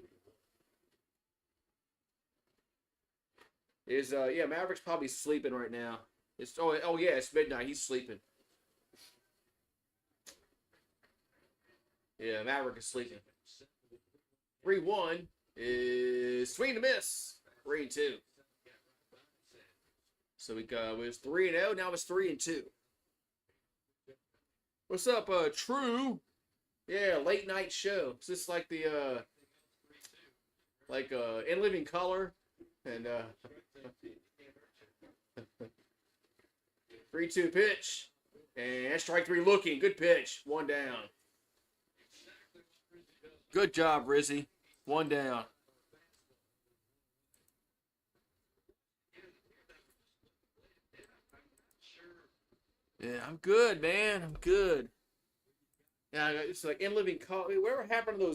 Yeah, Maverick's probably sleeping right now. Oh yeah, it's midnight. He's sleeping. Yeah, Maverick is sleeping. 3-1 is swing and miss. 3-2. So it was 3-0. Now it's 3-2. What's up, True? Yeah, late night show. Is this like the In Living Color and 3-2 pitch and strike 3 looking. Good pitch. 1 down. Good job, Rizzy. 1 down. Yeah, I'm good, man. I'm good. Yeah, it's like In Living Color. Whatever happened to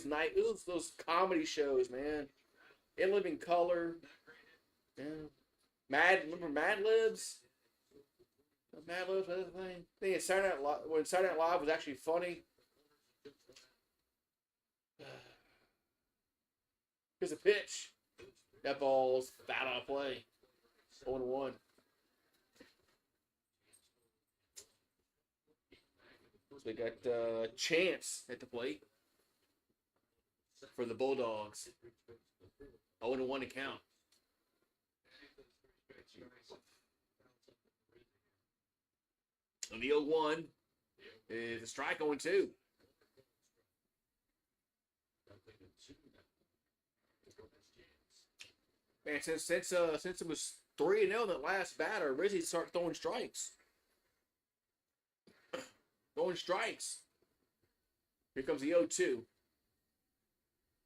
those comedy shows, man? In Living Color. Yeah. Remember Mad Libs? Mad Libs, that thing. I think it's Saturday Night Live, when Saturday Night Live was actually funny. Here's a pitch. That ball's fat on play. 0-1. So we got Chance at the plate for the Bulldogs. 0-1 to count. And the 0-1 is a strike. 0-2. Man, since it was 3-0 that last batter, Rizzy started throwing strikes. Throwing strikes. Here comes the 0-2.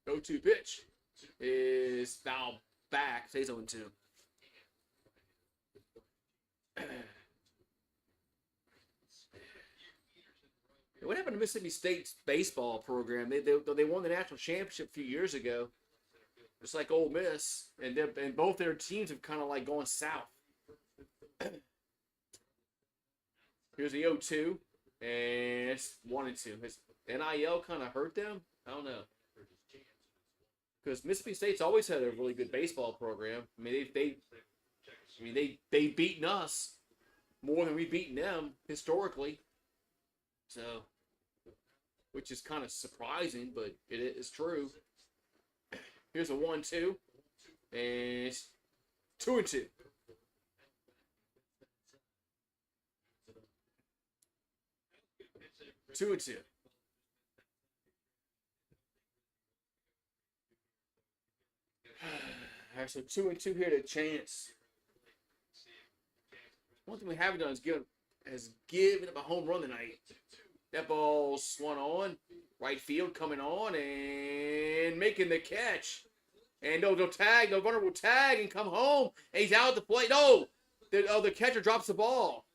0-2 pitch is foul back. Stays 0-2. What happened to Mississippi State's baseball program? They won the national championship a few years ago. Just like Ole Miss, and both their teams have kind of like gone south. Here's the 0-2, and it's 1-2. Has NIL kind of hurt them? I don't know. Because Mississippi State's always had a really good baseball program. I mean, they've beaten us more than we've beaten them historically. So, which is kind of surprising, but it is true. Here's a 1-2, and it's 2-2. Two and two. All right, so 2-2 here to Chance. One thing we haven't done is given up a home run tonight. That ball swung on. Right field coming on and making the catch. And they'll tag. The runner will tag and come home. And he's out at the plate. No! The catcher drops the ball.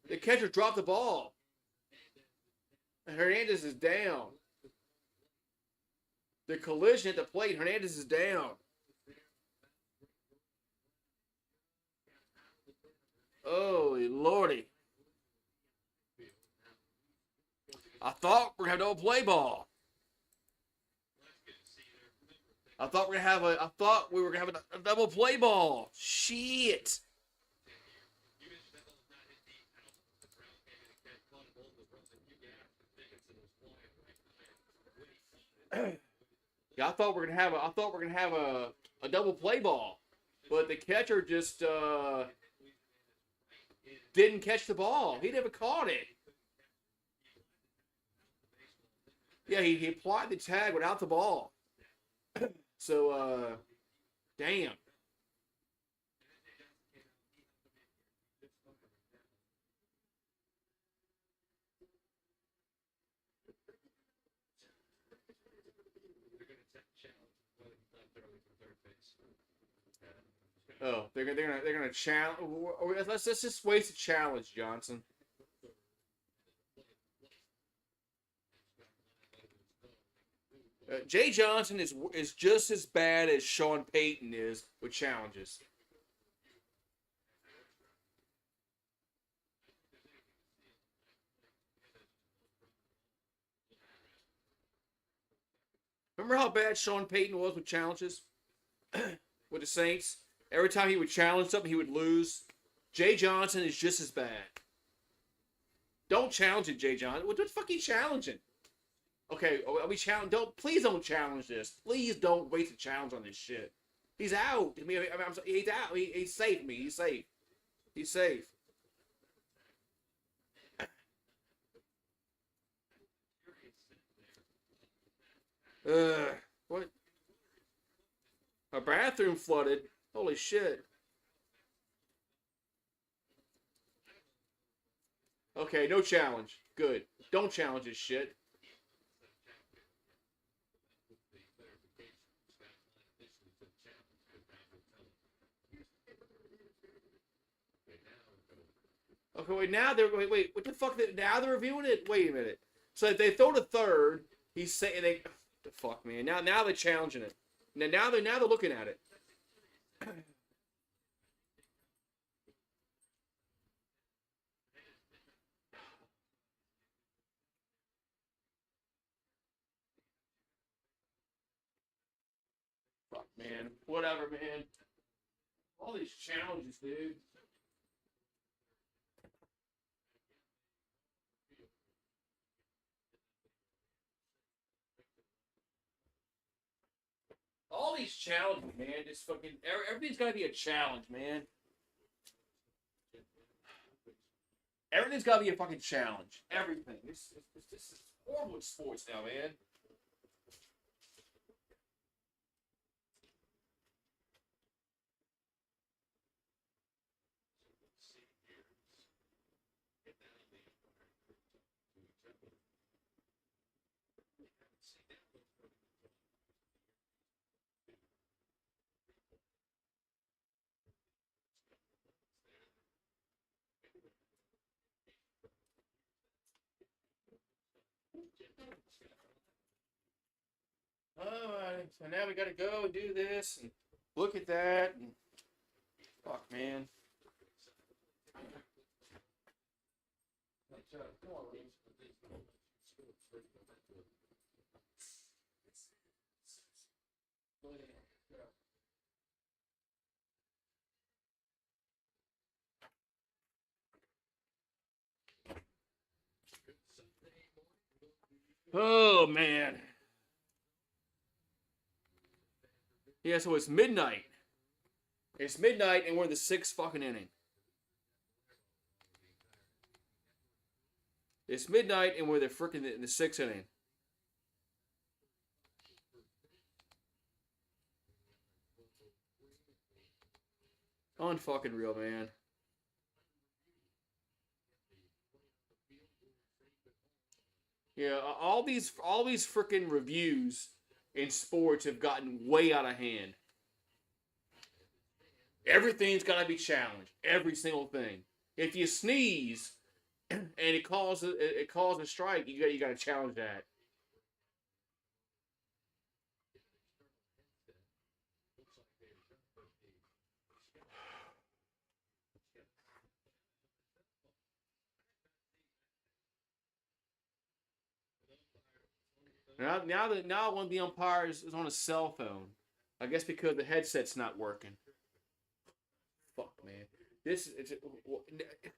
The catcher dropped the ball. And Hernandez is down. The collision at the plate. Hernandez is down. Oh, Lordy. I thought we were going to have a double play ball. I thought we were going to have a double play ball. Shit. Yeah, I thought we were gonna have a double play ball, but the catcher just didn't catch the ball. He never caught it. Yeah, he applied the tag without the ball. So, damn. Oh, they're gonna challenge. Let's just waste a challenge, Johnson. Jay Johnson is just as bad as Sean Payton is with challenges. Remember how bad Sean Payton was with challenges with the Saints? Every time he would challenge something, he would lose. Jay Johnson is just as bad. Don't challenge it, Jay Johnson. What the fuck are you challenging? Okay, are we challenge? Please don't challenge this. Please don't waste a challenge on this shit. He's out. He's out. He's safe. He's safe. He's safe. What? A bathroom flooded. Holy shit. Okay, no challenge. Good. Don't challenge this shit. Okay, wait. Now they're wait. What the fuck? Now they're reviewing it. Wait a minute. So if they throw the third, he's saying they. The fuck, man. Now they're challenging it. Now they're looking at it. Fuck, man. Whatever, man. All these challenges, dude. All these challenges, man. Just fucking everything's gotta be a challenge, man. Everything's gotta be a fucking challenge. Everything. This is horrible in sports now, man. Alright, so now we gotta go and do this and look at that and fuck, man. Oh man. Yeah, so it's midnight. It's midnight and we're in the sixth fucking inning. It's midnight and we're the freaking in the sixth inning. Unfucking real, man. Yeah, all these freaking reviews in sports have gotten way out of hand. Everything's got to be challenged. Every single thing. If you sneeze and it calls a strike, you got to challenge that. Now one of the umpires is on a cell phone. I guess because the headset's not working. Fuck, man.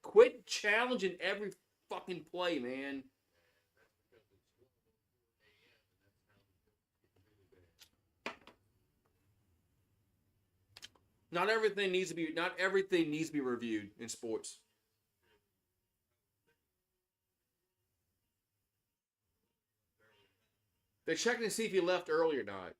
Quit challenging every fucking play, man. Not everything needs to be reviewed in sports. They're checking to see if he left early or not.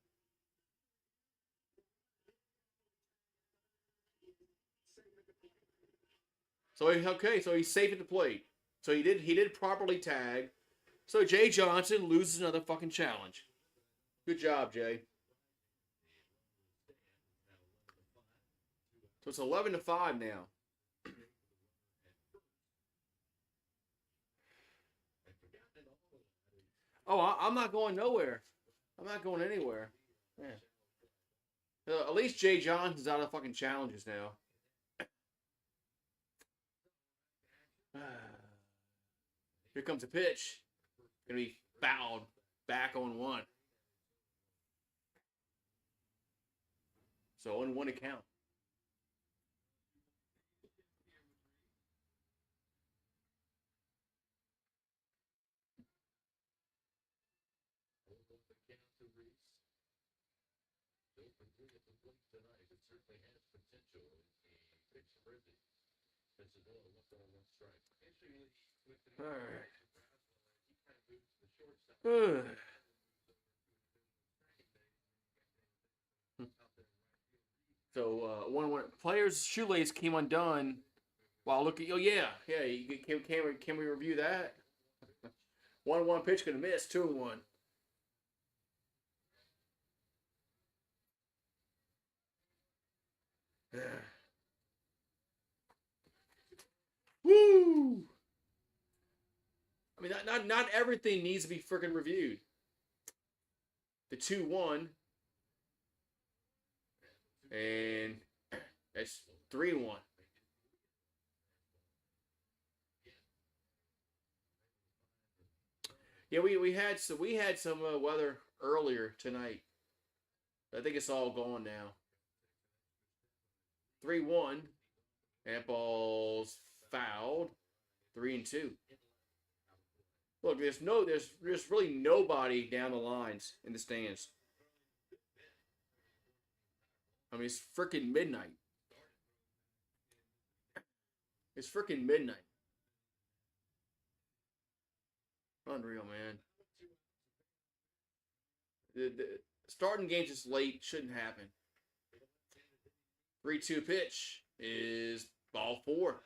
So he's safe at the plate. So he did properly tag. So Jay Johnson loses another fucking challenge. Good job, Jay. So it's 11-5 now. Oh, I'm not going nowhere. I'm not going anywhere. Yeah. At least Jay Johnson's out of fucking challenges now. Here comes a pitch. Gonna be fouled back on one. So on one account. All right. So one player's shoelace came undone while looking. Oh yeah. Can we review that? 1-1 pitch gonna miss. 2-1. Woo! I mean, not everything needs to be freaking reviewed. The 2-1, and that's 3-1. Yeah, we had some weather earlier tonight. I think it's all gone now. 3-1. That ball's fouled. 3-2. Look, there's really nobody down the lines in the stands. I mean, it's freaking midnight. It's freaking midnight. Unreal, man. The starting games this late shouldn't happen. 3-2 pitch is ball 4.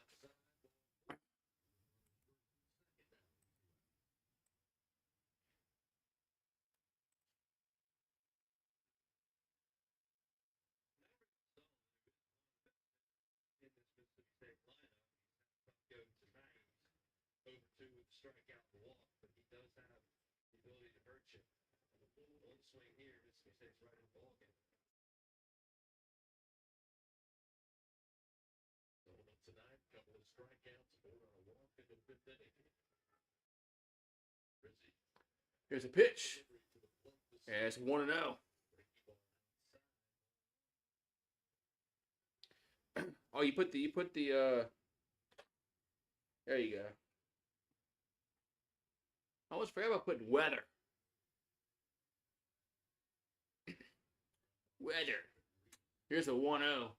Here's a pitch. And it's 1-0. Oh, you put the there you go. I almost forgot about putting weather. Weather. Here's a 1-0.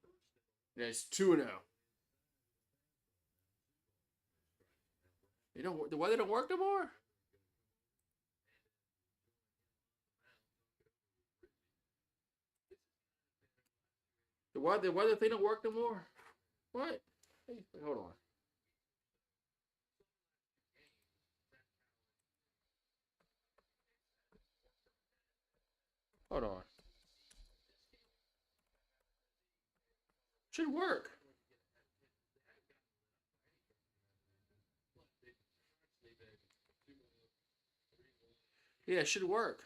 That's 2-0. The weather don't work no more? The weather thing don't work no more? What? Hey, hold on. Hold on. Should work. Yeah, it should work.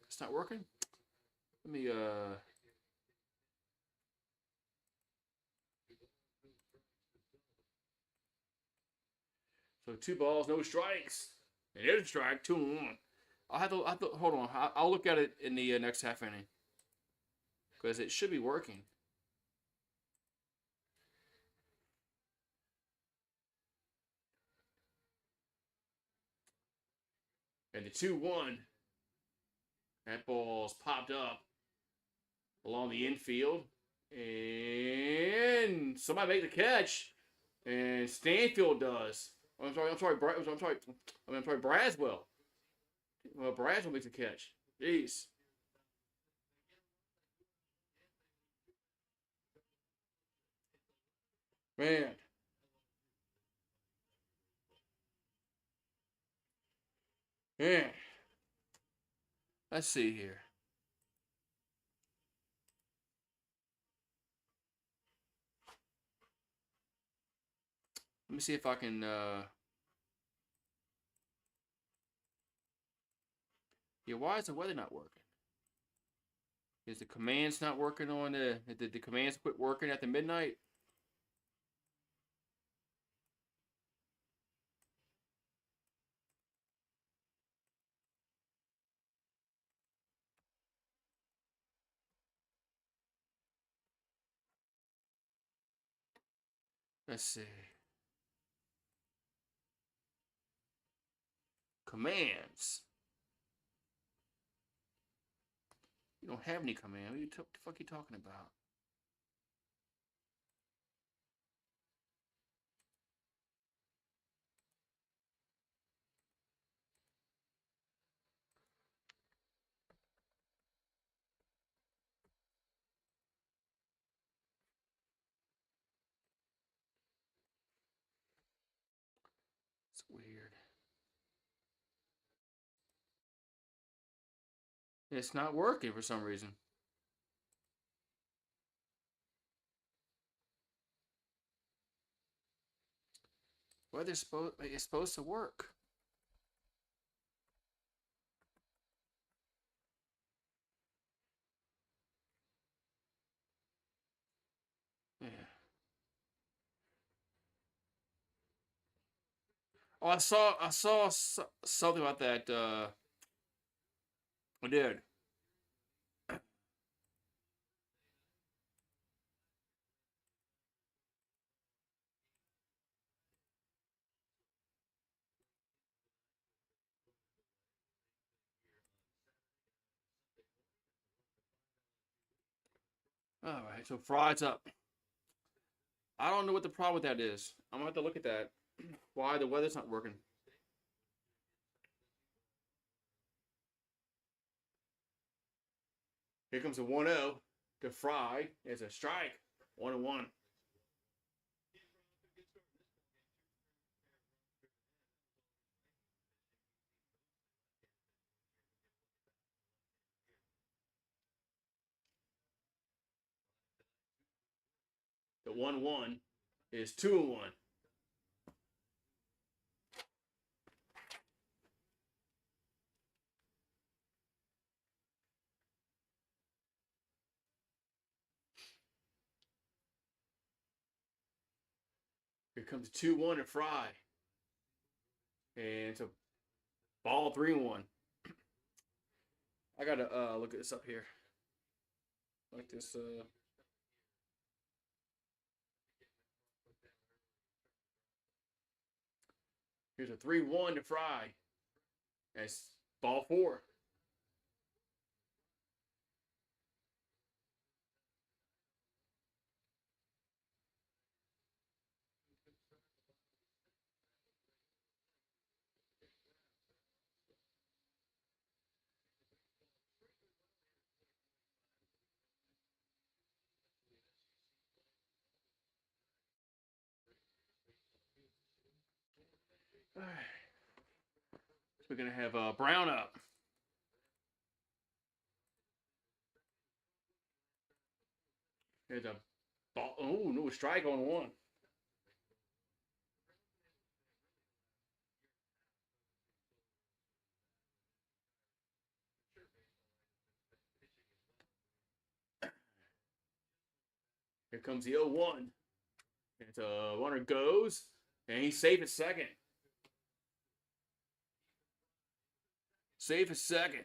It's not working? Let me So 2 balls, no strikes. It is a strike, 2-1. I'll have to hold on. I'll look at it in the next half inning because it should be working. And the 2-1, that ball's popped up along the infield, and somebody make the catch, and Stanfield does. I'm sorry, Braswell. Well, Braswell makes a catch. Jeez. Man. Man. Let's see here. Let me see if I can. Yeah, why is the weather not working? Is the commands not working on the? Did the commands quit working at the midnight? Let's see. Commands. You don't have any command. What the fuck are you talking about? It's weird. It's not working for some reason. Weather's supposed to work. Yeah. Oh, I saw something about that. I did. All right, so Fry's up. I don't know what the problem with that is. I'm gonna have to look at that. Why the weather's not working? Here comes a 1-0 to Fry. It's a strike. 1-1. The 1-1 is 2-1. Here comes 2-1 to Fry. And it's a ball 3-1. I gotta look at this up here. Like this. Here's a 3-1 to Fry. That's ball 4. All right. So we're gonna have Brown up. Here's a ball. Oh no, strike on 1. Here comes the 0-1. It's a runner goes, and he's safe at second. Safe at second.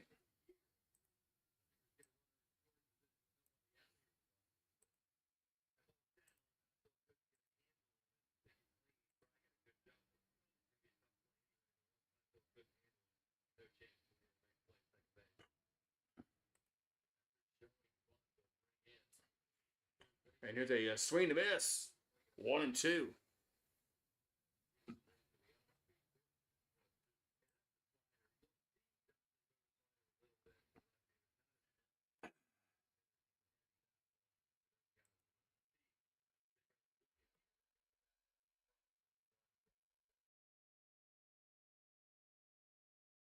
And here's a swing to miss. 1-2.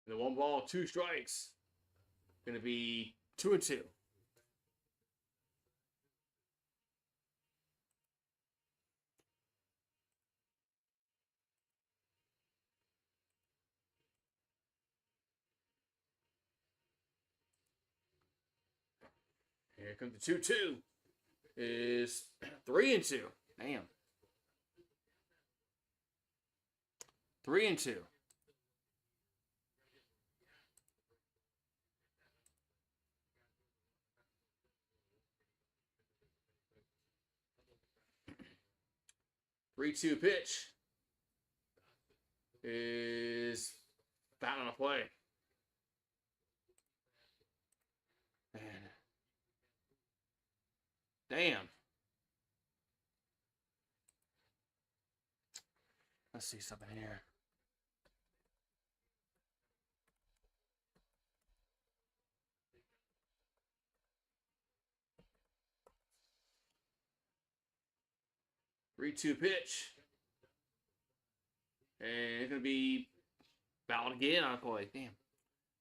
The 1 ball, 2 strikes. Gonna be 2-2. Here comes the 2-2. Is 3-2. Damn. 3-2. Three-two pitch is foul on a play. Man. Damn. Let's see something here. Three-two pitch. And it's going to be fouled again on a play. Damn.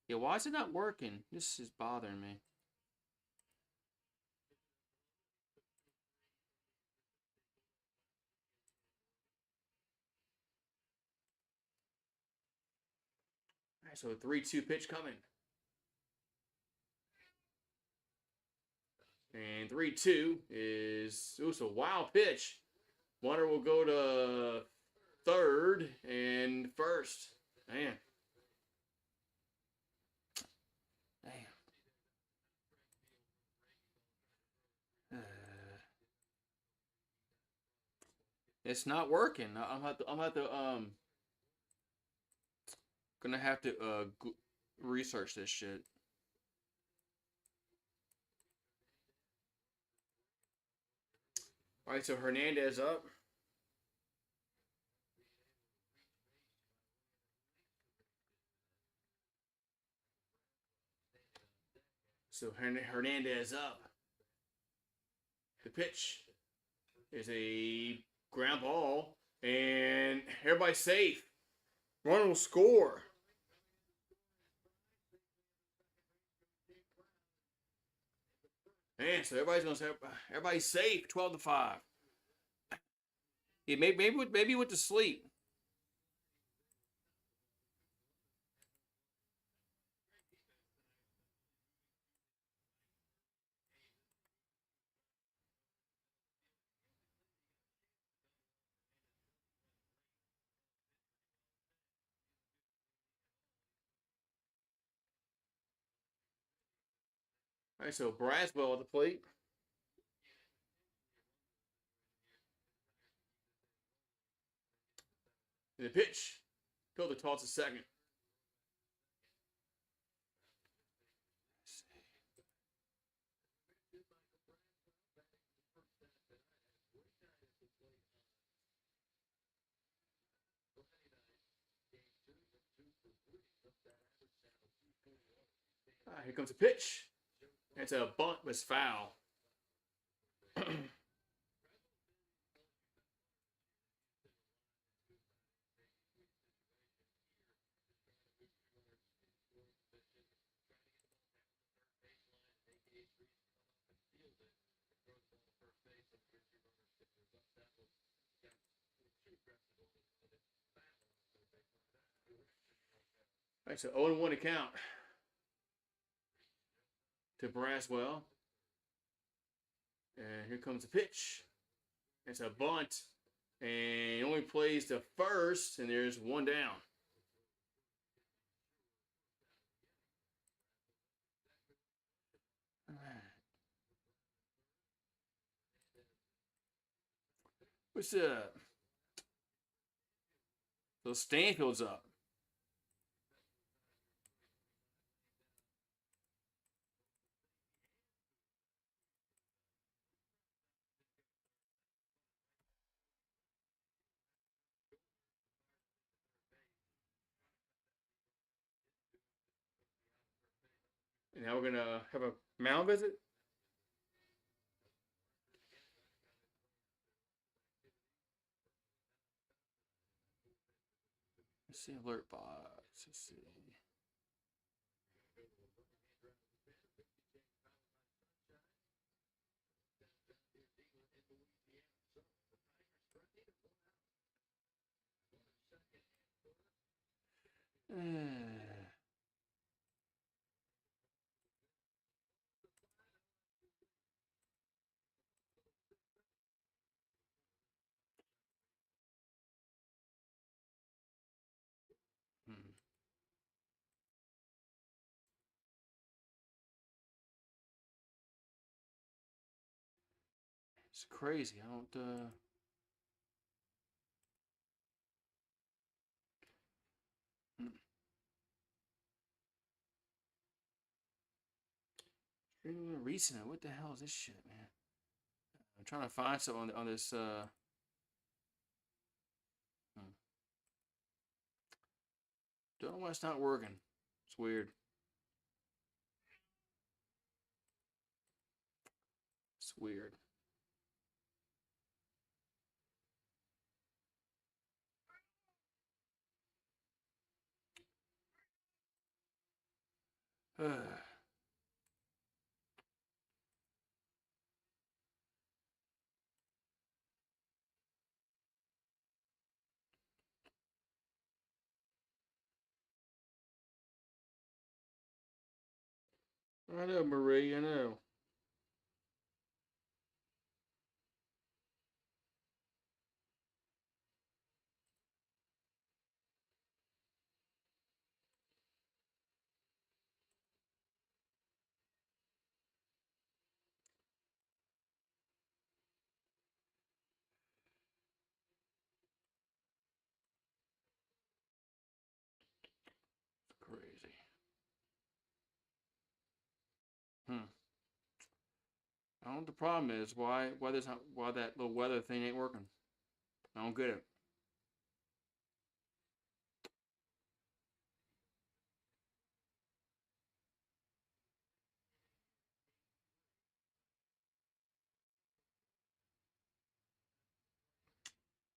Yeah, why is it not working? This is bothering me. All right, so 3-2 pitch coming. And 3-2 is, it's a wild pitch. Runner will go to third and first. Man. Damn. It's not working. Gonna have to research this shit. All right, so Hernandez up. So Hernandez up. The pitch is a ground ball, and everybody's safe. Runner will score. Man, so everybody's safe. 12-5. Yeah, maybe went to sleep. All right, so Braswell at the plate. And the pitch. Go the toss to second. Here comes a pitch. It's a bunt, but it's foul. All right, so 0-1 to count to Braswell. And here comes the pitch. It's a bunt. And he only plays to first, and there's one down. What's up? So Stanfield's up. And now we're going to have a mound visit. Let's see, alert box. Let's see. It's crazy. I don't. Recent. What the hell is this shit, man? I'm trying to find something on this. Don't know why it's not working. It's weird. It's weird. I know, Marie. I know. Crazy. I don't know what the problem is. Why that little weather thing ain't working. I don't get it.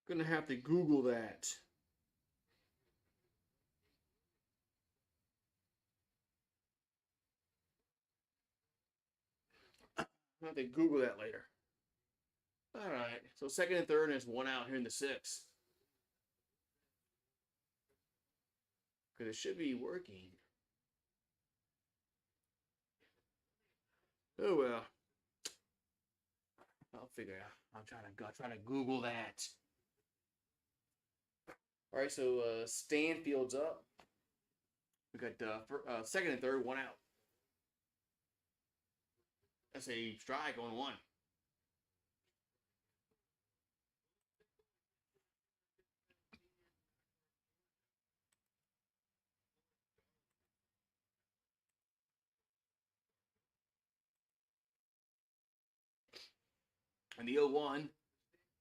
Gonna have to Google that. I'll have to Google that later. All right. So second and third, and there's one out here in the sixth. Because it should be working. Oh well. I'll figure it out. I'm trying to Google that. All right. So Stanfield's up. We got second and third, one out. That's a strike on one. And the 0-1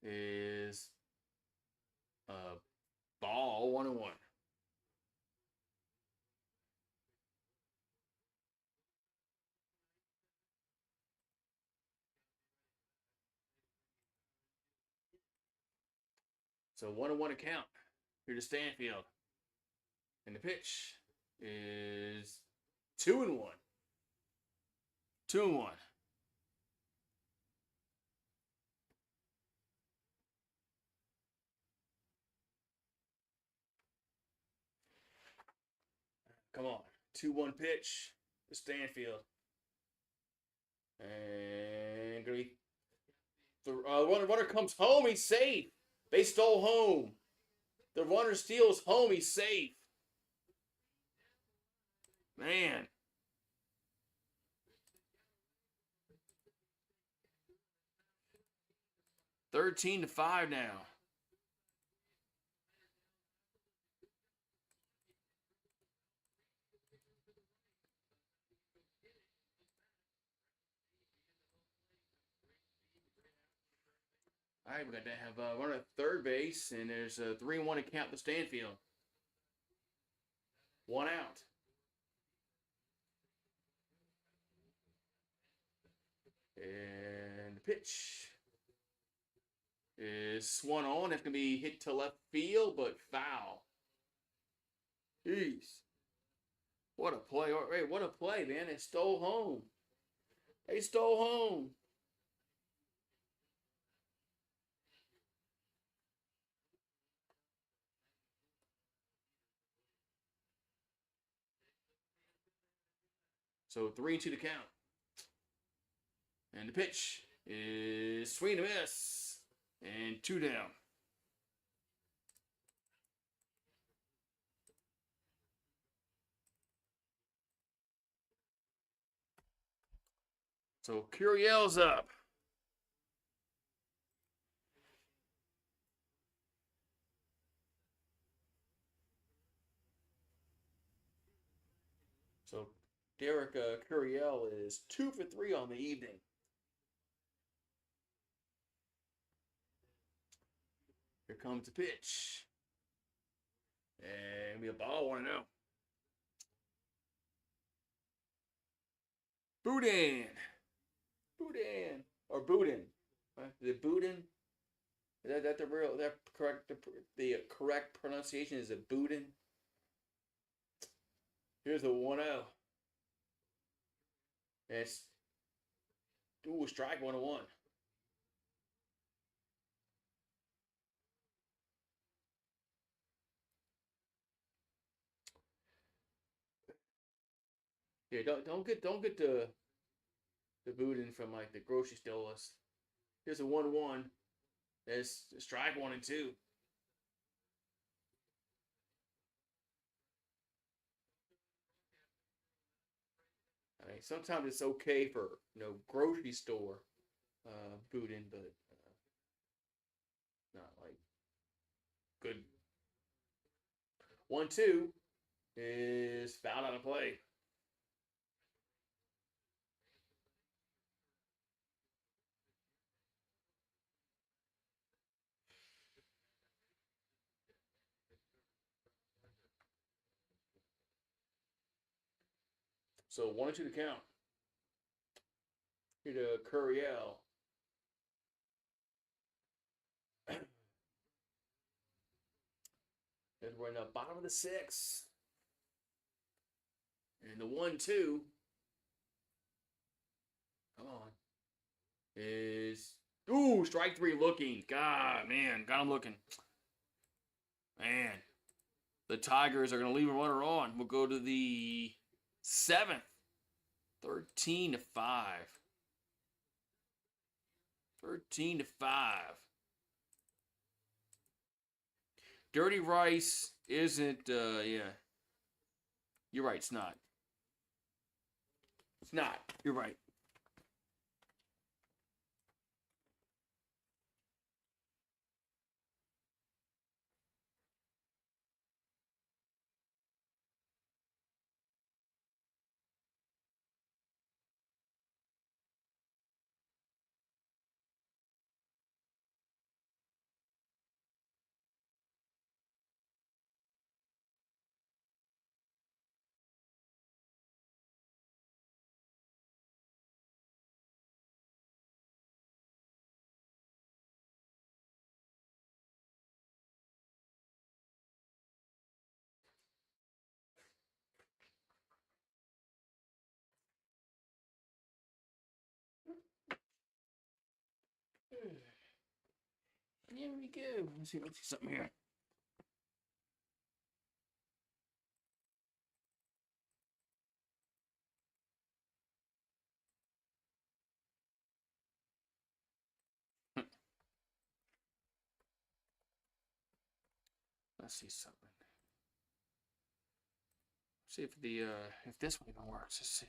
is ball 1-1. So 1-1 account here to Stanfield. And the pitch is 2-1. 2-1. Come on. 2-1 pitch to Stanfield. And gonna be the runner comes home. He's safe. They stole home. The runner steals home. He's safe. Man. 13-5 now. All right, we got to have runner at third base, and there's a 3-1 account to Stanfield. One out. And the pitch is swung on. It's going to be hit to left field, but foul. Jeez. What a play. Hey, what a play, man. They stole home. They stole home. So 3-2 to count. And the pitch is swing and miss. And 2 down. So Curiel's up. So Derek Curiel is 2 for 3 on the evening. Here comes the pitch. And we a ball 1-0. Boudin. Boudin. Or Boudin. Is it Boudin? Is that the real, that correct, the correct pronunciation is it Boudin? Here's the 1-0. It's, strike 1-1. Yeah, don't get the Boudin from like the grocery store list. Here's a 1-1. There's strike 1 and 2. I mean, sometimes it's okay for grocery store Boudin, but not like good. 1-2 is fouled out of play. So 1-2 to count. Here to Curiel. And we're in the bottom of the 6th. And the 1-2. Come on. Is strike 3 looking. God, man, got him looking. Man, the Tigers are going to leave a runner on. We'll go to the 7th. 13-5. 13-5. Dirty Rice isn't, yeah. You're right, it's not. It's not. You're right. There we go. Let's see something here. Let's see something. See if this one even works. Let's see.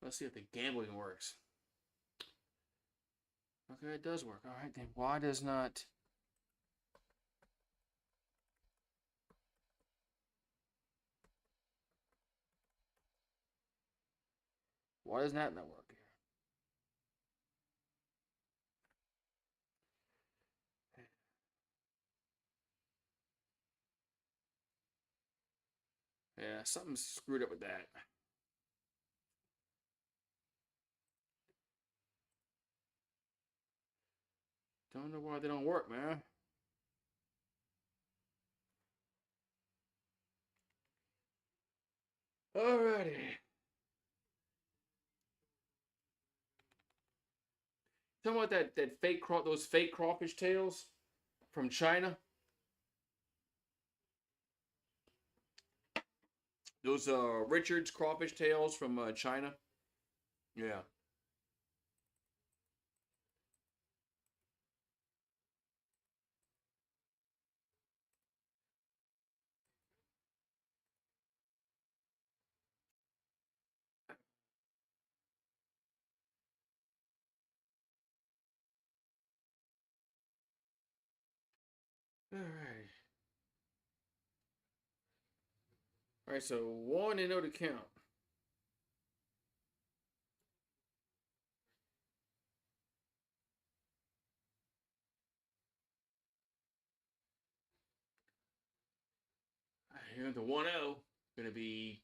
Let's see if the gambling works. Okay, it does work. All right, then why does not? Why does that not work here? Yeah, something's screwed up with that. Don't know why they don't work, man. Alrighty. Talking about that those fake crawfish tails from China. Those Richard's crawfish tails from China. Yeah. All right. All right. So 1-0 to count. All right, here the 1-0. Gonna be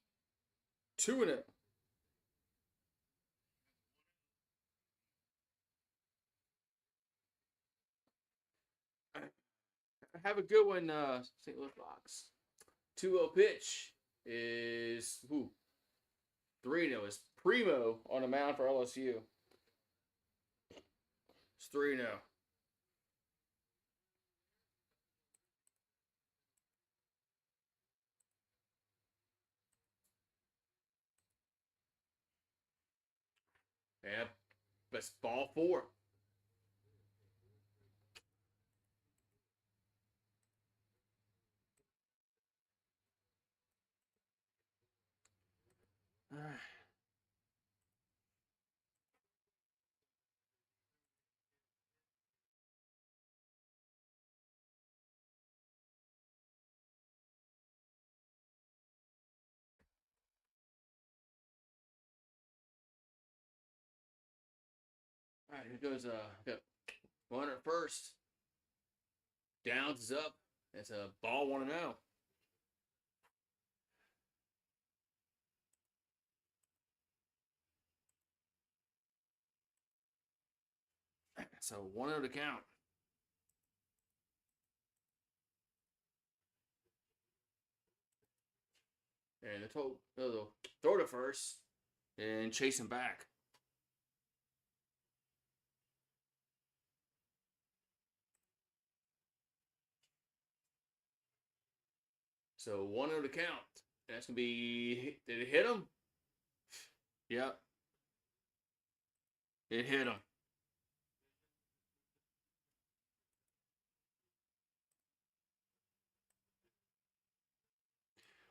2-0. Have a good one, St. Louis Fox. 2-0 pitch is who? 3-0 is Primo on the mound for LSU. It's 3-0. Yeah, that's ball 4. All right. All right, here goes runner at first. Downs is up. It's a ball 1-0. So 1-0 to count. And they'll throw to first and chase him back. So 1-0 to count. That's gonna be. Did it hit him? Yep, it hit him.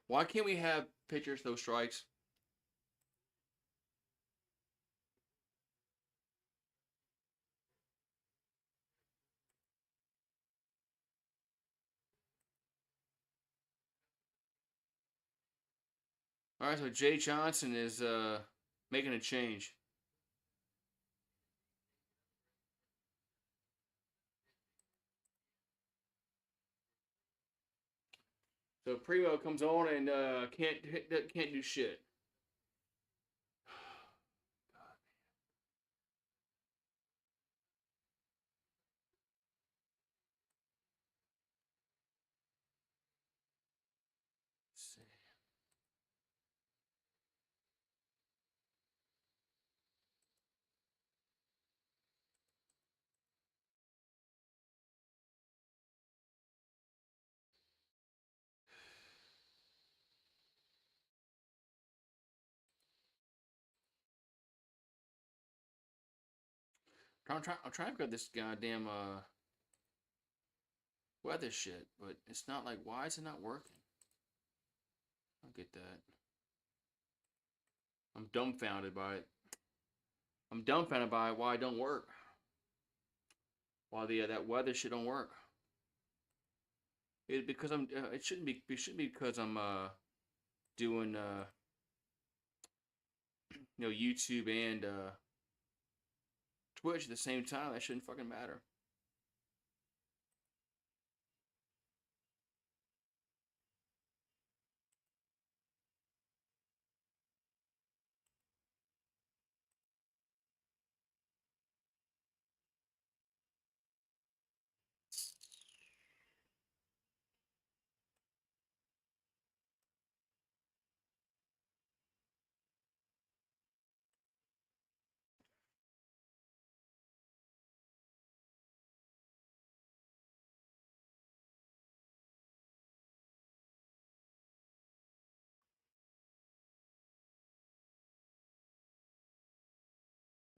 Why can't we have pitchers throw strikes? All right, so Jay Johnson is making a change. So Primo comes on and can't do shit. I'm trying to grab this goddamn weather shit, but it's not like why is it not working? I don't get that. I'm dumbfounded by it. I'm dumbfounded by why it don't work. Why the that weather shit don't work. It because I'm. It shouldn't be. It shouldn't be because I'm doing YouTube and Twitch at the same time. That shouldn't fucking matter.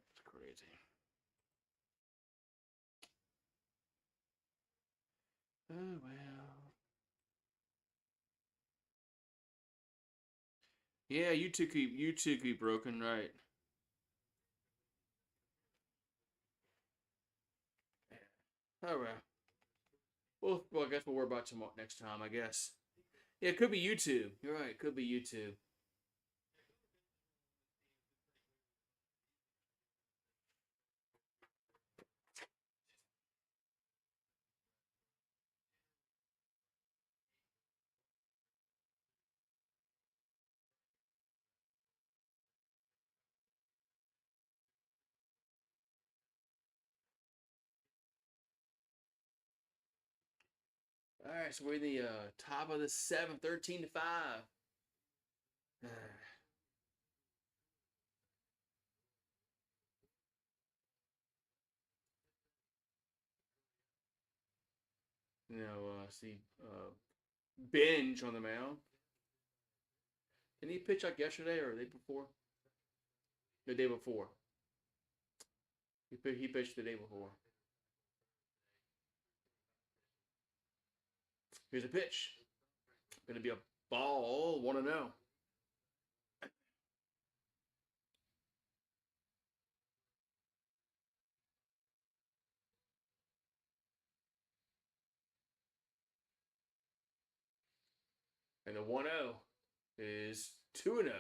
It's crazy. Oh well. Yeah, you two keep broken, right? Oh well. Well, I guess we'll worry about tomorrow next time. I guess. Yeah, it could be YouTube. You're right. It could be YouTube. All right, so we're in the top of the seventh, 13-5. See Binge on the mound. Did he pitch like yesterday or the day before? The day before. He pitched the day before. Here's a pitch. Gonna be a ball. 1-0. And the 1-0 is 2-0.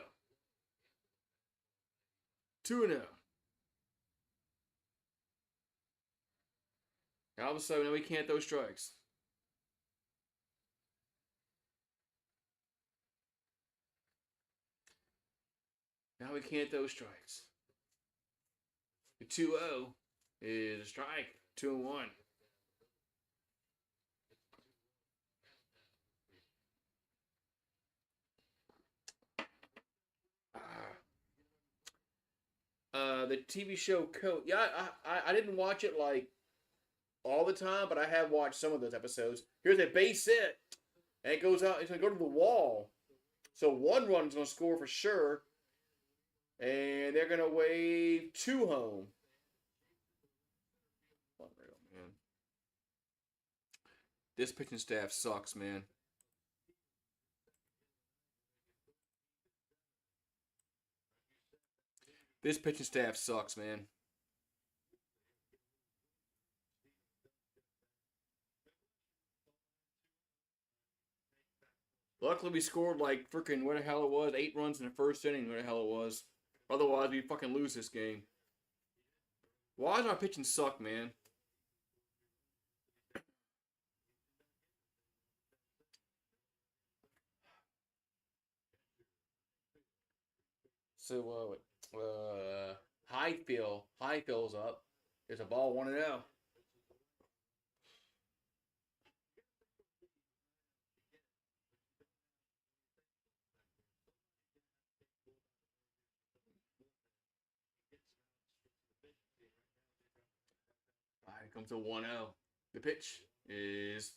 2-0. All of a sudden, we can't throw strikes. Now we can't throw strikes. The 2-0 is a strike. 2-1. The TV show Code. Yeah, I didn't watch it like all the time, but I have watched some of those episodes. Here's a base hit, and it goes out. It's gonna go to the wall. So one run's gonna score for sure, and they're gonna wave 2 home. Unreal, man. This pitching staff sucks, man. This pitching staff sucks, man. Luckily, we scored like freaking what the hell it was, 8 runs in the first inning. What the hell it was. Otherwise, we fucking lose this game. Why does our pitching suck, man? So, Highfield's up. There's a ball 1-0. All right, comes a 1-0. The pitch is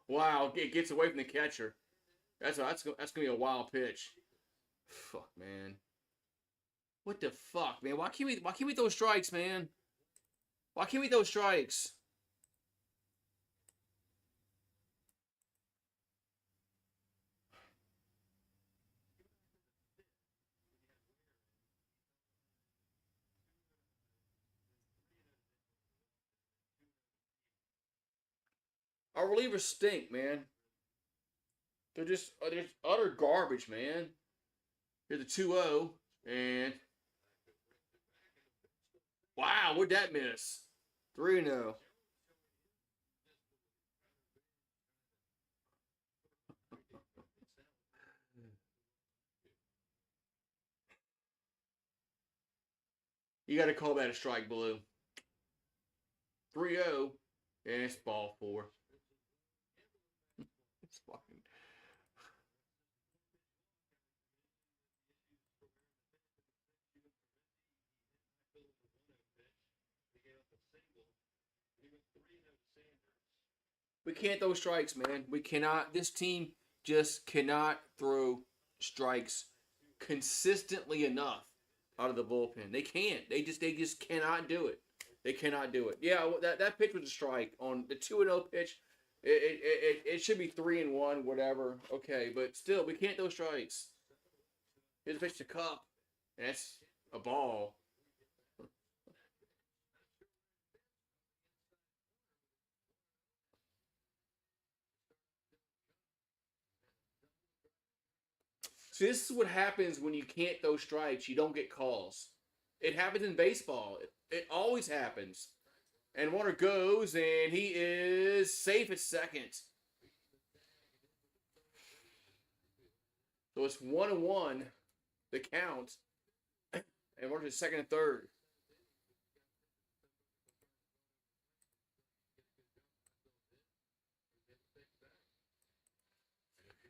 wow. It gets away from the catcher. That's gonna be a wild pitch. Fuck, man. What the fuck, man? Why can't we throw strikes, man? Why can't we throw strikes? Our relievers stink, man. They're just utter garbage, man. Here's a 2-0, and wow, where'd that miss? 3-0. You got to call that a strike, Blue. 3-0, and it's ball 4. It's fucking. We can't throw strikes, man. We cannot. This team just cannot throw strikes consistently enough out of the bullpen. They can't. They just cannot do it. They cannot do it. Yeah, that pitch was a strike on the 2-0 pitch. It should be 3-1, whatever. Okay, but still, we can't throw strikes. Here's a pitch to Cup, and that's a ball. So this is what happens when you can't throw strikes. You don't get calls. It happens in baseball. It always happens. And runner goes, and he is safe at second. So it's 1-1, the count. And we're to second and third.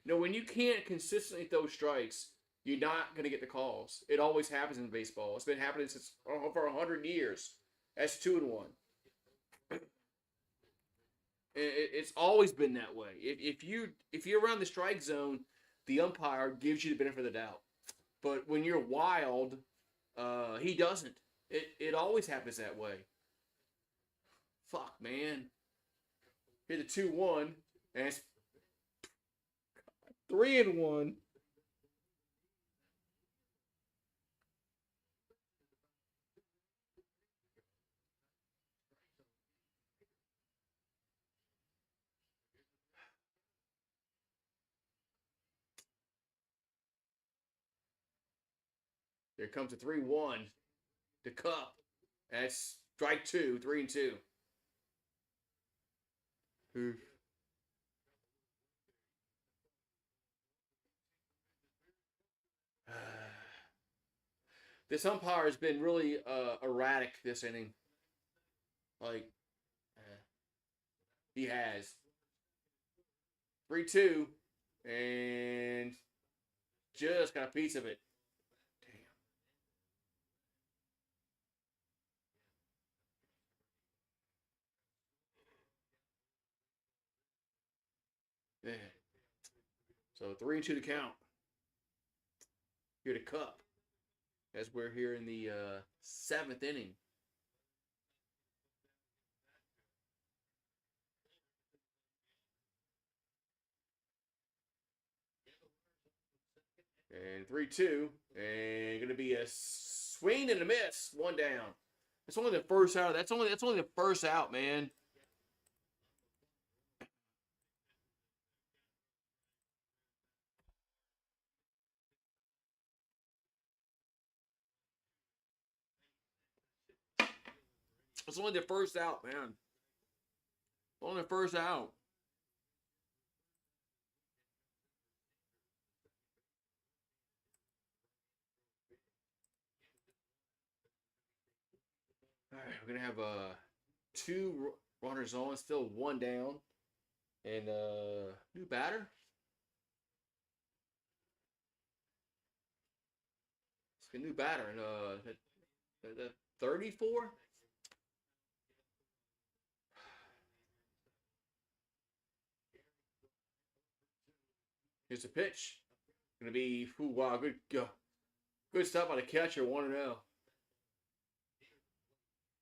You know, when you can't consistently throw strikes, you're not going to get the calls. It always happens in baseball. It's been happening since for 100 years. That's 2-1. It's always been that way. If you're around the strike zone, the umpire gives you the benefit of the doubt. But when you're wild, he doesn't. It always happens that way. Fuck, man. Hit the 2-1, and it's 3-1. There comes a 3-1. The cup. That's strike 2, 3-2. This umpire has been really erratic this inning. Like, he has. 3-2, and just got a piece of it. Damn. Yeah. So 3-2 to count. Here to cup. As we're here in the 7th inning. And 3-2. And going to be a swing and a miss. 1 down. That's only the first out. That's only the first out, man. It's only the first out, man. Only the first out. All right, we're gonna have 2 runners on, still 1 down, and new batter. It's a new batter, and the 34. Here's the pitch. Gonna be wow, good stuff by the catcher. 1-0.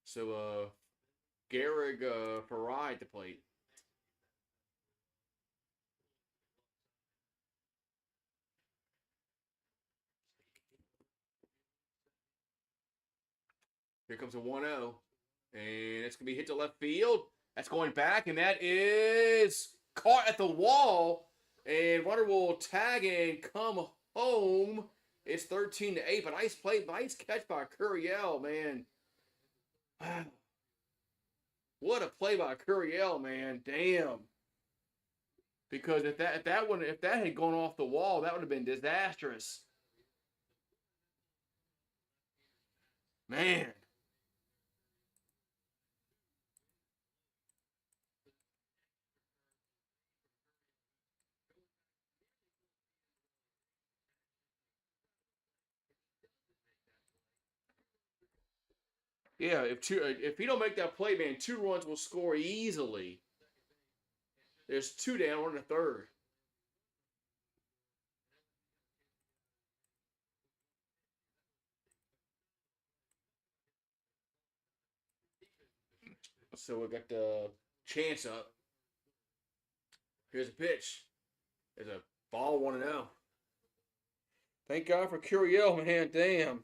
So Gehrig Farai at the plate. Here comes a 1-0. And it's going to be hit to left field. That's going back, and that is caught at the wall. And runner will tag and come home. It's 13-8, but nice play, nice catch by Curiel, man. What a play by Curiel, man. Damn. Because if that had gone off the wall, that would have been disastrous. Man. Yeah, if he don't make that play, man, 2 runs will score easily. There's 2 down, 1 in the third. So we got the chance up. Here's a pitch. There's a ball 1-0. Thank God for Curiel, man. Damn.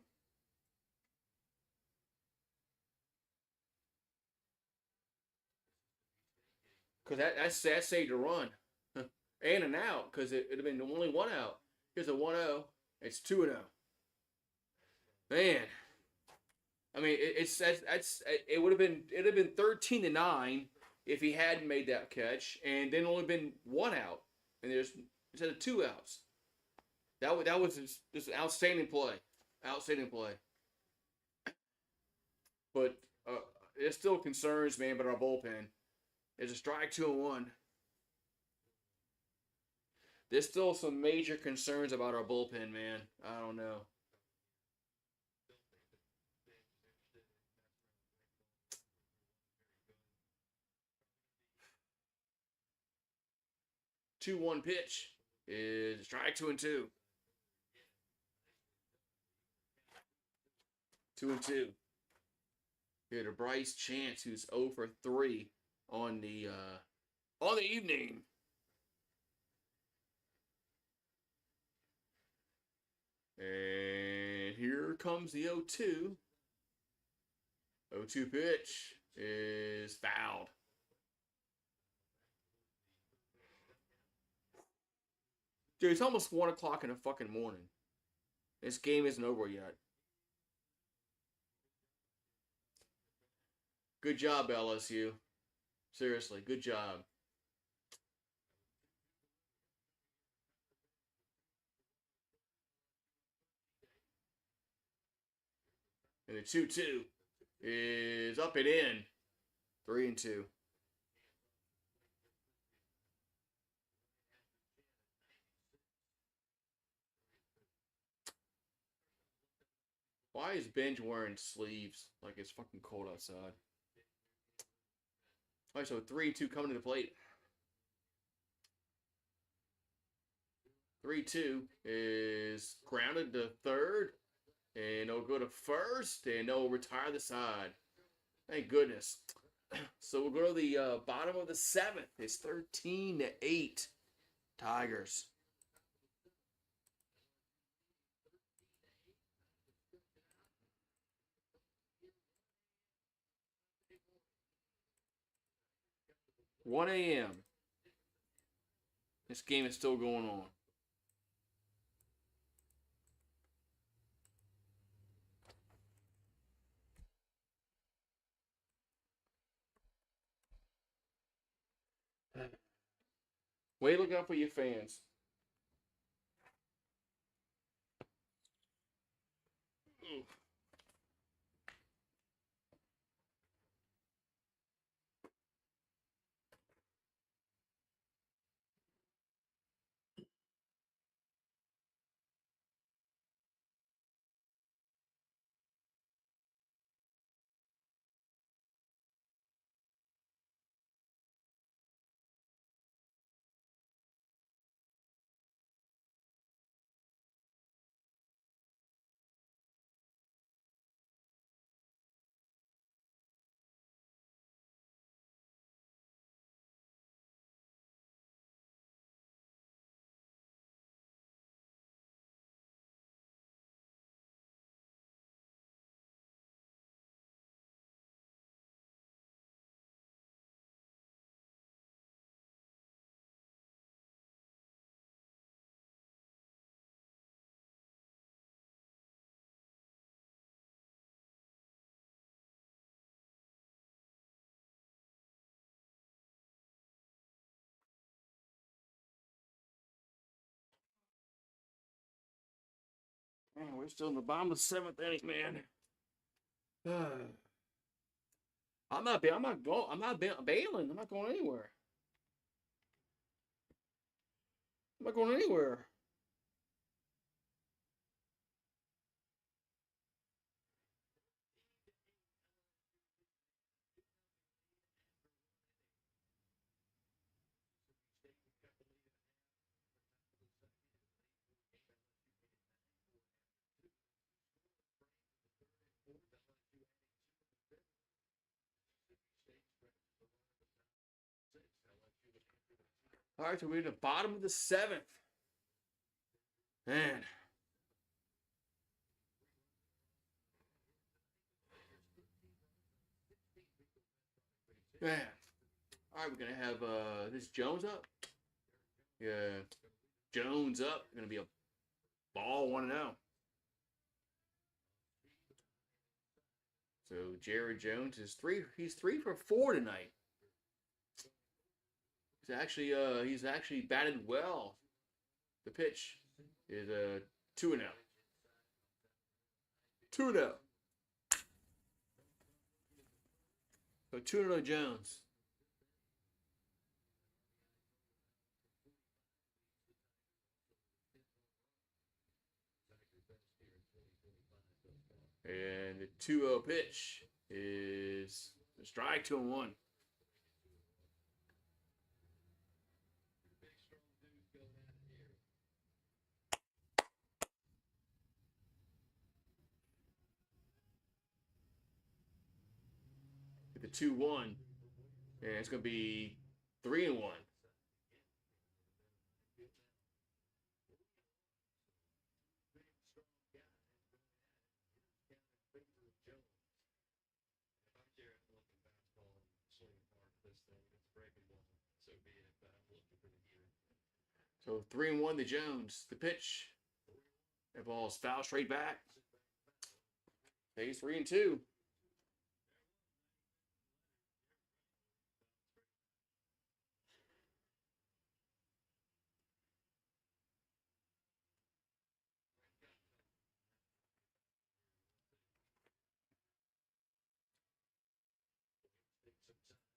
Because that saved a run. And an out, because it would have been only 1 out. Here's a 1-0. It's 2-0. Man, I mean, it would have been 13-9 if he hadn't made that catch, and then only been 1 out, and there's instead of 2 outs. That was just an outstanding play, outstanding play. But it still concerns me about our bullpen. There's a strike 2-1. There's still some major concerns about our bullpen, man. I don't know. 2-1 pitch is strike 2-2. 2-2. Here to Bryce Chance, who's 0 for 3 on the evening. And here comes the 0-2. 0-2 pitch is fouled. Dude, it's almost 1 o'clock in the fucking morning. This game isn't over yet. Good job, LSU. Seriously, good job. And the 2-2 is up and in. 3-2. Why is Benj wearing sleeves like it's fucking cold outside? All right, so 3-2 coming to the plate. 3-2 is grounded to third. And it'll go to first. And they'll retire the side. Thank goodness. So we'll go to the bottom of the 7th. It's 13-8. Tigers. (1 a.m.) This game is still going on. Way to look out for your fans. Oof. Man, we're still in the bottom of the 7th inning, man. I'm not bailing. I'm not going anywhere. I'm not going anywhere. All right, so we're at the bottom of the 7th. Man. Man. All right, we're going to have this Jones up. Yeah. Jones up. Going to be a Ball 1-0. So Jared Jones is he's 3 for 4 tonight. He's actually batted well. The pitch is 2-0. 2-0. So 2-0 Jones. And the 2-0 pitch is a strike, 2-1. The 2-1. And it's going to be 3-1. So 3-1 to Jones. The pitch. That ball's foul straight back. He's 3-2.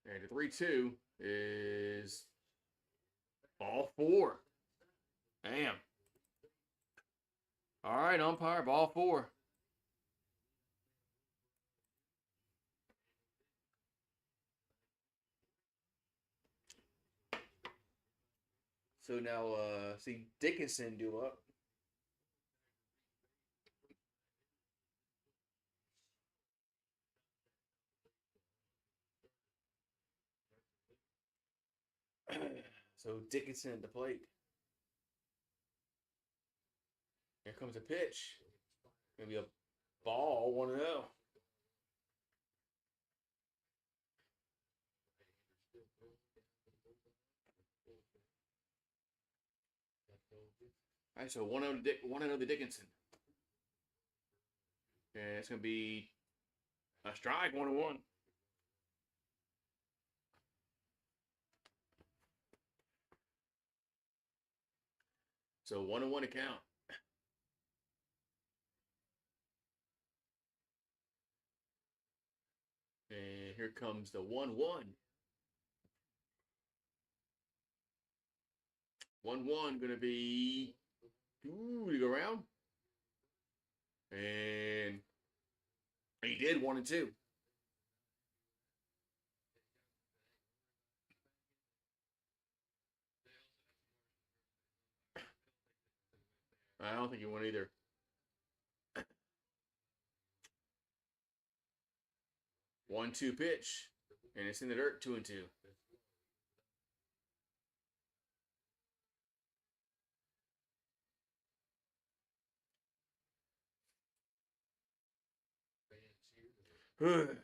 And the 3-2 is ball 4. Damn. All right, umpire, ball 4. So now, see Dickinson due up. So Dickinson at the plate. Here comes a pitch. Gonna be a ball 1-0. All right, so 1-0 to Dickinson. And it's gonna be a strike, 1-1. So 1-1 to count. And here comes the 1-1. 1-1 gonna be to go around. And he did 1-2. I don't think he won either. 1-2 pitch. And it's in the dirt, 2-2. And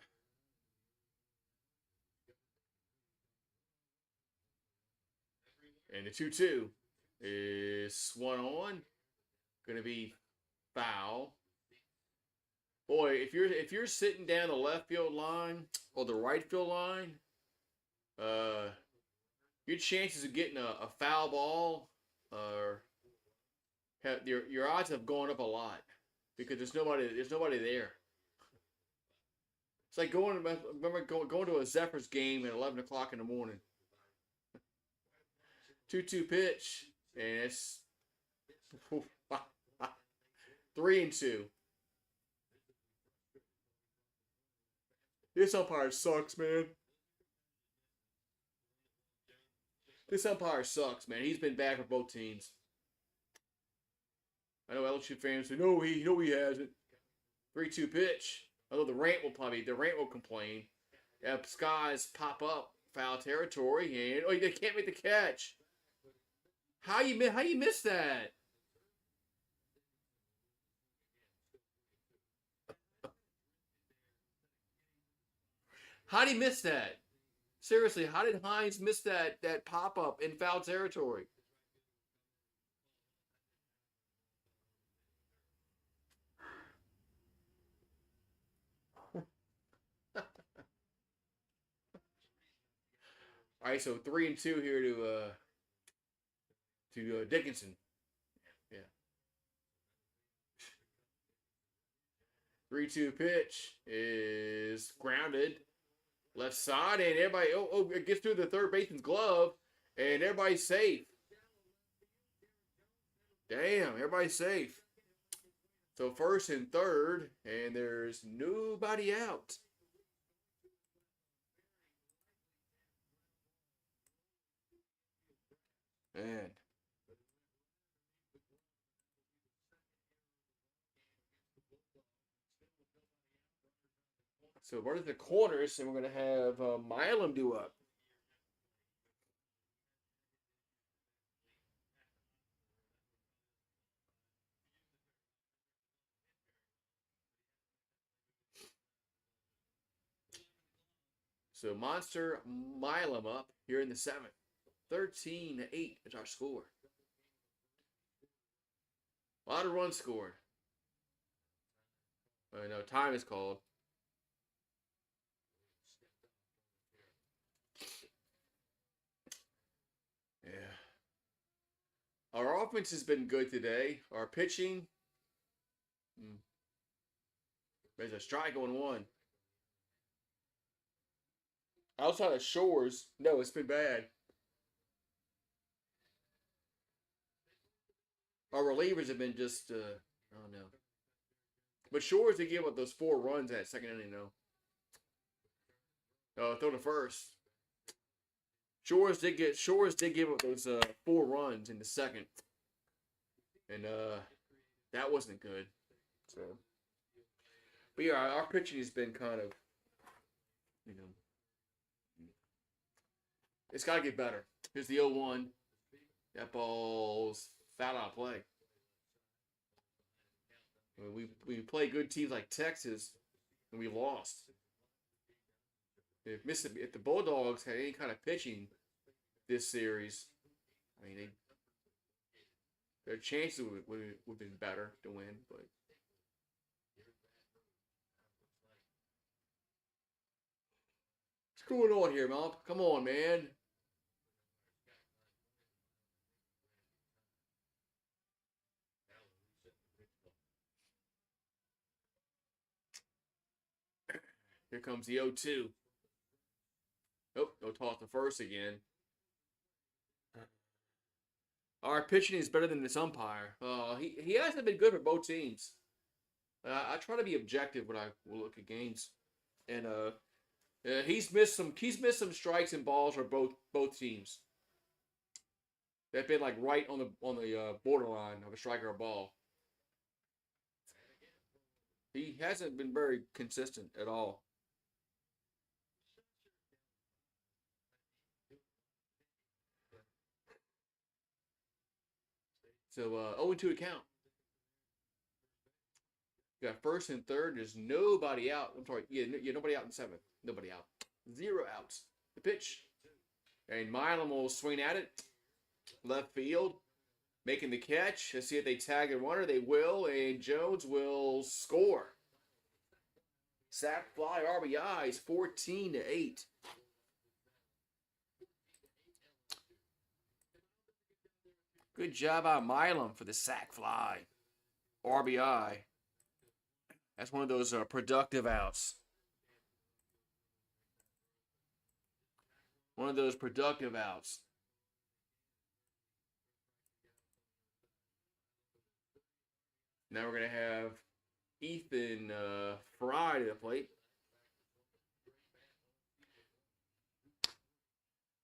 the 2-2 is swung on. Gonna be foul. Boy, if you're sitting down the left field line or the right field line, your chances of getting a foul ball your odds have gone up a lot because there's nobody there. It's like going to a Zephyrs game at 11 o'clock in the morning. 2-2 pitch, and it's 3-2. This umpire sucks, man. This umpire sucks, man. He's been bad for both teams. I know LSU fans say, no, he hasn't. 3-2 pitch. Although the rant will complain. Yeah, skies pop up foul territory, and they can't make the catch. How you miss that? How did he miss that? Seriously, how did Hines miss that pop up in foul territory? All right, so 3-2 here to Dickinson. Yeah. 3-2 pitch is grounded. Left side, and everybody, it gets through the third baseman's glove, and everybody's safe. Damn, everybody's safe. So first and third, and there's nobody out. Man. So we're at the corners, and we're going to have Milam do up. So Monster Milam up here in the seventh. 13-8 is our score. A lot of runs scored. I know time is called. Yeah. Our offense has been good today. Our pitching. There's a strike on one. Outside of Shores, no, it's been bad. Our relievers have been just, I don't know. But Shores, they gave up those 4 runs at second inning, though. Throw to first. Shores did give up those 4 runs in the second, and that wasn't good. So, but yeah, our pitching has been kind of, it's got to get better. Here's the 0-1. That ball's foul out of play. I mean, we play good teams like Texas, and we lost. If the Bulldogs had any kind of pitching this series, I mean, their chances would have been better to win. But what's going on here, Mom? Come on, man. Here comes the 0-2. Oh, no toss to first again. Our pitching is better than this umpire. He hasn't been good for both teams. I try to be objective when I look at games, and he's missed some strikes and balls for both teams. They've been like right on the borderline of a strike or a ball. He hasn't been very consistent at all. So 0-2 to count. You got first and third. There's nobody out. I'm sorry. Yeah, nobody out in seventh. Nobody out. 0 outs. The pitch. And Milam will swing at it. Left field. Making the catch. Let's see if they tag a runner. They will. And Jones will score. Sack fly RBIs 14-8. Good job by Milam for the sack fly. RBI. That's one of those productive outs. One of those productive outs. Now we're going to have Ethan Fry to the plate.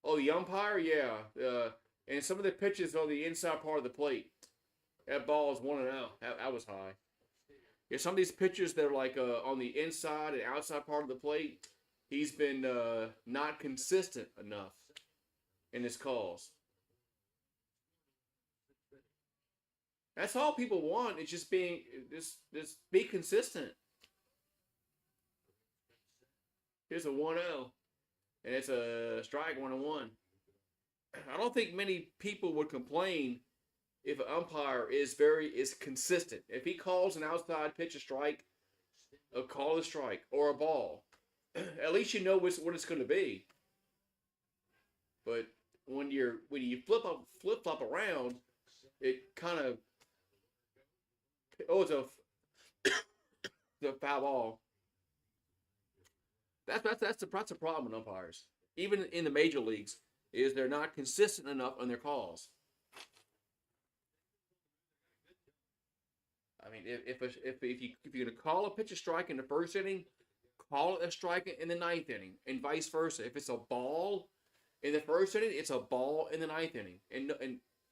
Oh, the umpire? Yeah. And some of the pitches on the inside part of the plate. That ball is 1-0. That was high. Yeah, some of these pitchers that are like on the inside and outside part of the plate, he's been not consistent enough in his calls. That's all people want. It's just being just be consistent. Here's a 1-0, and it's a strike 1-1. I don't think many people would complain if an umpire is consistent. If he calls an outside pitch a strike, a call a strike or a ball, at least you know what it's going to be. But when you flip flop around, it kind of it's a foul ball. That's a problem with umpires. Even in the major leagues, is they're not consistent enough on their calls. I mean, if you're gonna call a pitch a strike in the first inning, call it a strike in the ninth inning, and vice versa. If it's a ball in the first inning, it's a ball in the ninth inning, and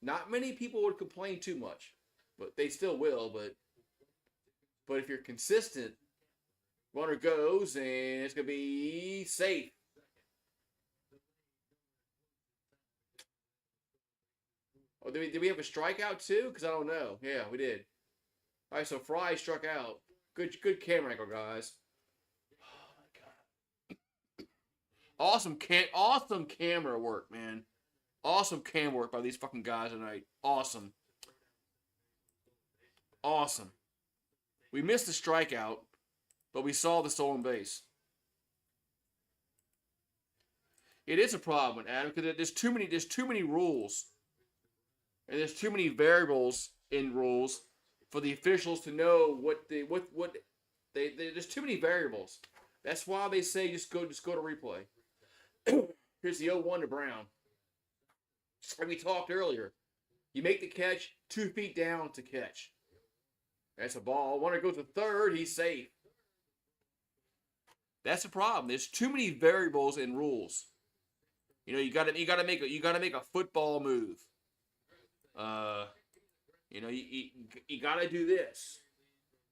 not many people would complain too much, but they still will. But if you're consistent, runner goes and it's gonna be safe. Oh, did we have a strikeout too? Because I don't know. Yeah, we did. All right, so Fry struck out. Good camera angle, guys. Oh my god. Awesome camera work, man. Awesome camera work by these fucking guys tonight. Awesome. Awesome. We missed the strikeout, but we saw the stolen base. It is a problem, Adam, because there's too many rules, and there's too many variables in rules for the officials to know there's too many variables. That's why they say just go to replay. Here's the 0-1 to Brown. Like we talked earlier, you make the catch 2 feet down to catch. That's a ball. Runner goes to third, he's safe. That's the problem. There's too many variables in rules. You gotta make a football move. You gotta do this.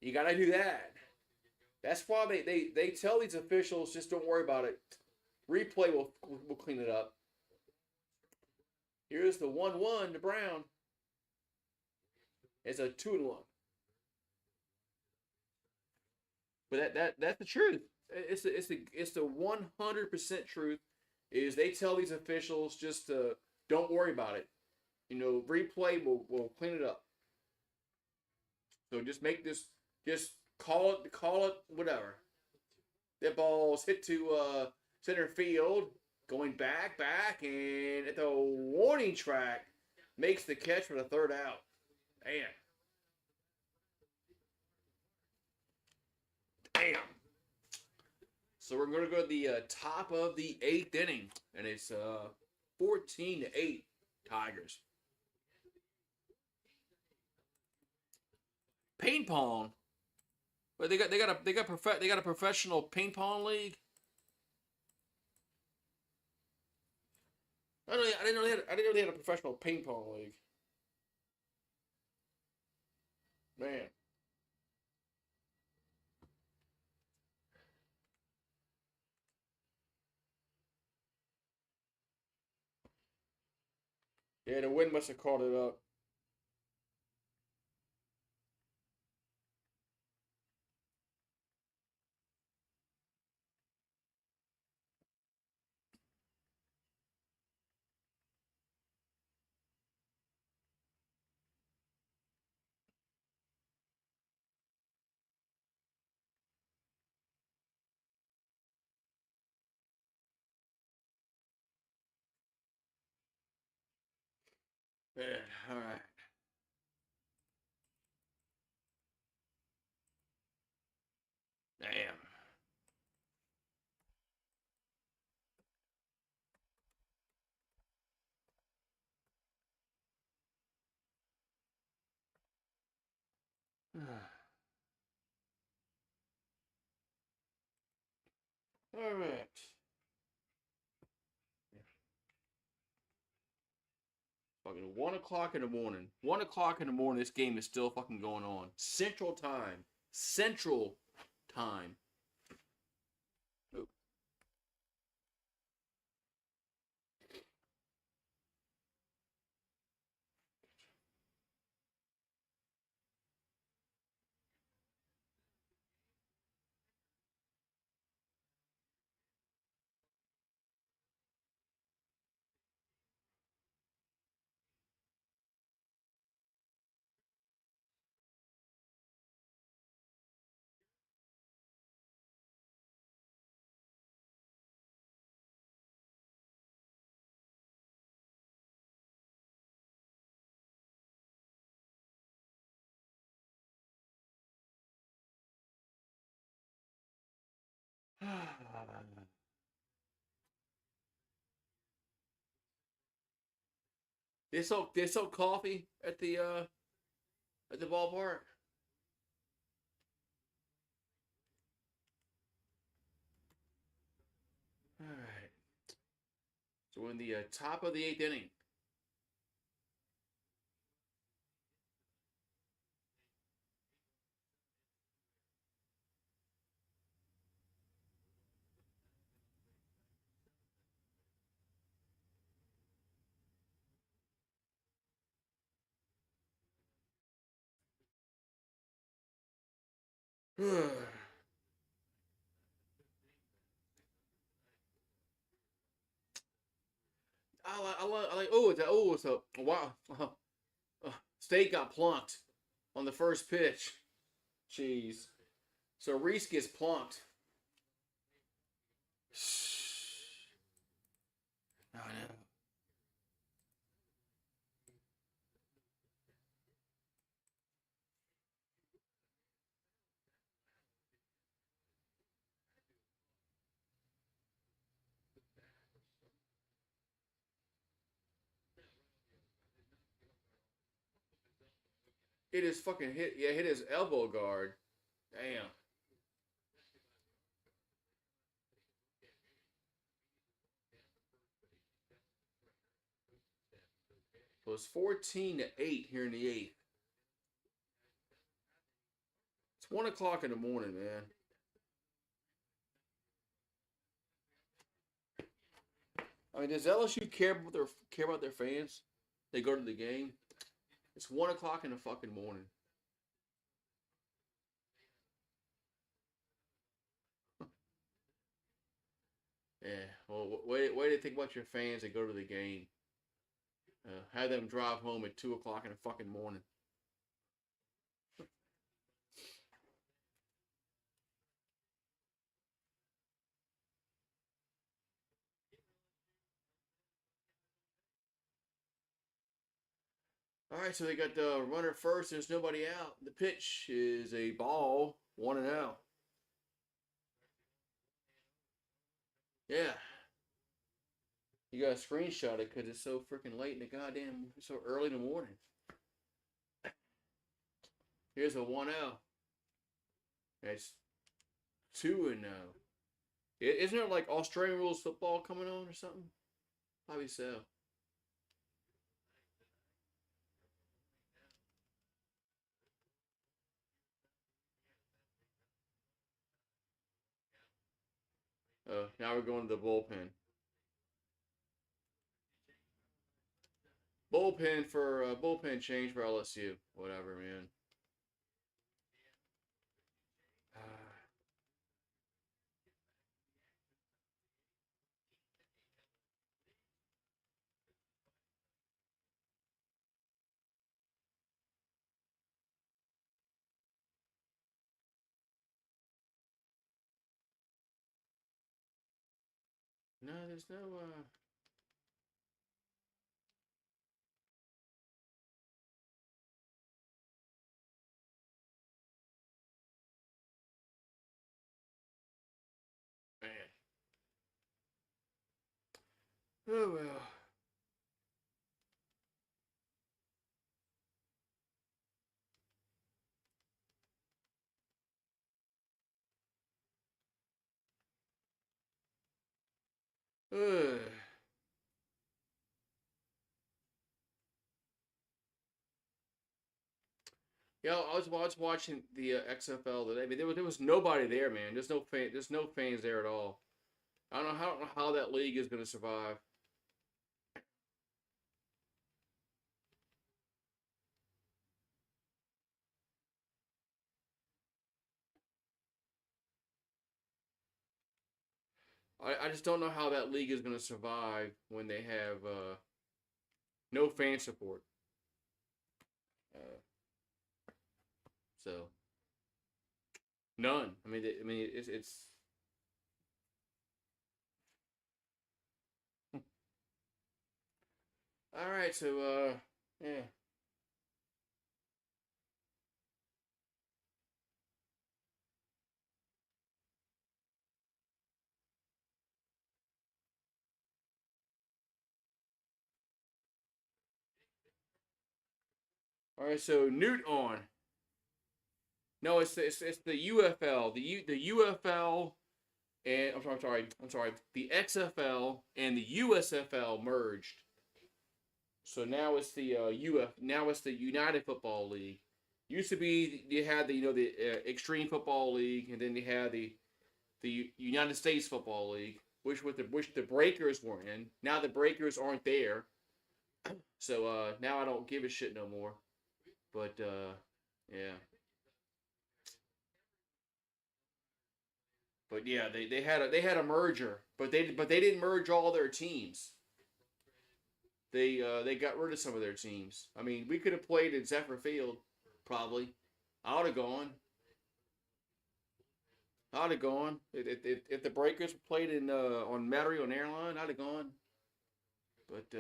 You gotta do that. That's why they tell these officials just don't worry about it. Replay will clean it up. Here's the 1-1 to Brown. It's a 2-1. But that's the truth. It's the 100% truth. Is they tell these officials just don't worry about it. Replay will clean it up. So just call it whatever. That ball's hit to center field, going back, and at the warning track, makes the catch for the third out. Damn. So we're going to go to the top of the 8th inning, and it's 14-8 Tigers. Ping pong, but they got a professional ping pong league. I didn't know they had a professional ping pong league. Man. Yeah, the wind must have caught it up. Man, all right. Damn. All right. Fucking 1 o'clock in the morning. 1 o'clock in the morning. This game is still fucking going on. Central time. Central time. Oop. They sell coffee at the ballpark. All right. So we're in the top of the eighth inning. It's a wow. State got plunked on the first pitch. Jeez. So Reese gets plunked. Oh no. It is fucking hit. Yeah, hit his elbow guard. Damn. It was 14-8 here in the eighth. It's 1 o'clock in the morning, man. I mean, does LSU care about their fans? They go to the game. It's 1 o'clock in the fucking morning. Yeah. Well, way to think about your fans that go to the game. Have them drive home at 2 o'clock in the fucking morning. All right, so they got the runner first. There's nobody out. The pitch is a ball, 1-0. Yeah, you got to screenshot it because it's so freaking late in the goddamn, so early in the morning. Here's a 1-0. It's 2-0. Isn't there like Australian rules football coming on or something? Probably so. Now we're going to the bullpen. Bullpen change for LSU. Whatever, man. No, there's no. Man. Oh well. Ugh. Yeah, I was watching the XFL today. I mean, there was nobody there, man. There's no fans there at all. I don't know how that league is gonna survive. I just don't know how that league is gonna survive when they have no fan support. Uh, so none. I mean, it's all right. So yeah. All right, so Newt on. No, it's the UFL, the UFL, and I'm sorry, the XFL and the USFL merged. So now it's the now it's the United Football League. Used to be you had the Extreme Football League, and then you had the United States Football League, which the Breakers were in. Now the Breakers aren't there, so now I don't give a shit no more. But yeah. But yeah, they had a merger, but they didn't merge all their teams. They got rid of some of their teams. I mean, we could have played at Zephyr Field, probably. I would have gone. I'd have gone if the Breakers played in on Metairie on Airline. I'd have gone. But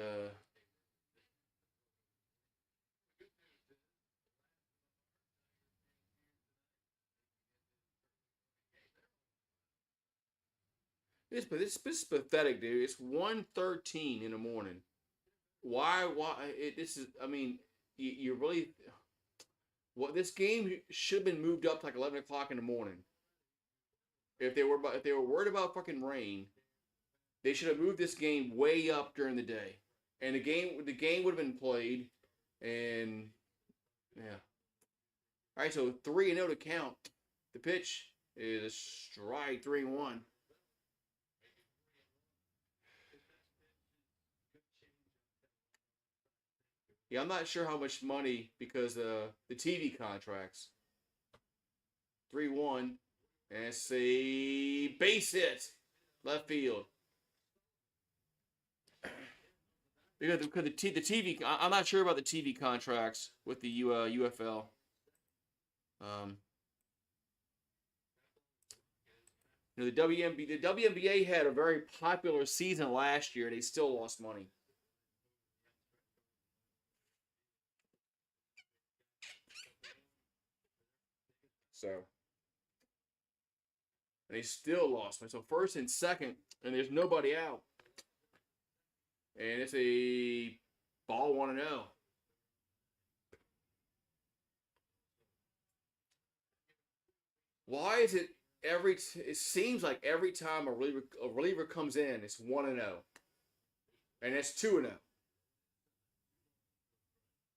this is pathetic, dude. It's 1:13 in the morning. This is, I mean, you really, this game should have been moved up to like 11 o'clock in the morning. If they were worried about fucking rain, they should have moved this game way up during the day, and the game would have been played, and yeah. All right, so 3-0 to count. The pitch is a strike, 3-1. Yeah, I'm not sure how much money because the TV contracts. 3-1. And it's a base hit. Left field. Because the TV, I'm not sure about the TV contracts with the UFL. The WNBA had a very popular season last year. They still lost money. So they still lost money. So first and second, and there's nobody out. And it's a ball 1-0. Why is it it seems like every time a reliever comes in, it's 1-0. And it's 2-0.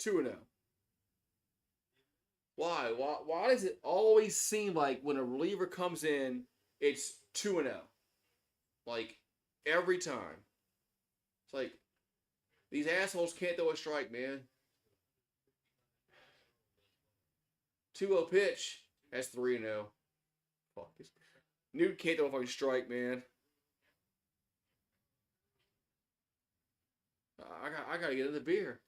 2-0. Why? Why does it always seem like when a reliever comes in, it's 2-0? Like every time. It's like these assholes can't throw a strike, man. 2-0 pitch. That's 3-0. Fuck this. Newt can't throw a fucking strike, man. I gotta get another beer.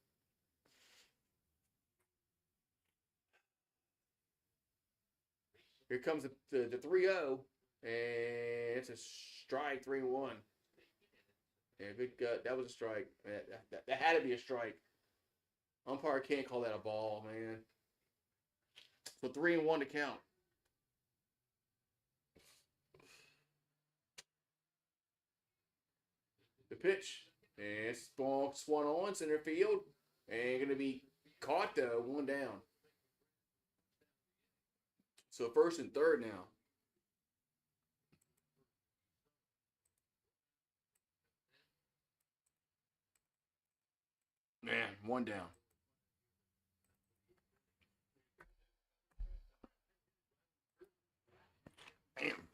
Here comes the 3-0, and it's a strike, 3-1. Yeah, good gut. That was a strike. That had to be a strike. Umpire can't call that a ball, man. So 3-1 to count. The pitch. And it's swung on center field. Ain't gonna be caught though. 1 down. So first and third now. Man, 1 down. Damn.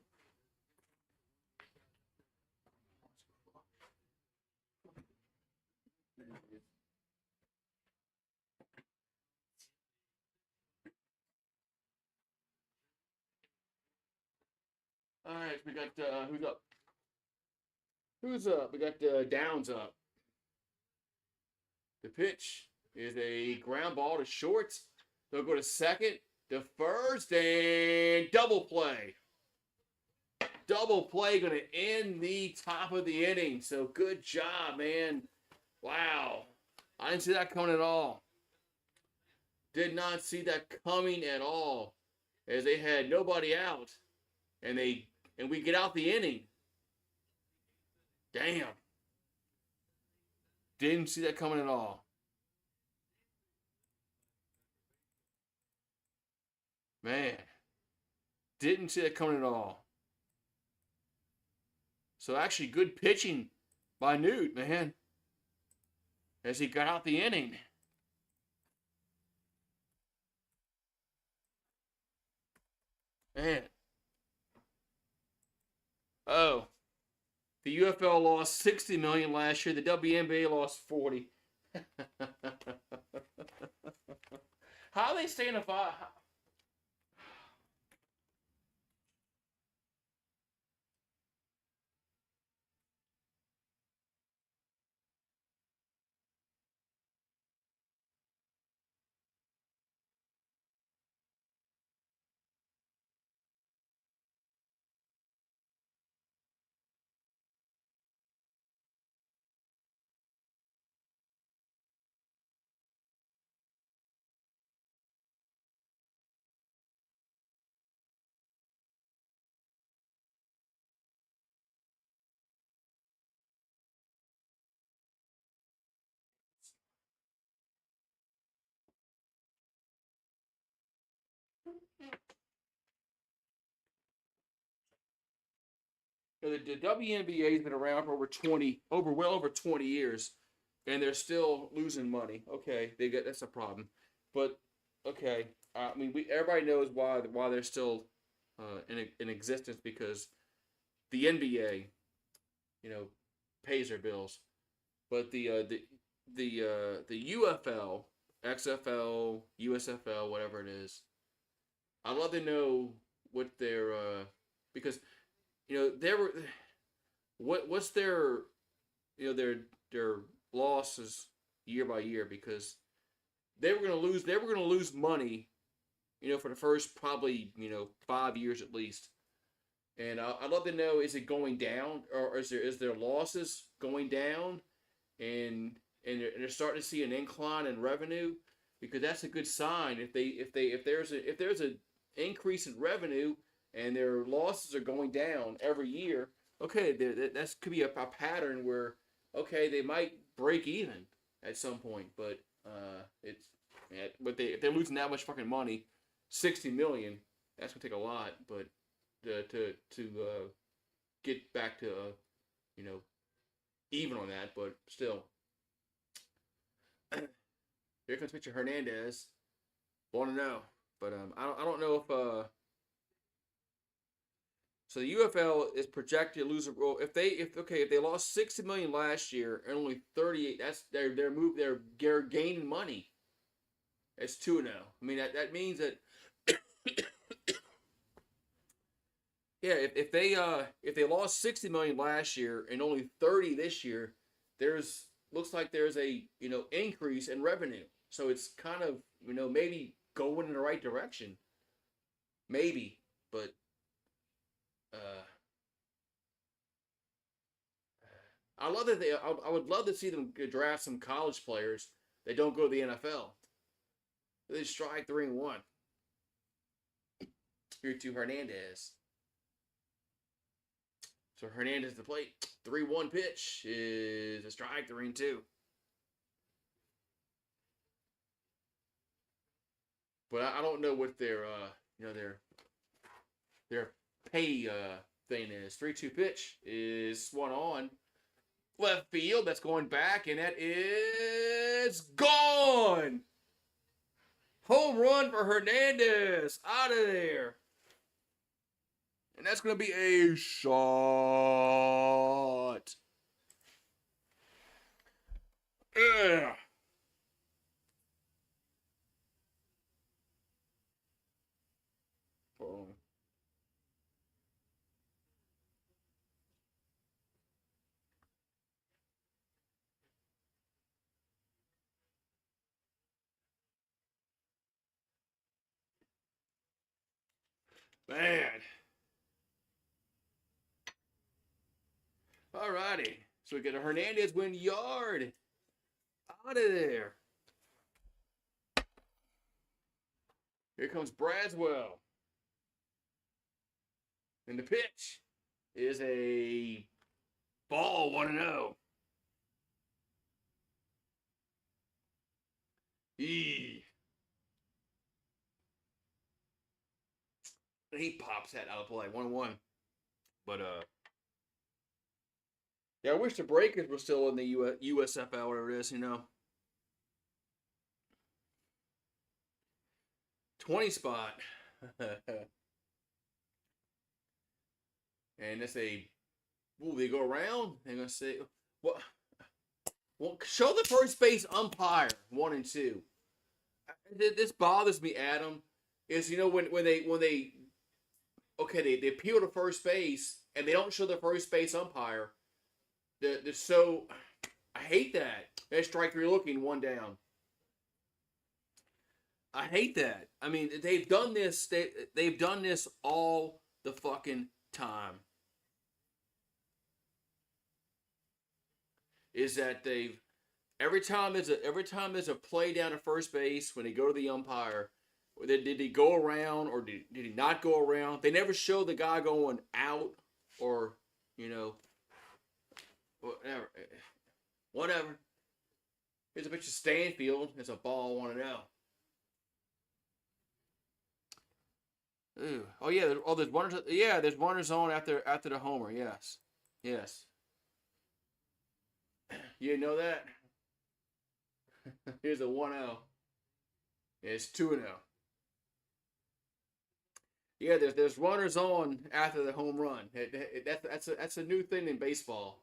All right, we got who's up? Who's up? We got Downs up. The pitch is a ground ball to short. They'll go to second, to first, and double play. Double play going to end the top of the inning. So good job, man. Wow. I didn't see that coming at all. Did not see that coming at all. As they had nobody out. And we get out the inning. Damn. Didn't see that coming at all. Man, didn't see it coming at all. So actually, good pitching by Newt, man, as he got out the inning. Man. Oh, the UFL lost 60 million last year. The WNBA lost 40. How are they staying afloat? The WNBA has been around for well over 20 years, and they're still losing money. Okay, that's a problem, but okay. I mean, everybody knows why they're still in existence because the NBA, you know, pays their bills, but the UFL, XFL, USFL, whatever it is, I'd love to know what their because there were what's their their losses year by year because they were gonna lose money for the first probably 5 years at least, and I'd love to know, is it going down, or is their losses going down, and they're starting to see an incline in revenue, because that's a good sign. If there's a increase in revenue and their losses are going down every year, okay, that could be a pattern where, okay, they might break even at some point, but if they're losing that much fucking money, 60 million, that's gonna take a lot, but to get back to you know even on that, but still, here comes Mr. Hernandez. Want to know, but I don't know if so the UFL is projected to lose if they lost 60 million last year and only 38, that's they're gaining money. It's 2-0. I mean, that means that yeah, if they lost 60 million last year and only 30 this year, there's looks like there's a increase in revenue. So it's kind of maybe going in the right direction, maybe, but uh, I would love to see them draft some college players that don't go to the NFL. They strike 3-1. Here to Hernandez. So Hernandez to the plate. 3-1 pitch is a strike, 3-2. But I don't know what their pay thing is. 3-2 pitch is swung on left field. That's going back, and that is gone. Home run for Hernandez. Out of there. And that's going to be a shot. Yeah. Oh. Man. Alrighty. So we get a Hernandez win yard. Out of there. Here comes Braswell. And the pitch is a ball 1-0. and he pops that out of play, 1-1. But yeah, I wish the Breakers were still in the USFL, whatever it is, 20 spot. And they say, "Ooh, they go around." They're gonna say, "What? Well, show the first base umpire 1 and 2." This bothers me, Adam. Is when they okay, they appeal to first base and they don't show the first base umpire. They're so I hate that. That's strike three looking, 1 down. I hate that. I mean, they've done this. They've done this all the fucking time. Is that they've every time there's a play down to first base when they go to the umpire, did he go around or did he not go around? They never show the guy going out or whatever. Whatever. Here's a picture of Stanfield. It's a ball 1-0. Ooh. Oh yeah. There's runners. Yeah, there's runners on after the homer. Yes. Yes. You didn't know that? Here's a 1-0. It's 2-0. Yeah, there's runners on after the home run. That's a new thing in baseball.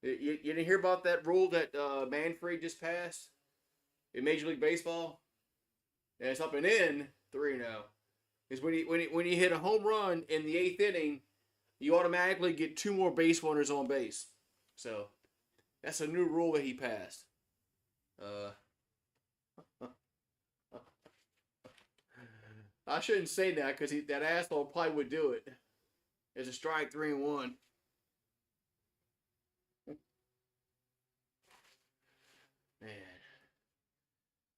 You didn't hear about that rule that Manfred just passed in Major League Baseball? And it's up and in 3-0. Is when you hit a home run in the 8th inning, you automatically get 2 more base runners on base. So that's a new rule that he passed. I shouldn't say that because that asshole probably would do it. It's a strike 3-1. Man,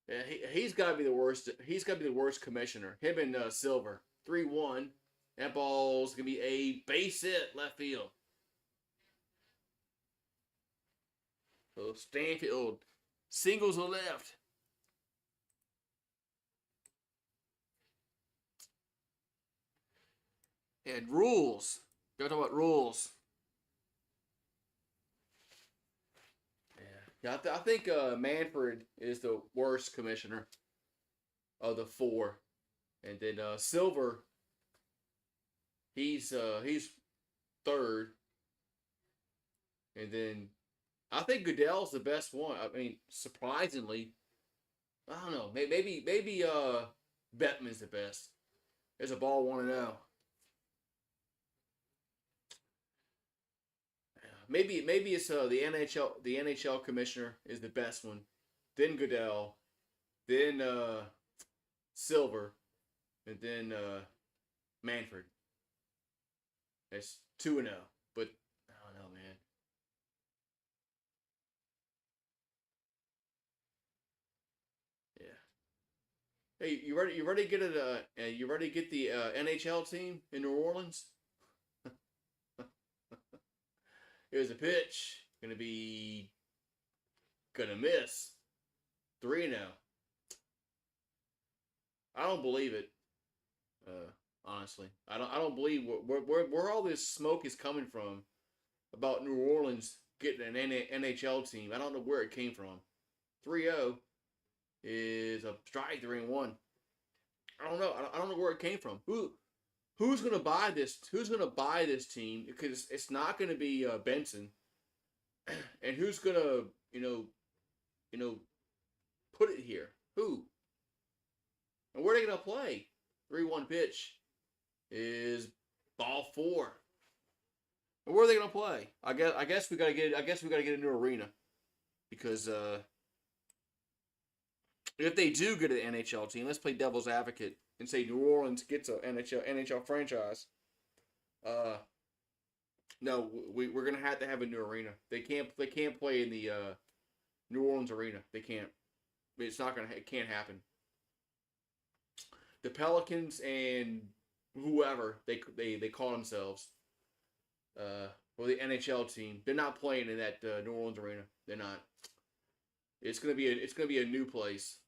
yeah, he's got to be the worst. He's got to be the worst commissioner. Him and Silver 3-1. That ball's gonna be a base hit left field. So Stanfield singles to left. And rules. Gotta talk about rules. Yeah, I think Manfred is the worst commissioner of the 4, and then Silver. He's 3rd, and then I think Goodell's the best one. I mean, surprisingly, I don't know. Maybe Bettman's the best. There's a ball 1-0. Maybe it's the NHL commissioner is the best one, then Goodell, then Silver, and then Manfred. It's 2-0, but I don't know, man. Yeah. Hey, you ready? You ready to get you ready to get the NHL team in New Orleans? Here's a pitch. Gonna miss. 3-0. I don't believe it. Honestly, I don't believe where all this smoke is coming from about New Orleans getting an NHL team. I don't know where it came from. 3-0 is a strike 3-1. I don't know. I don't know where it came from. Who's gonna buy this? Who's gonna buy this team? Because it's not gonna be Benson. And who's gonna you know put it here? Who? And where are they gonna play? 3-1 pitch is ball 4. And where are they gonna play? I guess we gotta get a new arena because if they do get an NHL team, let's play devil's advocate and say New Orleans gets an NHL franchise. No, we're gonna have to have a new arena. They can't play in the New Orleans arena. They can't. It's not gonna. It can't happen. The Pelicans and whoever they call themselves, or the NHL team, they're not playing in that New Orleans arena. They're not. It's gonna be a new place.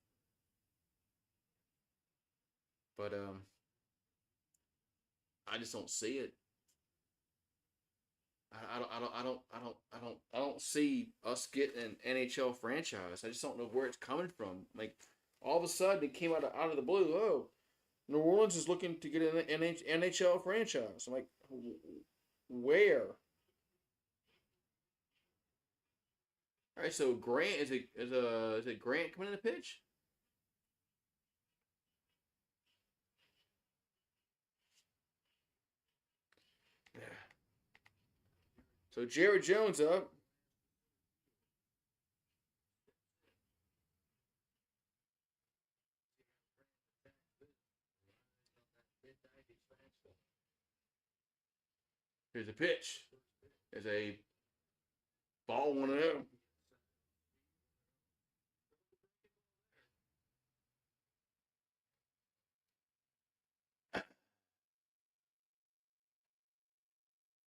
But I just don't see it. I don't see us getting an NHL franchise. I just don't know where it's coming from. Like all of a sudden it came out of the blue. Oh, New Orleans is looking to get an NHL franchise. I'm like, where? All right, so Grant is it Grant coming in the pitch? Yeah. So Jared Jones up. Here's a pitch. There's a ball 1-0.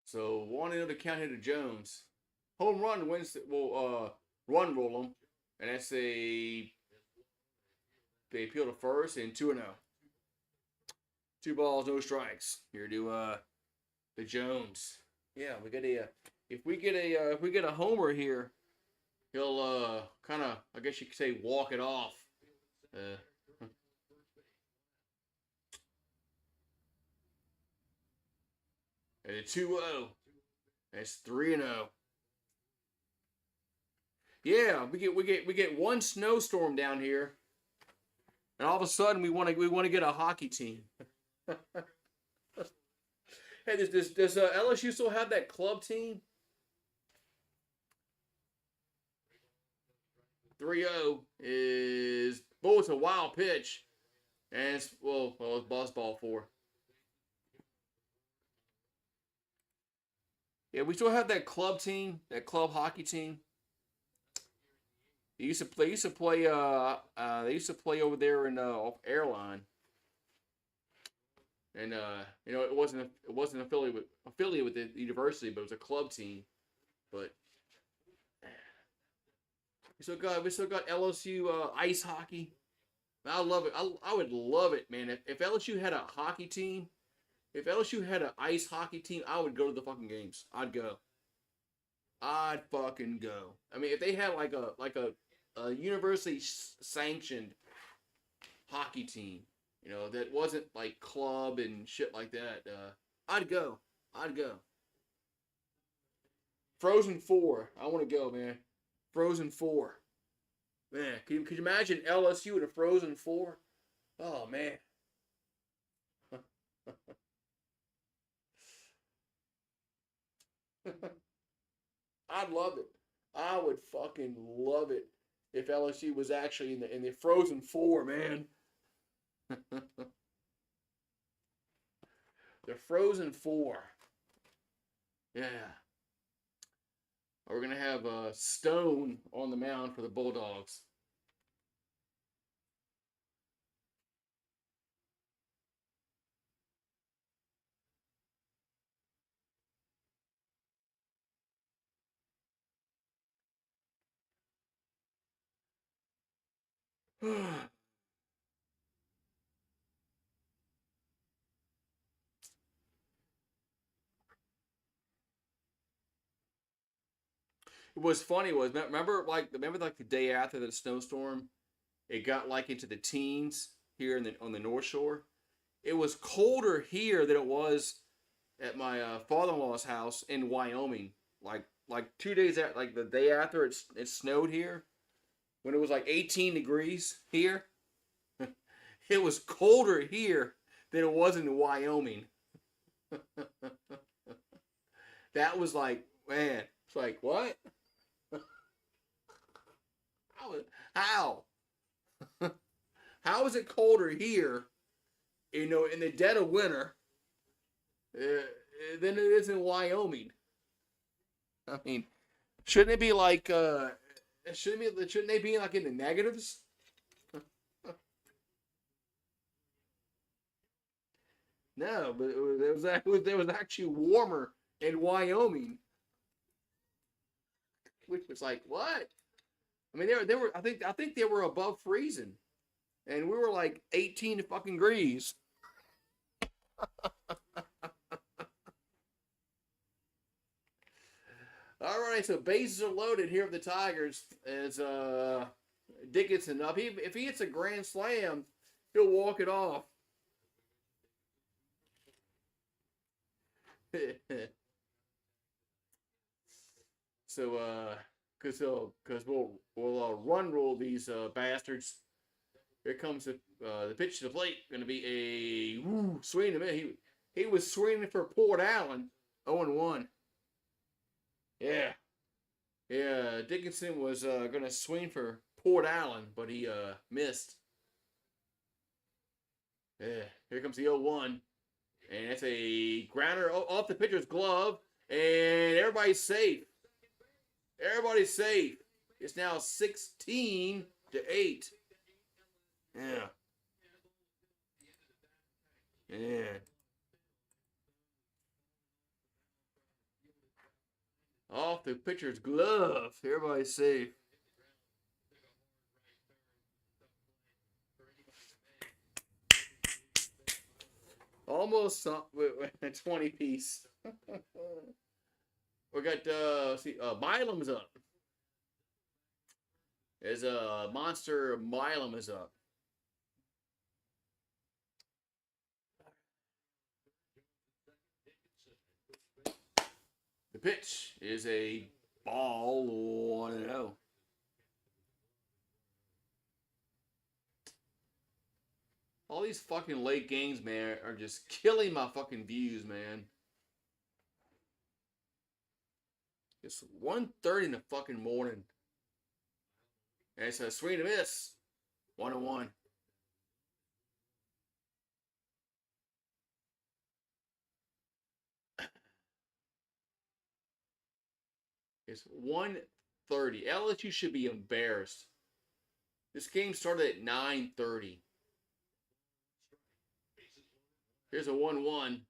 So 1-0 to count here to Jones. Home run wins. Will run roll them, and that's a they appeal to first and 2-0. 2 balls, no strikes. Here to the Jones. Yeah, we got a. If we get a homer here, he'll kind of, I guess you could say, walk it off. Uh, and a 2-0. That's 3-0. Yeah, we get one snowstorm down here, and all of a sudden we want to get a hockey team. Hey, does LSU still have that club team? 3-0 is it's a wild pitch, and it's it's buzz ball 4. Yeah, we still have that club team, that club hockey team. They used to play. They used to play over there in Airline, and it wasn't affiliated with the university, but it was a club team. But we still got LSU ice hockey. I love it. I would love it, man. If LSU had a hockey team, if LSU had an ice hockey team, I would go to the fucking games. I'd go. I'd fucking go. I mean, if they had like a university sanctioned hockey team, that wasn't like club and shit like that, I'd go. I'd go. Frozen 4. I want to go, man. Frozen 4. Man, could you imagine LSU in a Frozen 4? Oh, man. I'd love it. I would fucking love it if LSU was actually in the Frozen 4, man. The Frozen 4. Yeah. We're gonna have Stone on the mound for the Bulldogs. It was funny was remember the day after the snowstorm, it got like into the teens here on the North Shore. It was colder here than it was at my father-in-law's house in Wyoming. Like 2 days after, like the day after it snowed here, when it was like 18 degrees here, it was colder here than it was in Wyoming. That was like, man, it's like what? How? How is it colder here, in the dead of winter, than it is in Wyoming? I mean, shouldn't it be like shouldn't they be like in the negatives? No, but it was actually warmer in Wyoming, which was like what? I mean, they were I think they were above freezing, and we were like 18 fucking degrees. All right, so bases are loaded here with the Tigers as Dickinson up. If he hits a grand slam, he'll walk it off. So, because we'll run rule these bastards. Here comes the pitch to the plate. Going to be a swing. He was swinging for Port Allen. 0-1. Yeah. Dickinson was going to swing for Port Allen, but he missed. Yeah. Here comes the 0-1. And it's a grounder off the pitcher's glove. And everybody's safe. Everybody's safe. It's now 16-8. Yeah. Off the pitcher's glove. Everybody's safe. Almost 20 piece. We got Milam's up. There's a monster. Milam is up. The pitch is a ball 1-0. All these fucking late games, man, are just killing my fucking views, man. It's 1:30 in the fucking morning. And it's a swing and a miss. 1-1. It's 1:30. LSU should be embarrassed. This game started at 9:30. Here's a 1-1.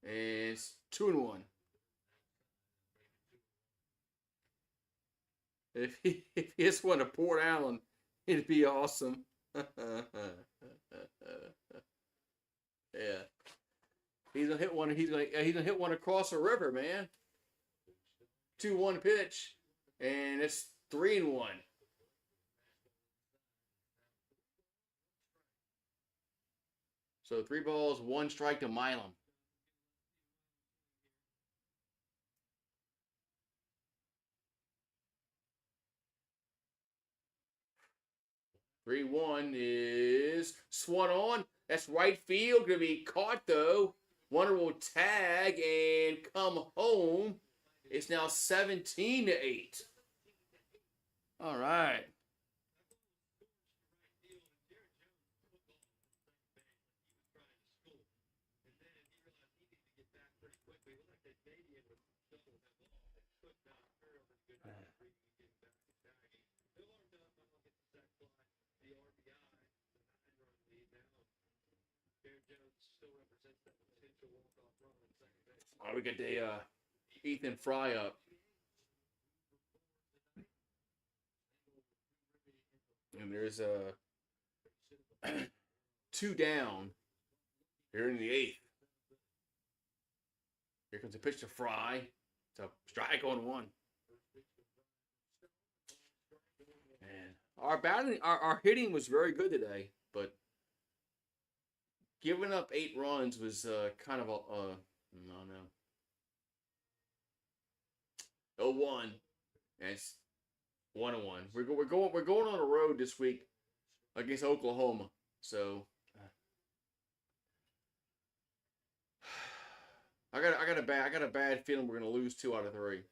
And it's 2-1. If he hits one to Port Allen, it'd be awesome. Yeah. He's gonna hit one. He's gonna hit one across the river, man. 2-1 pitch, and it's 3-1. So 3 balls, 1 strike to Milam. Three one is swung on. That's right field. Gonna be caught though. Runner will tag and come home. It's now 17-8. All right. We get the Ethan Fry up. And there's 2 down here in the 8th. Here comes a pitch to Fry. It's a strike on 1. And our hitting was very good today, but giving up 8 runs was kind of a no. 0-1. And it's 1-1. We're going on the road this week against Oklahoma. So I got a bad feeling we're gonna lose 2 out of 3.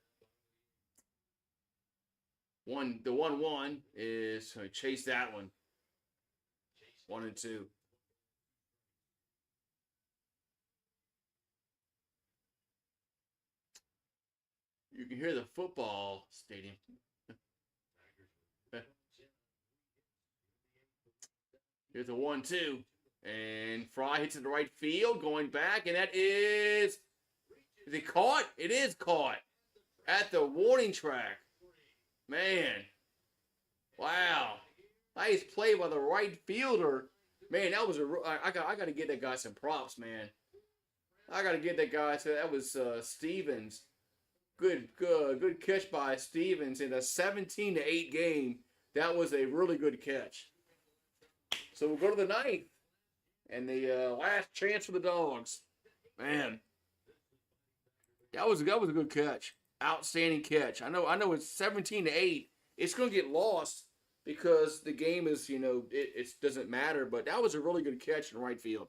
The 1-1 is chase that one. 1-2. You can hear the football stadium. Here's a 1-2. And Fry hits it to right field, going back, and that is it caught? It is caught at the warning track. Man. Wow. Nice play by the right fielder. Man, that was I got to give that guy some props, man. I got to give that guy, that was Stevens. good catch by Stevens in a 17-8 game. That was a really good catch. So we'll go to the ninth and the last chance for the Dogs. Man, that was a good catch. Outstanding catch. I know it's 17-8. It's going to get lost because the game is, it doesn't matter, but that was a really good catch in right field.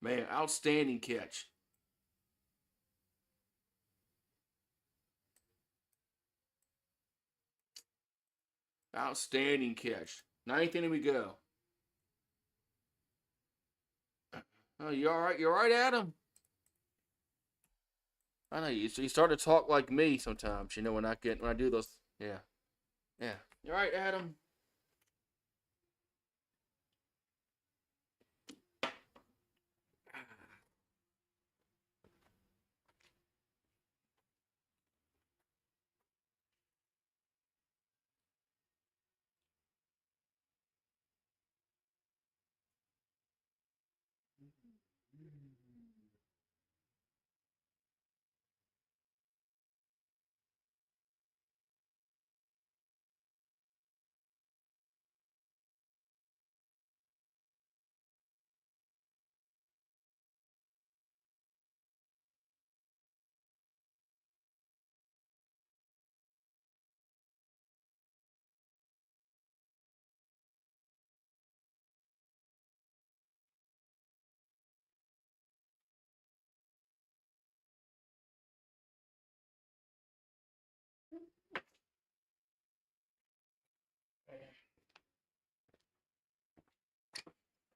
Man, outstanding catch. Outstanding catch. Ninth inning we go. Oh, you all right? You all right, Adam? I know you start to talk like me sometimes. When I do those. Yeah, yeah. You all right, Adam?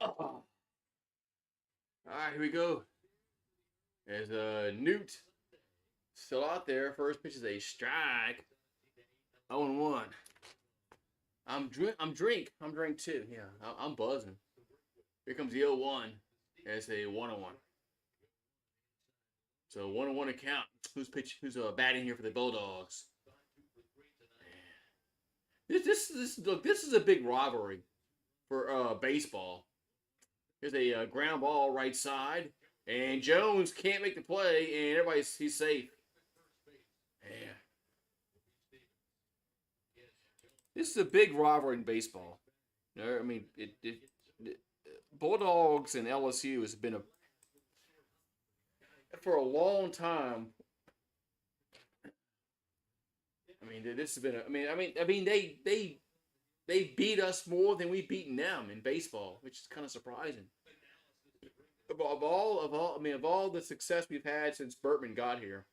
Oh. All right, here we go. There's Newt still out there. First pitch is a strike. 0-1. I'm drink too. Yeah, I'm buzzing. Here comes the 0-1. It's a 1-1. So 1-1 account. Who's batting here for the Bulldogs? This is a big rivalry for baseball. Here's a ground ball right side, and Jones can't make the play, and he's safe. Yeah. This is a big rivalry in baseball. I mean, Bulldogs and LSU has been for a long time. I mean, this has been. They beat us more than we've beaten them in baseball, which is kind of surprising. Of all the success we've had since Bertman got here,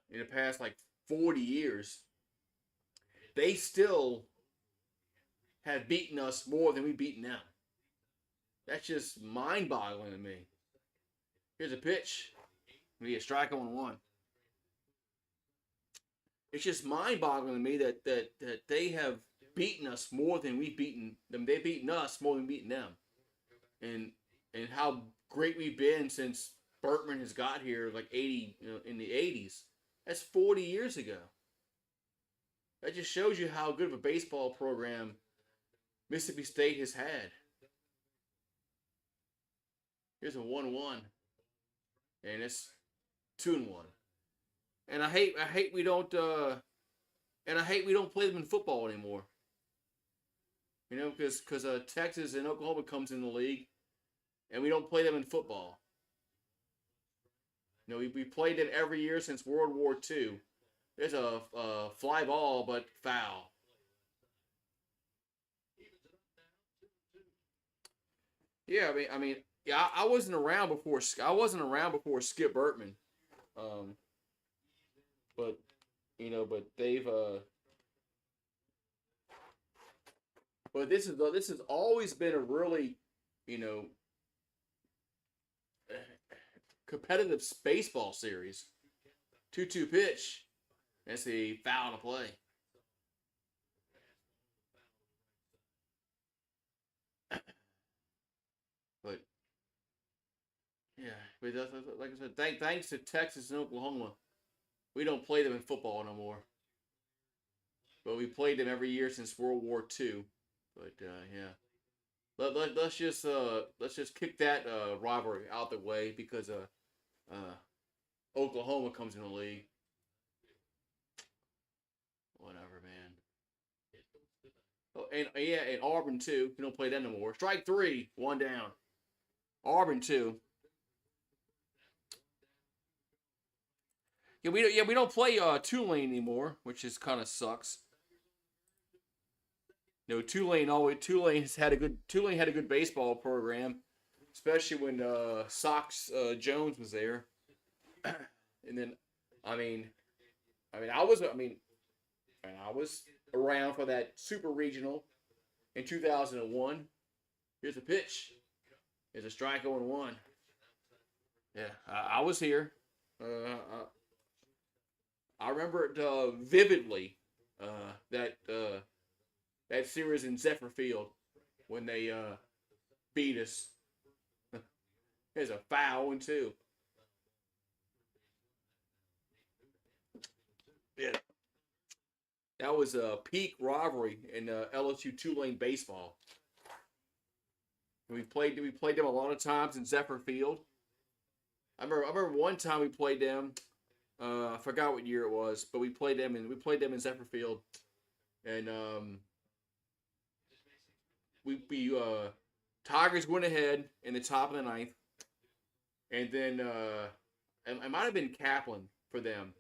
in the past like 40 years, they still have beaten us more than we've beaten them. That's just mind-boggling to me. Here's a pitch. We get a strike on 1. It's just mind-boggling to me that they have beaten us more than we've beaten them. They've beaten us more than we've beaten them. And how great we've been since Bertman has got here, like in the 80s. That's 40 years ago. That just shows you how good of a baseball program Mississippi State has had. Here's a 1-1, and it's 2-1. And I hate we don't play them in football anymore. Because Texas and Oklahoma comes in the league, and we don't play them in football. We played them every year since World War II. There's a fly ball, but foul. Yeah, I wasn't around before Skip Bertman, but they've but this has always been a really competitive baseball series. 2-2 pitch. That's a foul to play. But yeah, but like I said, thanks to Texas and Oklahoma, we don't play them in football no more. But we played them every year since World War II. But yeah. let's just kick that rivalry out the way because Oklahoma comes in the league. Whatever, man. Oh, and yeah, and Auburn too. We don't play that no more. Strike three, one down. Auburn too. Yeah, we don't play Tulane anymore, which is kind of sucks. No, Tulane had a good baseball program, especially when Sox Jones was there. And then, I mean, I mean, I was, I mean, I was around for that Super Regional in 2001. Here's a pitch. Here's a strike 0-1. Yeah, I was here. I remember it vividly. That series in Zephyr Field when they beat us. There's a foul one too. Yeah, that was a peak rivalry in LSU Tulane baseball. We played them a lot of times in Zephyr Field. I remember one time we played them. I forgot what year it was, but we played them in Zephyr Field, and we Tigers went ahead in the top of the ninth, and then it might have been Kaplan for them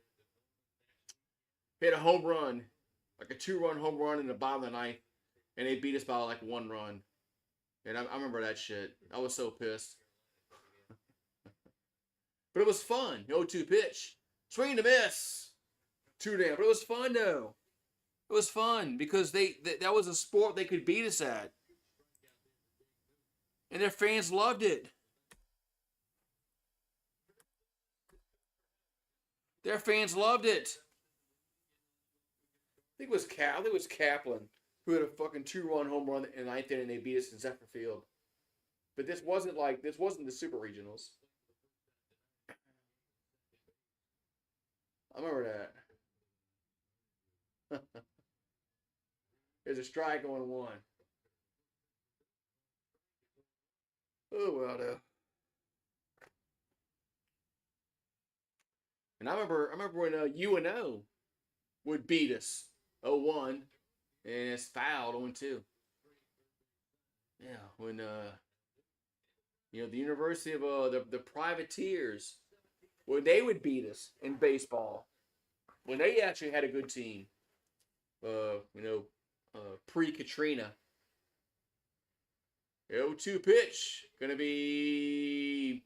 hit a home run, like a 2-run home run in the bottom of the ninth, and they beat us by like 1 run. And I remember that shit. I was so pissed. But it was fun. 0-2 pitch. Swing and a miss. 2 down. But it was fun though. It was fun because that was a sport they could beat us at. And their fans loved it. Their fans loved it. I think it was Kaplan who had a fucking 2-run home run in the ninth inning and they beat us in Zephyr Field. But this wasn't the Super Regionals. I remember that. There's a strike on 1. Oh well, though. And I remember when UNO would beat us 0-1, and it's fouled 0-2. Yeah, when the University of the Privateers, when they would beat us in baseball, when they actually had a good team, pre Katrina. 0-2 pitch, gonna be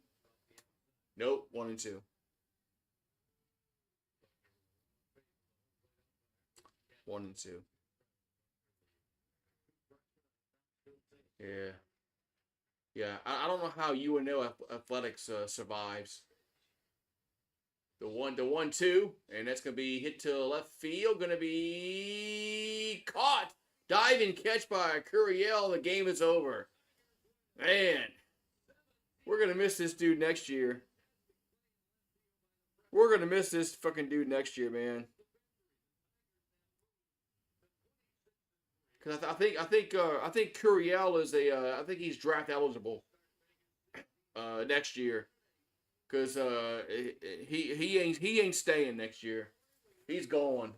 nope 1-2. 1-2. Yeah. Yeah, I don't know how UNO athletics survives. The 1-2, and that's gonna be hit to left field. Gonna be caught. Diving catch by Curiel. The game is over. Man, we're gonna miss this dude next year. We're gonna miss this fucking dude next year, man. Because I think Curiel is I think he's draft eligible next year. Because he ain't staying next year. He's gone.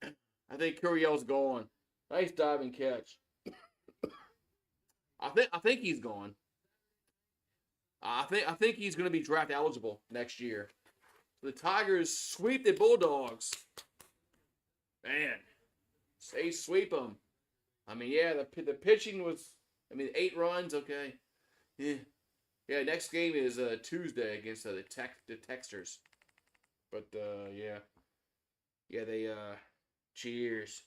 I think Curiel's gone. Nice diving catch. I think he's gone. I think he's going to be draft eligible next year. The Tigers sweep the Bulldogs. Man, they sweep them. I mean, yeah, the pitching was. I mean, 8 runs. Okay. Yeah. Next game is Tuesday against the Texters. But yeah, they cheers.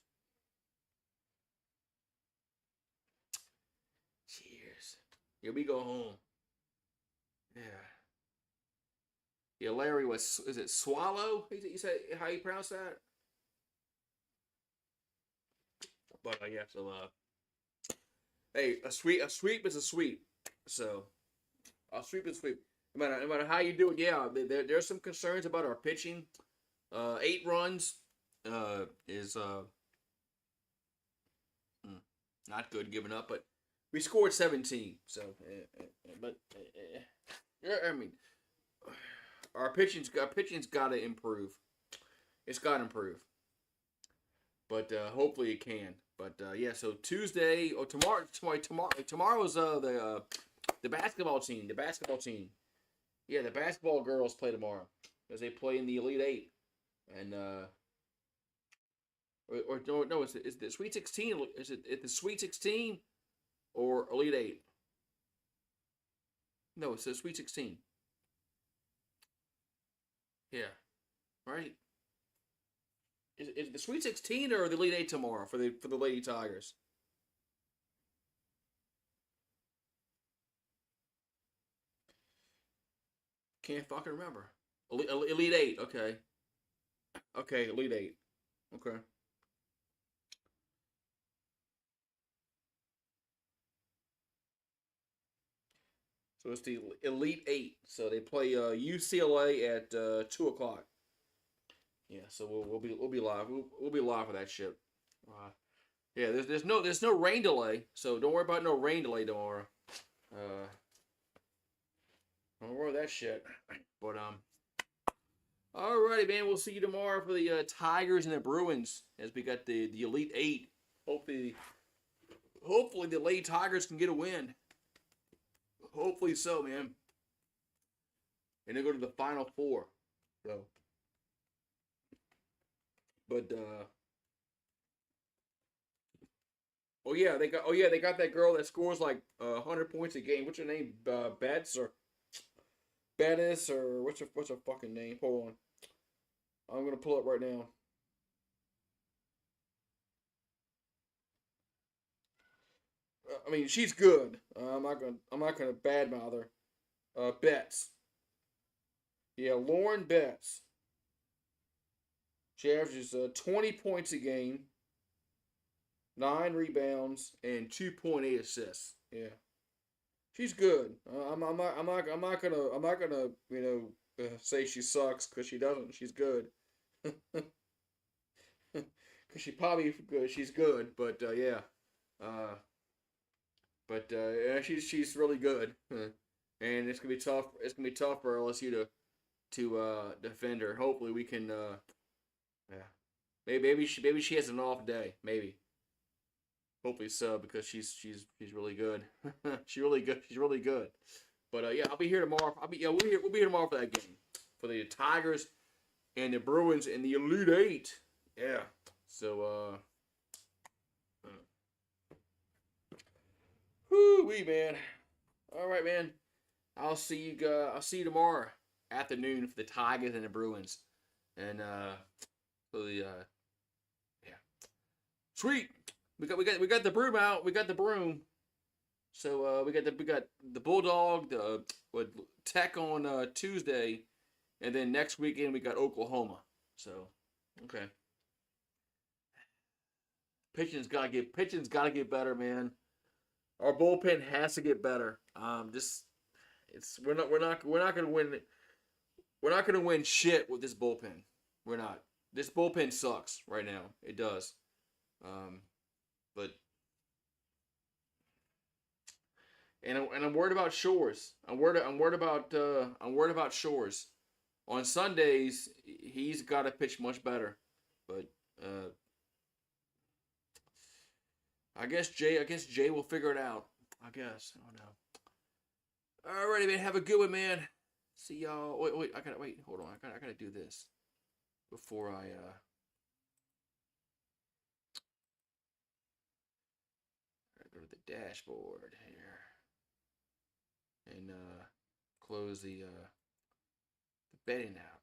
Cheers. Yeah, we go home. Yeah. Yeah, Larry is it Swallow? You say how you pronounce that? But yeah, so hey, a sweep is a sweep. So a sweep is a sweep. No matter how you do it, yeah, there's some concerns about our pitching. 8 runs is not good giving up, but We scored 17. So, but I mean, our pitching's got to improve. It's got to improve. But hopefully it can. But yeah, so Tuesday or tomorrow's the basketball team. The basketball team. Yeah, the basketball girls play tomorrow because they play in the Elite Eight, and or no, is it the Sweet 16? Is it the Sweet 16 or Elite Eight? No, it's the Sweet 16. Yeah, right. Is it the Sweet 16 or the Elite Eight tomorrow for the Lady Tigers? Can't fucking remember. Elite Eight. Okay. Okay, Elite Eight. Okay. So it's the Elite Eight. So they play UCLA at 2 o'clock. Yeah. So we'll be live. We'll be live for that shit. Uh, yeah. There's no rain delay. So don't worry about no rain delay tomorrow. Uh, don't worry about that shit. But alrighty, man. We'll see you tomorrow for the Tigers and the Bruins as we got the Elite Eight. Hopefully the Lady Tigers can get a win. Hopefully so, man. And they go to the Final Four. So, but they got that girl that scores like 100 points a game. What's her name? Bettis or what's her fucking name? Hold on, I'm gonna pull it right now. I mean, she's good. I'm not gonna badmouth her. Betts. Yeah, Lauren Betts. She averages 20 points a game, 9 rebounds, and 2.8 assists. Yeah, she's good. I'm not gonna say she sucks because she doesn't. She's good. Because she probably good. She's good, but yeah. Uh, but yeah, she's really good. And it's gonna be tough. It's gonna be tough for LSU to defend her. Hopefully we can. Yeah. Maybe she has an off day. Maybe. Hopefully so because she's really good. She's really good. She's really good. But yeah, I'll be here tomorrow. We'll be here tomorrow for that game for the Tigers and the Bruins in the Elite Eight. Yeah. So whoo wee man. All right, man. I'll see you tomorrow afternoon for the Tigers and the Bruins, and for the yeah, sweet. We got the broom out. We got the broom. So we got the Bulldog the with Tech on Tuesday, and then next weekend we got Oklahoma. So okay, pitching's gotta get better, man. Our bullpen has to get better. Just it's we're not gonna win. We're not gonna win shit with this bullpen. We're not. This bullpen sucks right now. It does. Um, but and I'm worried about Shores. I'm worried about Shores. On Sundays, he's got to pitch much better. But I guess Jay will figure it out. I guess I don't know. Alrighty, man. Have a good one, man. See y'all. Wait. I gotta wait. Hold on. I gotta do this before I go to the dashboard here and close the betting app.